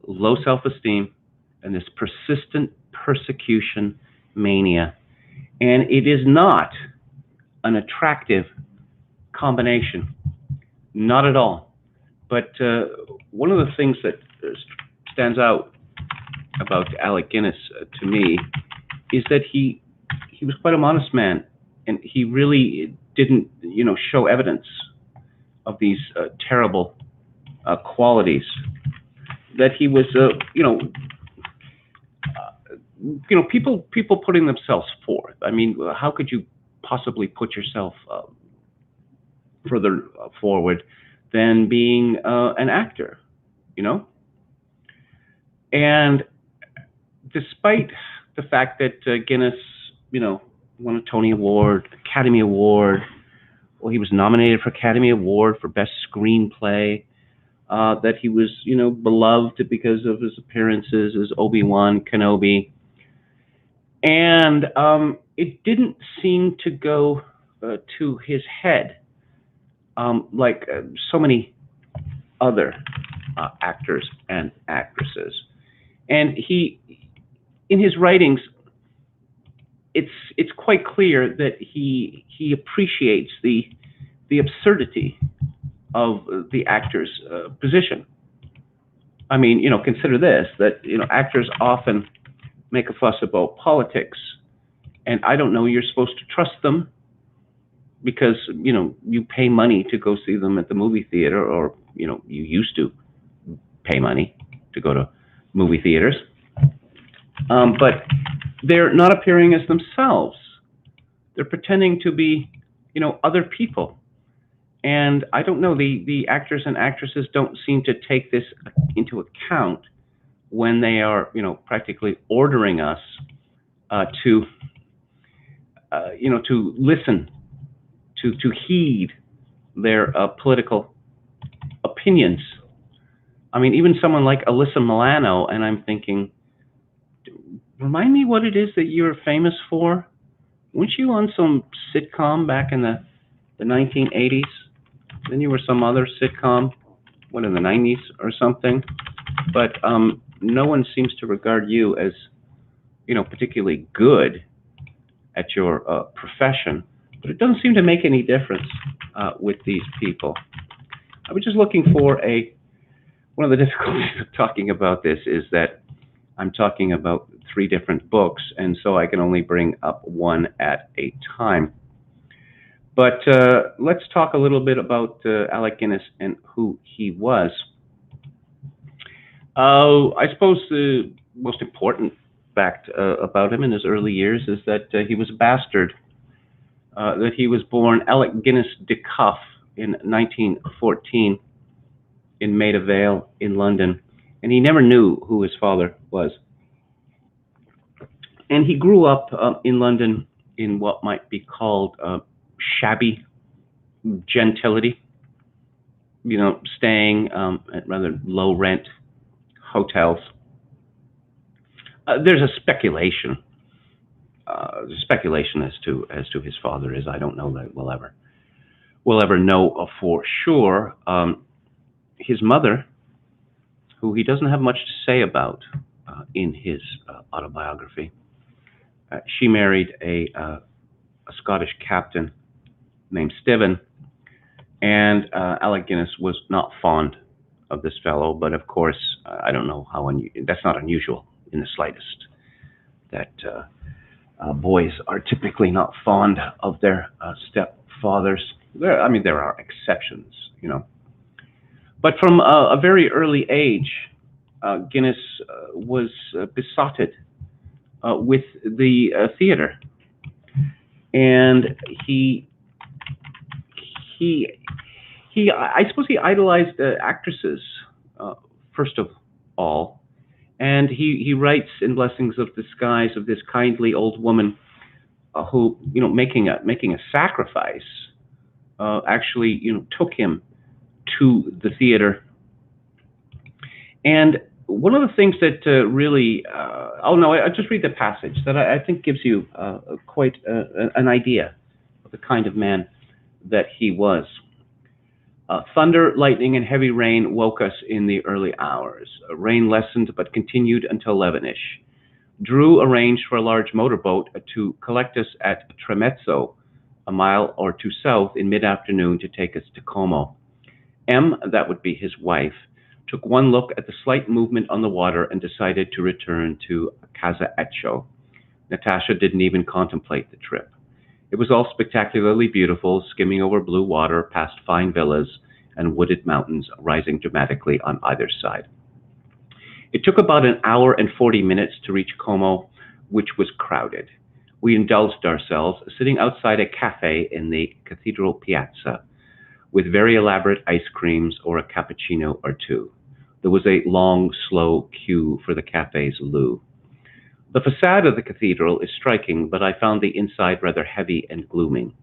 low self-esteem, and this persistent persecution mania. And it is not an attractive combination, not at all. But one of the things that stands out about Alec Guinness to me is that he was quite a modest man, and he really didn't, show evidence of these terrible qualities. That he was, people putting themselves forth. I mean, how could you possibly put yourself further forward than being an actor, And despite the fact that Guinness, won a Tony Award, Academy Award, well, he was nominated for Academy Award for Best Screenplay, that he was, beloved because of his appearances as Obi-Wan Kenobi. And it didn't seem to go to his head like so many other actors and actresses. And he, in his writings, it's quite clear that he appreciates the absurdity of the actor's position. I mean, consider this, that, actors often make a fuss about politics, and I don't know, you're supposed to trust them because, you pay money to go see them at the movie theater, or, you used to pay money to go to movie theaters. But they're not appearing as themselves. They're pretending to be, other people. And I don't know, the actors and actresses don't seem to take this into account when they are, practically ordering us to listen, to heed their political opinions. I mean, even someone like Alyssa Milano, and I'm thinking, remind me what it is that you're famous for? Weren't you on some sitcom back in the 1980s? Then you were some other sitcom, in the 90s or something? But no one seems to regard you as, particularly good at your profession. But it doesn't seem to make any difference with these people. I was just looking for one of the difficulties of talking about this is that I'm talking about 3 different books, and so I can only bring up one at a time. But let's talk a little bit about Alec Guinness and who he was. I suppose the most important fact about him in his early years is that he was a bastard, that he was born Alec Guinness de Cuff in 1914 in Maida Vale in London, and he never knew who his father was. And he grew up in London in what might be called shabby gentility, staying at rather low rent hotels. There's a speculation as to his father is. I don't know that we'll ever know for sure. His mother, who he doesn't have much to say about in his autobiography, she married a Scottish captain named Stephen, and Alec Guinness was not fond of this fellow. But of course, I don't know how that's not unusual in the slightest. That boys are typically not fond of their stepfathers. There are exceptions, But from a very early age, Guinness was besotted with the theater, and I suppose he idolized actresses first of all, and he writes in Blessings of Disguise of this kindly old woman who, making a sacrifice, actually, took him to the theater. And one of the things that really, I'll just read the passage that I think gives you quite an idea of the kind of man that he was. Thunder, lightning, and heavy rain woke us in the early hours. Rain lessened but continued until 11-ish. Drew arranged for a large motorboat to collect us at Tremezzo, a mile or 2 south, in mid-afternoon to take us to Como. M, that would be his wife, took one look at the slight movement on the water and decided to return to Casa Ecco. Natasha didn't even contemplate the trip. It was all spectacularly beautiful, skimming over blue water past fine villas and wooded mountains rising dramatically on either side. It took about an hour and 40 minutes to reach Como, which was crowded. We indulged ourselves sitting outside a cafe in the Cathedral Piazza with very elaborate ice creams or a cappuccino or 2. There was a long, slow queue for the cafe's loo. The facade of the cathedral is striking, but I found the inside rather heavy and glooming.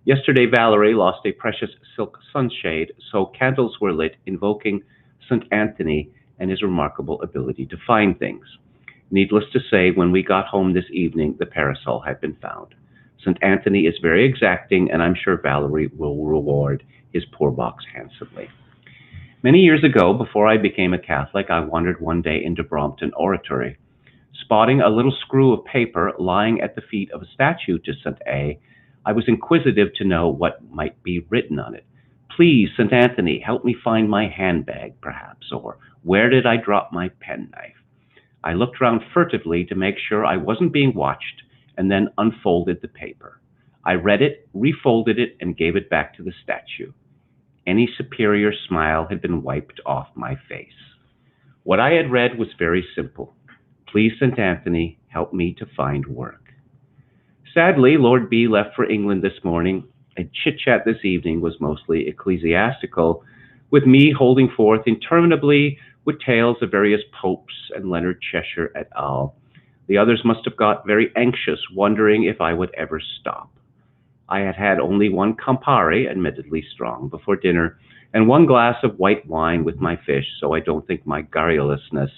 Yesterday, Valerie lost a precious silk sunshade, so candles were lit, invoking St. Anthony and his remarkable ability to find things. Needless to say, when we got home this evening, the parasol had been found. St. Anthony is very exacting, and I'm sure Valerie will reward his poor box handsomely. Many years ago, before I became a Catholic, I wandered one day into Brompton Oratory. Spotting a little screw of paper lying at the feet of a statue to St. A, I was inquisitive to know what might be written on it. Please, St. Anthony, help me find my handbag, perhaps, or where did I drop my penknife? I looked round furtively to make sure I wasn't being watched, and then unfolded the paper. I read it, refolded it, and gave it back to the statue. Any superior smile had been wiped off my face. What I had read was very simple. Please, St. Anthony, help me to find work. Sadly, Lord B left for England this morning, and chit-chat this evening was mostly ecclesiastical, with me holding forth interminably with tales of various popes and Leonard Cheshire et al. The others must have got very anxious, wondering if I would ever stop. I had had only one Campari, admittedly strong, before dinner, and one glass of white wine with my fish, so I don't think my garrulousness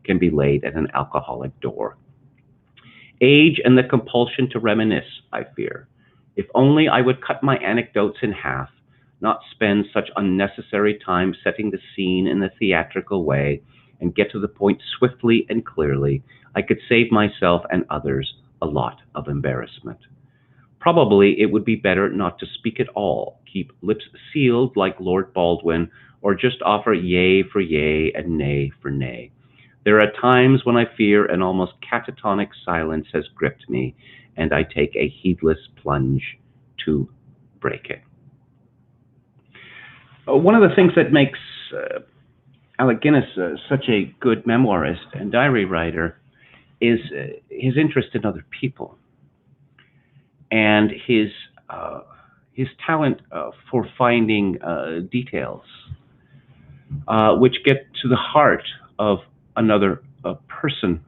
can be laid at an alcoholic door. Age and the compulsion to reminisce, I fear. If only I would cut my anecdotes in half, not spend such unnecessary time setting the scene in a theatrical way, and get to the point swiftly and clearly, I could save myself and others a lot of embarrassment. Probably it would be better not to speak at all, keep lips sealed like Lord Baldwin, or just offer yea for yea and nay for nay. There are times when I fear an almost catatonic silence has gripped me, and I take a heedless plunge to break it. One of the things that makes Alec Guinness such a good memoirist and diary writer is his interest in other people and his talent for finding details which get to the heart of another person.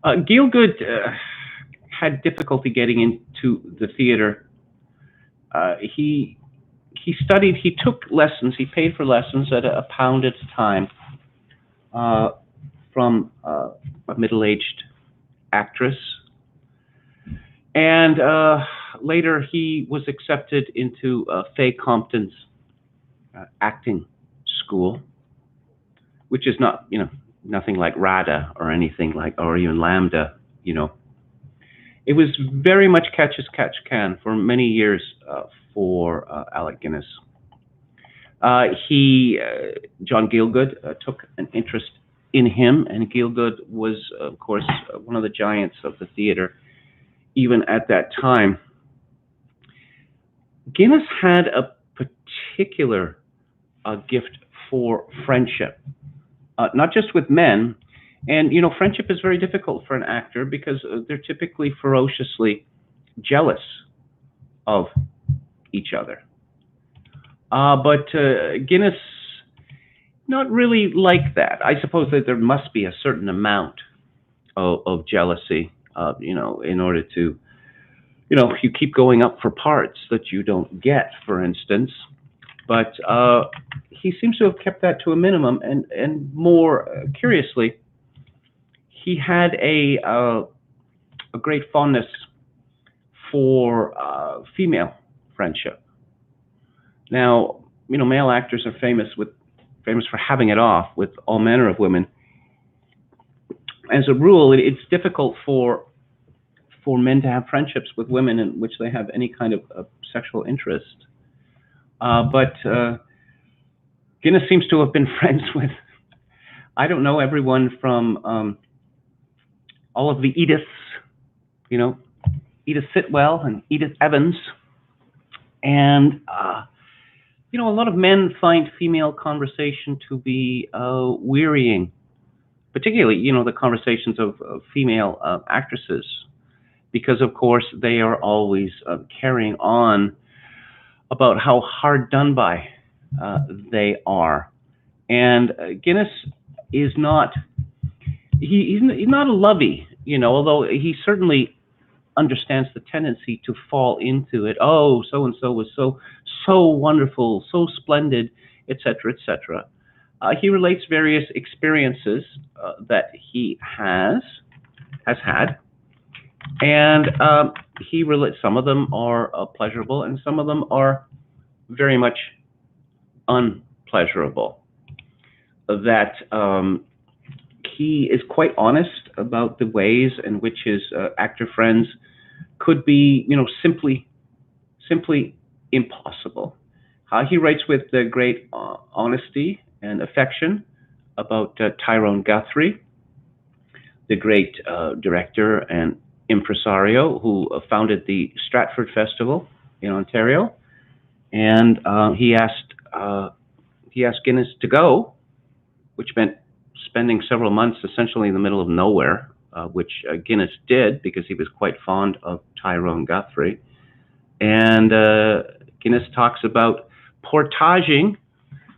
Gielgud had difficulty getting into the theater. He studied, he took lessons, he paid for lessons at £1 at a time from a middle-aged actress. And later he was accepted into Faye Compton's acting school, which is not, nothing like RADA or anything like, or even Lambda, It was very much catch as catch can for many years for Alec Guinness. John Gielgud took an interest in him, and Gielgud was, of course, one of the giants of the theater, even at that time. Guinness had a particular gift for friendship, not just with men. And, friendship is very difficult for an actor because they're typically ferociously jealous of each other. But Guinness, not really like that. I suppose that there must be a certain amount of jealousy, in order to, you keep going up for parts that you don't get, for instance. But he seems to have kept that to a minimum, and more curiously, he had a great fondness for female friendship. Now, male actors are famous for having it off with all manner of women. As a rule, it's difficult for men to have friendships with women in which they have any kind of sexual interest. But Guinness seems to have been friends with, I don't know, everyone from all of the Ediths, Edith Sitwell and Edith Evans. And, a lot of men find female conversation to be wearying, particularly, the conversations of female actresses, because, of course, they are always carrying on about how hard done by they are. And Guinness is not, he's not a lovey, although he certainly understands the tendency to fall into it. Oh, so-and-so was so wonderful, so splendid, etc., etc. He relates various experiences that he has had, and he relates. Some of them are pleasurable, and some of them are very much unpleasurable. That he is quite honest about the ways in which his actor friends could be, simply impossible. He writes with great honesty and affection about Tyrone Guthrie, the great director and impresario who founded the Stratford Festival in Ontario, and he asked Guinness to go, which meant spending several months essentially in the middle of nowhere, which Guinness did because he was quite fond of Tyrone Guthrie. And Guinness talks about portaging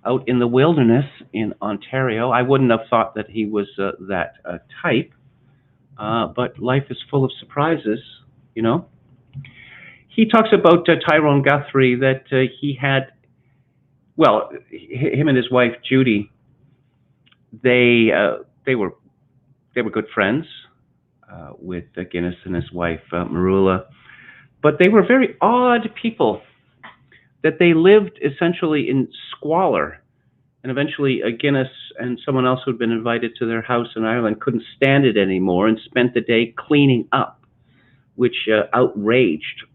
out in the wilderness in Ontario. I wouldn't have thought that he was that type, but life is full of surprises, He talks about Tyrone Guthrie, that he had, well, him and his wife Judy, they were good friends with Guinness and his wife Marula, but they were very odd people. That they lived essentially in squalor, and eventually Guinness and someone else who had been invited to their house in Ireland couldn't stand it anymore and spent the day cleaning up, which outraged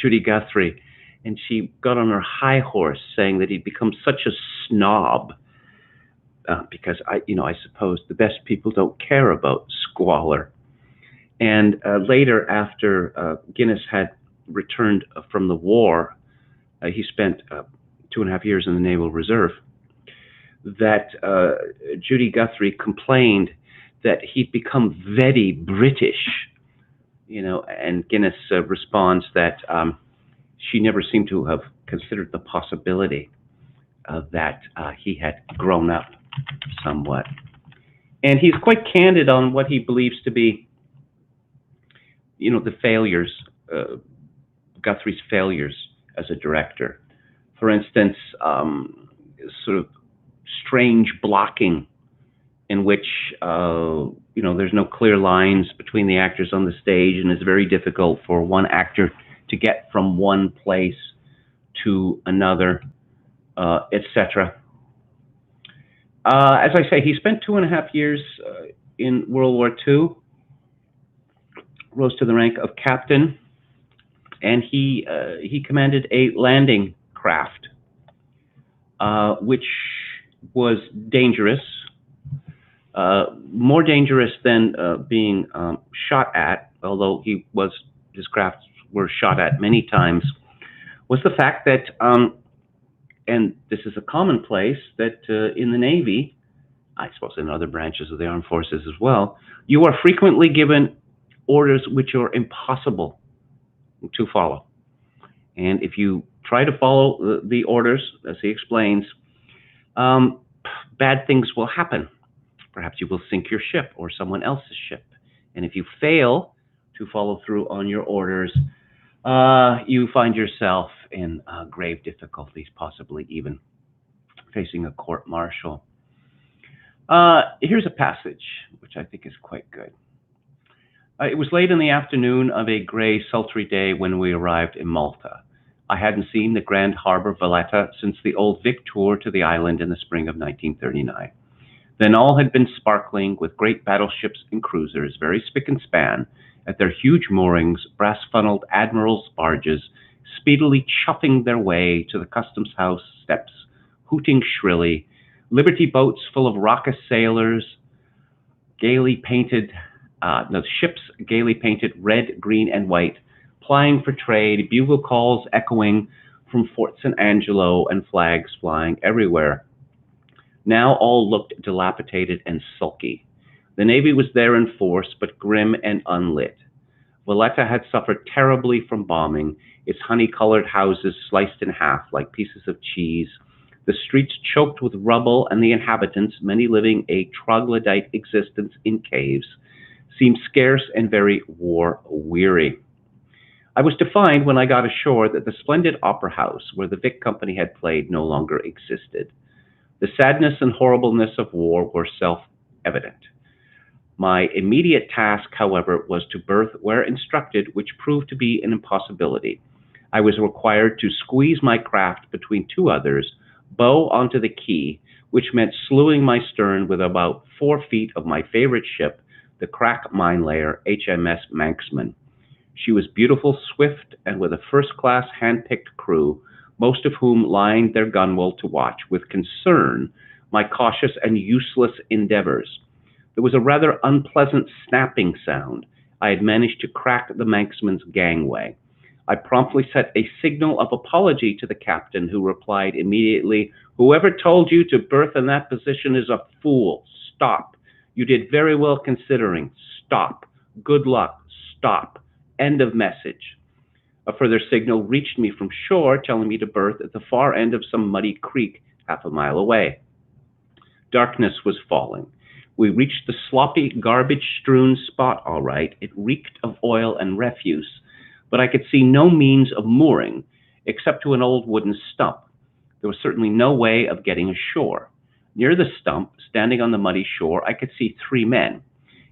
Judy Guthrie, and she got on her high horse saying that he'd become such a snob because I suppose the best people don't care about squalor. And later, after Guinness had returned from the war, he spent 2.5 years in the Naval Reserve. That Judy Guthrie complained that he'd become very British, and Guinness responds that she never seemed to have considered the possibility that he had grown up somewhat. And he's quite candid on what he believes to be, the failures, Guthrie's failures as a director. For instance, sort of strange blocking in which, there's no clear lines between the actors on the stage, and it's very difficult for one actor to get from one place to another, etc. As I say, he spent 2.5 years in World War II, rose to the rank of captain, and he commanded a landing craft, which was dangerous, more dangerous than being shot at, although his crafts were shot at many times, was the fact that, and this is a commonplace, that in the Navy, I suppose in other branches of the armed forces as well, you are frequently given orders which are impossible to follow. And if you try to follow the orders, as he explains, bad things will happen. Perhaps you will sink your ship or someone else's ship. And if you fail to follow through on your orders, you find yourself in grave difficulties, possibly even facing a court-martial. Here's a passage which I think is quite good. It was late in the afternoon of a gray, sultry day when we arrived in Malta. I hadn't seen the grand harbor Valletta since the old Vic tour to the island in the spring of 1939. Then all had been sparkling with great battleships and cruisers, very spick and span, at their huge moorings, brass-funneled admirals' barges, speedily chuffing their way to the customs house steps, hooting shrilly, liberty boats full of raucous sailors, ships gaily painted red, green, and white, plying for trade, bugle calls echoing from Fort St. Angelo, and flags flying everywhere. Now all looked dilapidated and sulky. The Navy was there in force, but grim and unlit. Valletta had suffered terribly from bombing, its honey-colored houses sliced in half like pieces of cheese, the streets choked with rubble, and the inhabitants, many living a troglodyte existence in caves, seemed scarce and very war-weary. I was to find, when I got ashore, that the splendid opera house where the Vic Company had played no longer existed. The sadness and horribleness of war were self-evident. My immediate task, however, was to berth where instructed, which proved to be an impossibility. I was required to squeeze my craft between two others, bow onto the quay, which meant slewing my stern with about 4 feet of my favorite ship, the crack mine layer HMS Manxman. She was beautiful, swift, and with a first-class hand-picked crew, most of whom lined their gunwale to watch with concern my cautious and useless endeavors. There was a rather unpleasant snapping sound. I had managed to crack the Manxman's gangway. I promptly set a signal of apology to the captain, who replied immediately, "Whoever told you to berth in that position is a fool. Stop. You did very well considering. Stop. Good luck. Stop. End of message." A further signal reached me from shore, telling me to berth at the far end of some muddy creek 1/2 mile away. Darkness was falling. We reached the sloppy, garbage-strewn spot all right. It reeked of oil and refuse, but I could see no means of mooring, except to an old wooden stump. There was certainly no way of getting ashore. Near the stump, standing on the muddy shore, I could see 3 men.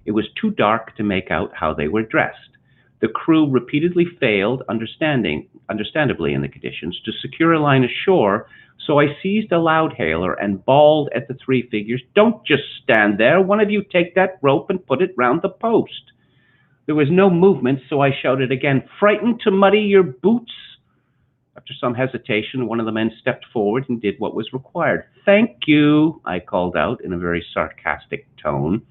It was too dark to make out how they were dressed. The crew repeatedly failed, understandably in the conditions, to secure a line ashore, so I seized a loudhailer and bawled at the 3 figures, "Don't just stand there. One of you take that rope and put it round the post." There was no movement, so I shouted again, "Frightened to muddy your boots?" After some hesitation, one of the men stepped forward and did what was required. "Thank you," I called out in a very sarcastic tone.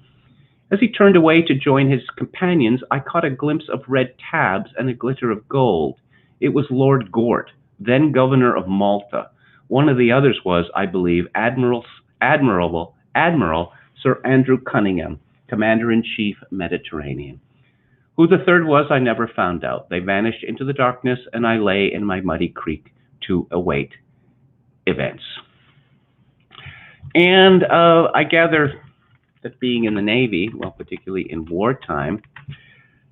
As he turned away to join his companions, I caught a glimpse of red tabs and a glitter of gold. It was Lord Gort, then Governor of Malta. One of the others was, I believe, Admiral Sir Andrew Cunningham, Commander-in-Chief, Mediterranean. Who the third was, I never found out. They vanished into the darkness, and I lay in my muddy creek to await events. And I gather that being in the Navy, well, particularly in wartime,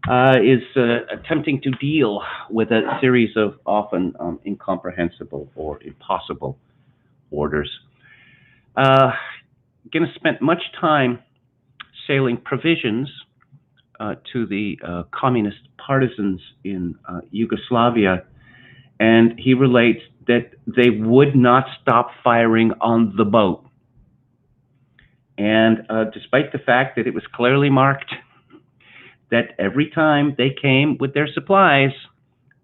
is attempting to deal with a series of often incomprehensible or impossible orders. Guinness spent much time sailing provisions to the communist partisans in Yugoslavia, and he relates that they would not stop firing on the boat. And despite the fact that it was clearly marked that every time they came with their supplies,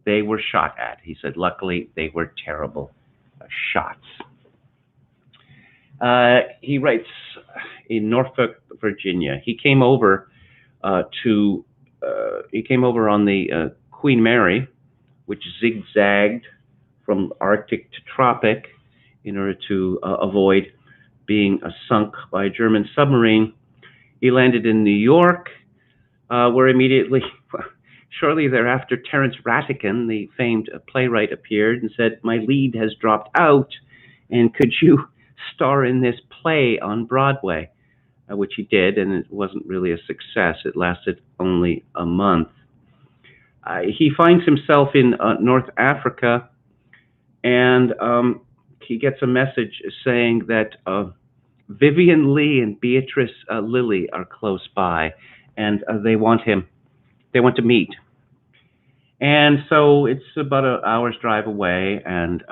they were shot at. He said, luckily, they were terrible shots. He writes in Norfolk, Virginia. He came over on the Queen Mary, which zigzagged from Arctic to tropic in order to avoid being sunk by a German submarine. He landed in New York, where immediately, shortly thereafter, Terence Rattigan, the famed playwright, appeared and said, "My lead has dropped out, and could you star in this play on Broadway?" Which he did, and it wasn't really a success. It lasted only a month. He finds himself in North Africa, and he gets a message saying that Vivian Leigh and Beatrice Lilly are close by, and they want to meet. And so it's about an hour's drive away, and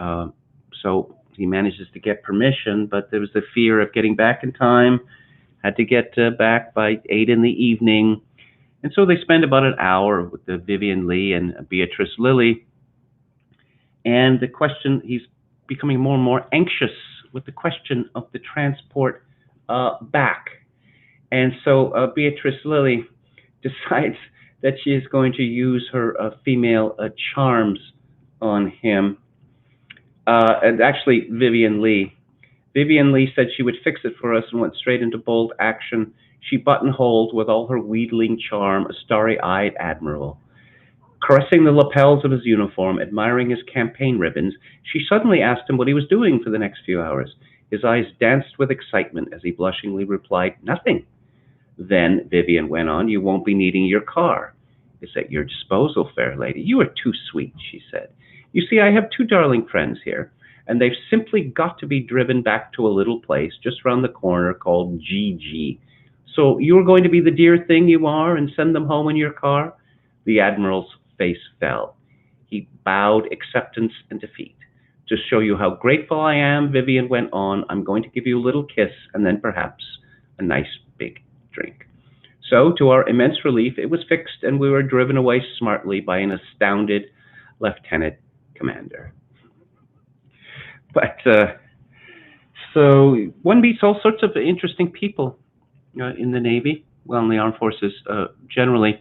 so he manages to get permission, but there was the fear of getting back in time, had to get back by 8 in the evening. And so they spend about an hour with the Vivian Leigh and Beatrice Lilly. And the question, he's becoming more and more anxious with the question of the transport back. And so Beatrice Lilly decides that she is going to use her female charms on him. And actually, Vivian Leigh said she would fix it for us and went straight into bold action. She buttonholed with all her wheedling charm a starry-eyed admiral. Caressing the lapels of his uniform, admiring his campaign ribbons, she suddenly asked him what he was doing for the next few hours. His eyes danced with excitement as he blushingly replied, "Nothing." Then Vivian went on, "You won't be needing your car. It's at your disposal, fair lady. You are too sweet," she said. "You see, I have 2 darling friends here, and they've simply got to be driven back to a little place just round the corner called GG. So you're going to be the dear thing you are and send them home in your car?" The Admiral's face fell. He bowed acceptance and defeat. "To show you how grateful I am," Vivian went on, "I'm going to give you a little kiss and then perhaps a nice big drink." So, to our immense relief, it was fixed and we were driven away smartly by an astounded lieutenant commander. But so one meets all sorts of interesting people in the Navy, well, in the armed forces generally.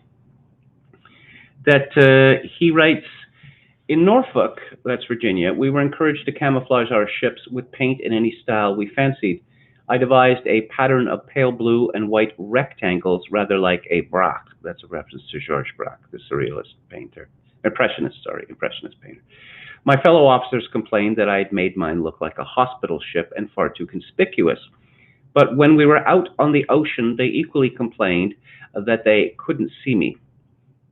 That he writes, in Norfolk, that's Virginia, we were encouraged to camouflage our ships with paint in any style we fancied. I devised a pattern of pale blue and white rectangles, rather like a Braque. That's a reference to Georges Braque, the surrealist painter. Impressionist painter. My fellow officers complained that I had made mine look like a hospital ship and far too conspicuous. But when we were out on the ocean, they equally complained that they couldn't see me.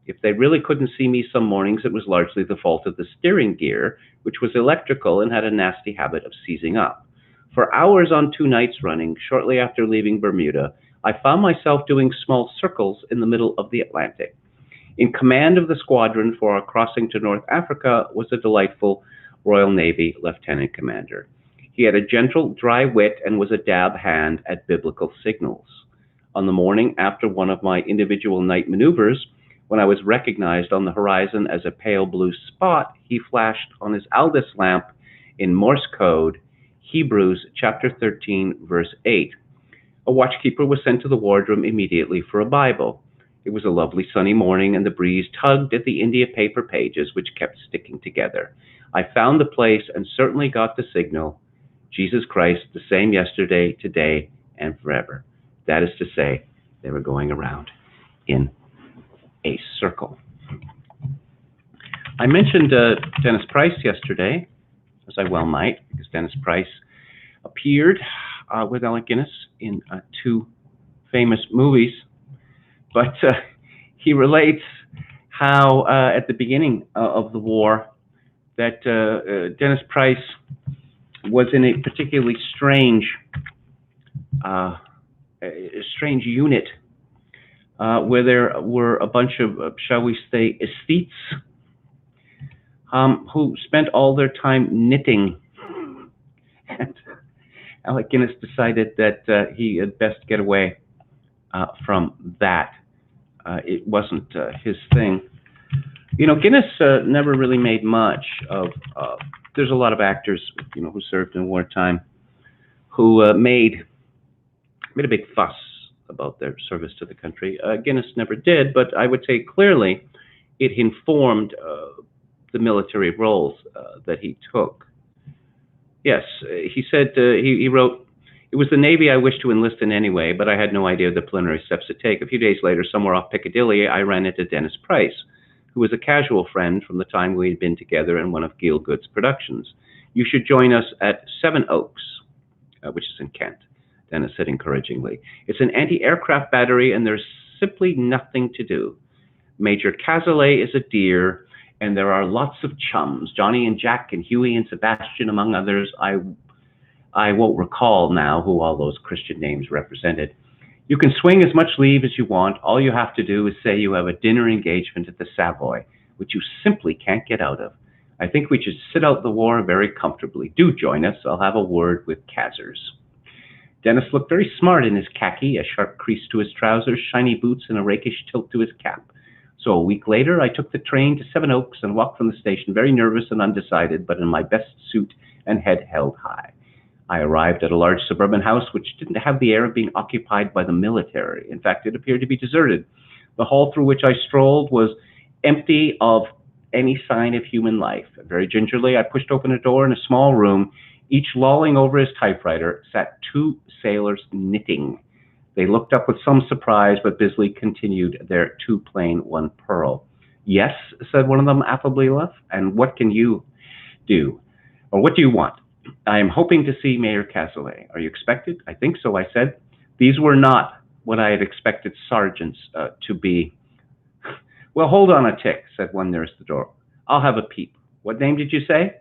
If they really couldn't see me some mornings, it was largely the fault of the steering gear, which was electrical and had a nasty habit of seizing up. For hours on 2 nights running, shortly after leaving Bermuda, I found myself doing small circles in the middle of the Atlantic. In command of the squadron for our crossing to North Africa was a delightful Royal Navy lieutenant commander. He had a gentle, dry wit and was a dab hand at biblical signals. On the morning after one of my individual night maneuvers, When I was recognized on the horizon as a pale blue spot, he flashed on his Aldous lamp in Morse code, Hebrews chapter 13, verse 8. A watchkeeper was sent to the wardroom immediately for a Bible. It was a lovely sunny morning, and the breeze tugged at the India paper pages, which kept sticking together. I found the place and certainly got the signal: Jesus Christ, the same yesterday, today, and forever. That is to say, they were going around in a circle. I mentioned Dennis Price yesterday, as I well might, because Dennis Price appeared with Alec Guinness in two famous movies. But he relates how at the beginning of the war that Dennis Price was in a particularly strange unit where there were a bunch of, shall we say, aesthetes who spent all their time knitting. And Alec Guinness decided that he had best get away from that. It wasn't his thing. You know, Guinness never really made much of, there's a lot of actors, you know, who served in wartime who made a big fuss about their service to the country. Guinness never did, but I would say clearly it informed the military roles that he took. Yes, he said, he wrote, "It was the Navy I wished to enlist in anyway, but I had no idea of the preliminary steps to take. A few days later, somewhere off Piccadilly, I ran into Dennis Price, who was a casual friend from the time we had been together in one of Gielgud's productions. You should join us at Seven Oaks," which is in Kent, Dennis said encouragingly. "It's an anti-aircraft battery, and there's simply nothing to do. Major Cazalet is a dear, and there are lots of chums, Johnny and Jack and Huey and Sebastian, among others. I won't recall now who all those Christian names represented. You can swing as much leave as you want. All you have to do is say you have a dinner engagement at the Savoy, which you simply can't get out of. I think we should sit out the war very comfortably. Do join us. I'll have a word with Kazers." Dennis looked very smart in his khaki, a sharp crease to his trousers, shiny boots, and a rakish tilt to his cap. So a week later, I took the train to Seven Oaks and walked from the station, very nervous and undecided, but in my best suit and head held high. I arrived at a large suburban house which didn't have the air of being occupied by the military. In fact, it appeared to be deserted. The hall through which I strolled was empty of any sign of human life. Very gingerly, I pushed open a door. In a small room, each lolling over his typewriter, sat two sailors knitting. They looked up with some surprise, but busily continued their "two plain, one pearl." "Yes," said one of them affably enough, "and what can you do? Or what do you want?" "I am hoping to see Mayor Cazalet." "Are you expected?" "I think so," I said. These were not what I had expected sergeants to be. "Well, hold on a tick," said one nearest the door. "I'll have a peep. What name did you say?"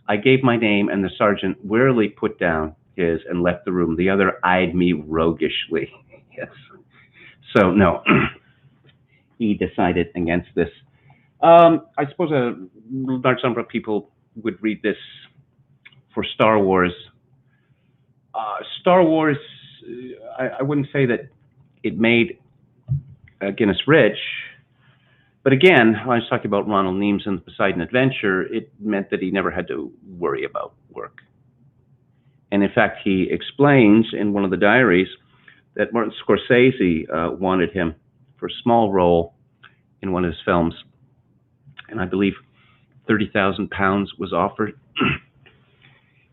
I gave my name, and the sergeant wearily put down his and left the room. The other eyed me roguishly. Yes. So, no, he decided against this. I suppose a large number of people would read this for Star Wars. Star Wars, I wouldn't say that it made Guinness rich, but again, when I was talking about Ronald Neames and the Poseidon Adventure, it meant that he never had to worry about work. And in fact, he explains in one of the diaries that Martin Scorsese wanted him for a small role in one of his films, and I believe £30,000 was offered,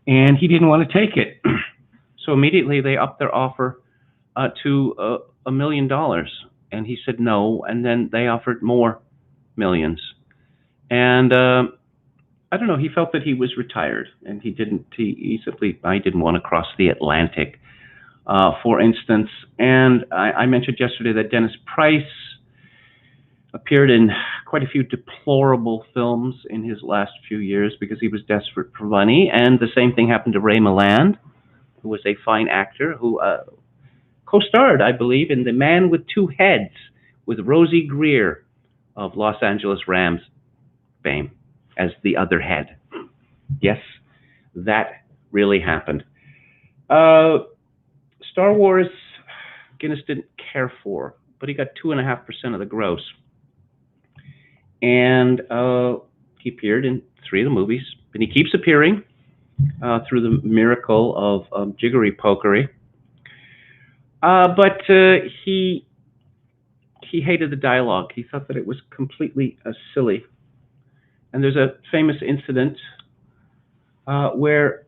and he didn't want to take it. So immediately they upped their offer to $1 million, and he said no, and then they offered more millions. And I don't know, he felt that he was retired, and he simply, I didn't want to cross the Atlantic, for instance. And I mentioned yesterday that Dennis Price appeared in quite a few deplorable films in his last few years because he was desperate for money. And the same thing happened to Ray Milland, who was a fine actor who co-starred, I believe, in The Man with Two Heads with Rosie Greer of Los Angeles Rams fame as the other head. Yes, that really happened. Star Wars, Guinness didn't care for, but he got 2.5% of the gross. And he appeared in 3 of the movies, and he keeps appearing through the miracle of jiggery pokery. But he hated the dialogue. He thought that it was completely silly. And there's a famous incident where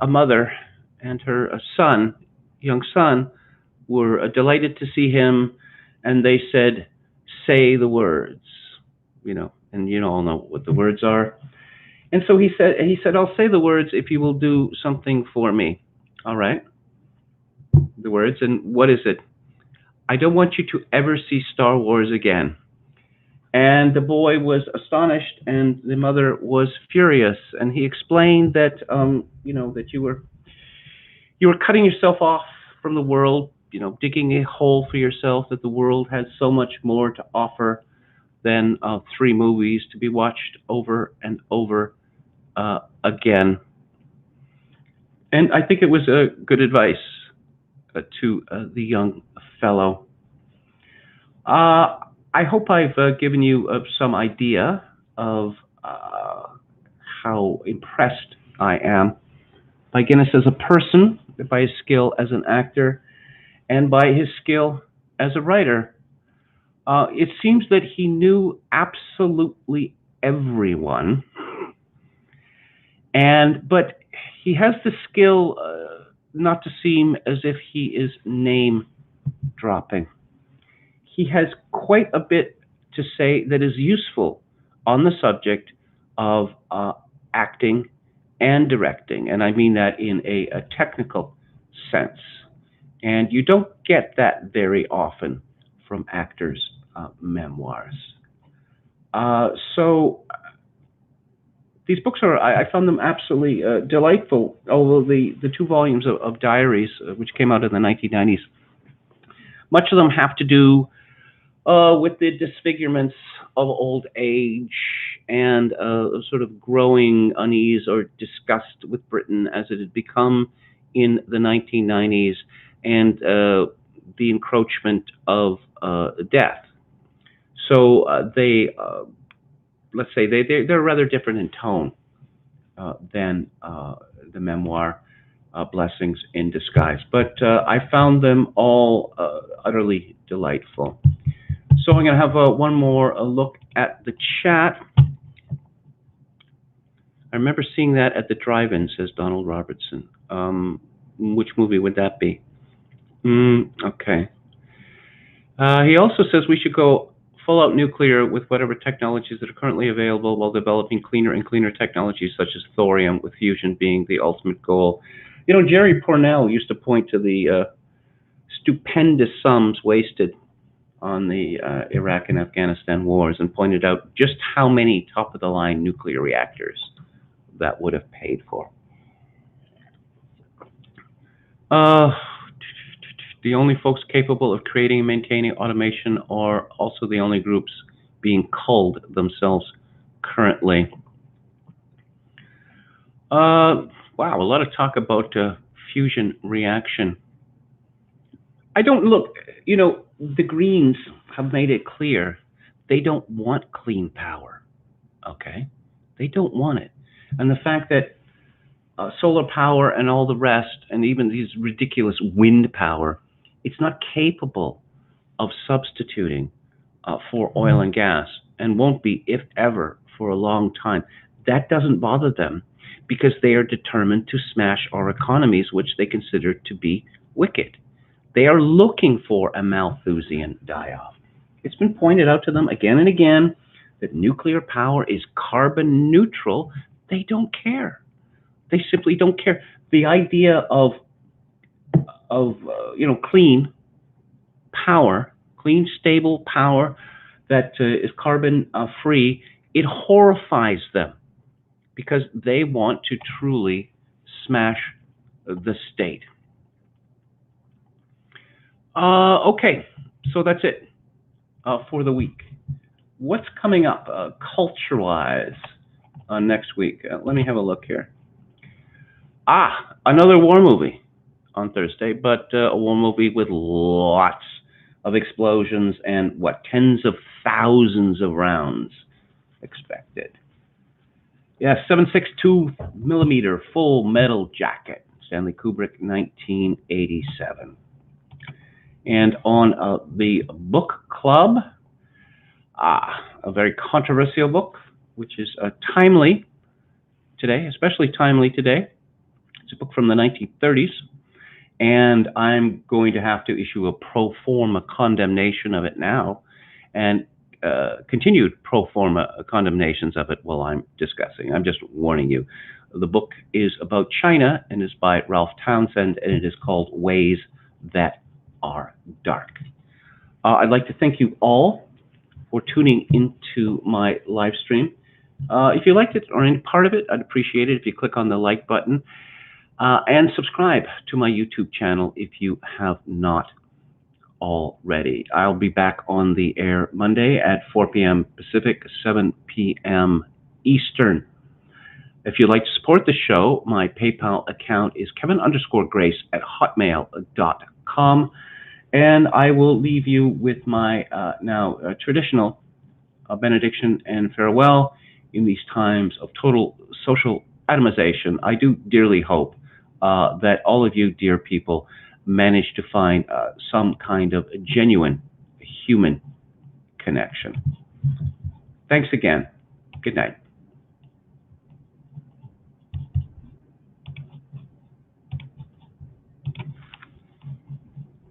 a mother and her son, young son, were delighted to see him, and they said, "Say the words," and all know what the words are. And so he said, "I'll say the words if you will do something for me." All right, the words, and what is it? "I don't want you to ever see Star Wars again." And the boy was astonished, and the mother was furious. And he explained that, that you were cutting yourself off from the world, digging a hole for yourself. That the world has so much more to offer than 3 movies to be watched over and over again. And I think it was a good advice to the young fellow. I hope I've given you some idea of how impressed I am by Guinness as a person, by his skill as an actor, and by his skill as a writer. It seems that he knew absolutely everyone, but he has the skill not to seem as if he is name dropping. He has quite a bit to say that is useful on the subject of acting and directing, and I mean that in a technical sense. And you don't get that very often from actors' memoirs. So these books I found them absolutely delightful, although the 2 volumes of diaries, which came out in the 1990s, much of them have to do with the disfigurements of old age and sort of growing unease or disgust with Britain as it had become in the 1990s, and the encroachment of death. So let's say they're rather different in tone than the memoir Blessings in Disguise. But I found them all utterly delightful. So I'm going to have one more look at the chat. I remember seeing that at the drive-in, says Donald Robertson. Which movie would that be? Okay. He also says we should go full-out nuclear with whatever technologies that are currently available while developing cleaner and cleaner technologies such as thorium, with fusion being the ultimate goal. Jerry Pournelle used to point to the stupendous sums wasted on the Iraq and Afghanistan wars, and pointed out just how many top-of-the-line nuclear reactors that would have paid for. The only folks capable of creating and maintaining automation are also the only groups being culled themselves currently. Wow, a lot of talk about fusion reaction. I don't look, the Greens have made it clear they don't want clean power, okay? They don't want it. And the fact that solar power and all the rest, and even these ridiculous wind power, it's not capable of substituting for oil and gas, and won't be, if ever, for a long time. That doesn't bother them, because they are determined to smash our economies, which they consider to be wicked. They are looking for a Malthusian die-off. It's been pointed out to them again and again that nuclear power is carbon neutral. They don't care. They simply don't care. The idea of clean power, clean, stable power that is carbon free, it horrifies them, because they want to truly smash the state. Okay, so that's it for the week. What's coming up culture-wise next week? Let me have a look here. Another war movie on Thursday, but a war movie with lots of explosions and, what, tens of thousands of rounds expected. Yeah, 7.62 millimeter full metal jacket, Stanley Kubrick, 1987. And on the book club, a very controversial book, which is timely today, especially timely today. It's a book from the 1930s, and I'm going to have to issue a pro forma condemnation of it now, and continued pro forma condemnations of it while I'm discussing. I'm just warning you. The book is about China and is by Ralph Townsend, and it is called Ways That Are Dark. I'd like to thank you all for tuning into my live stream. If you liked it or any part of it, I'd appreciate it if you click on the like button and subscribe to my YouTube channel if you have not already. I'll be back on the air Monday at 4 p.m. Pacific, 7 p.m. Eastern. If you'd like to support the show, my PayPal account is kevin_grace@hotmail.com. And I will leave you with my now traditional benediction and farewell in these times of total social atomization. I do dearly hope that all of you, dear people, manage to find some kind of genuine human connection. Thanks again. Good night.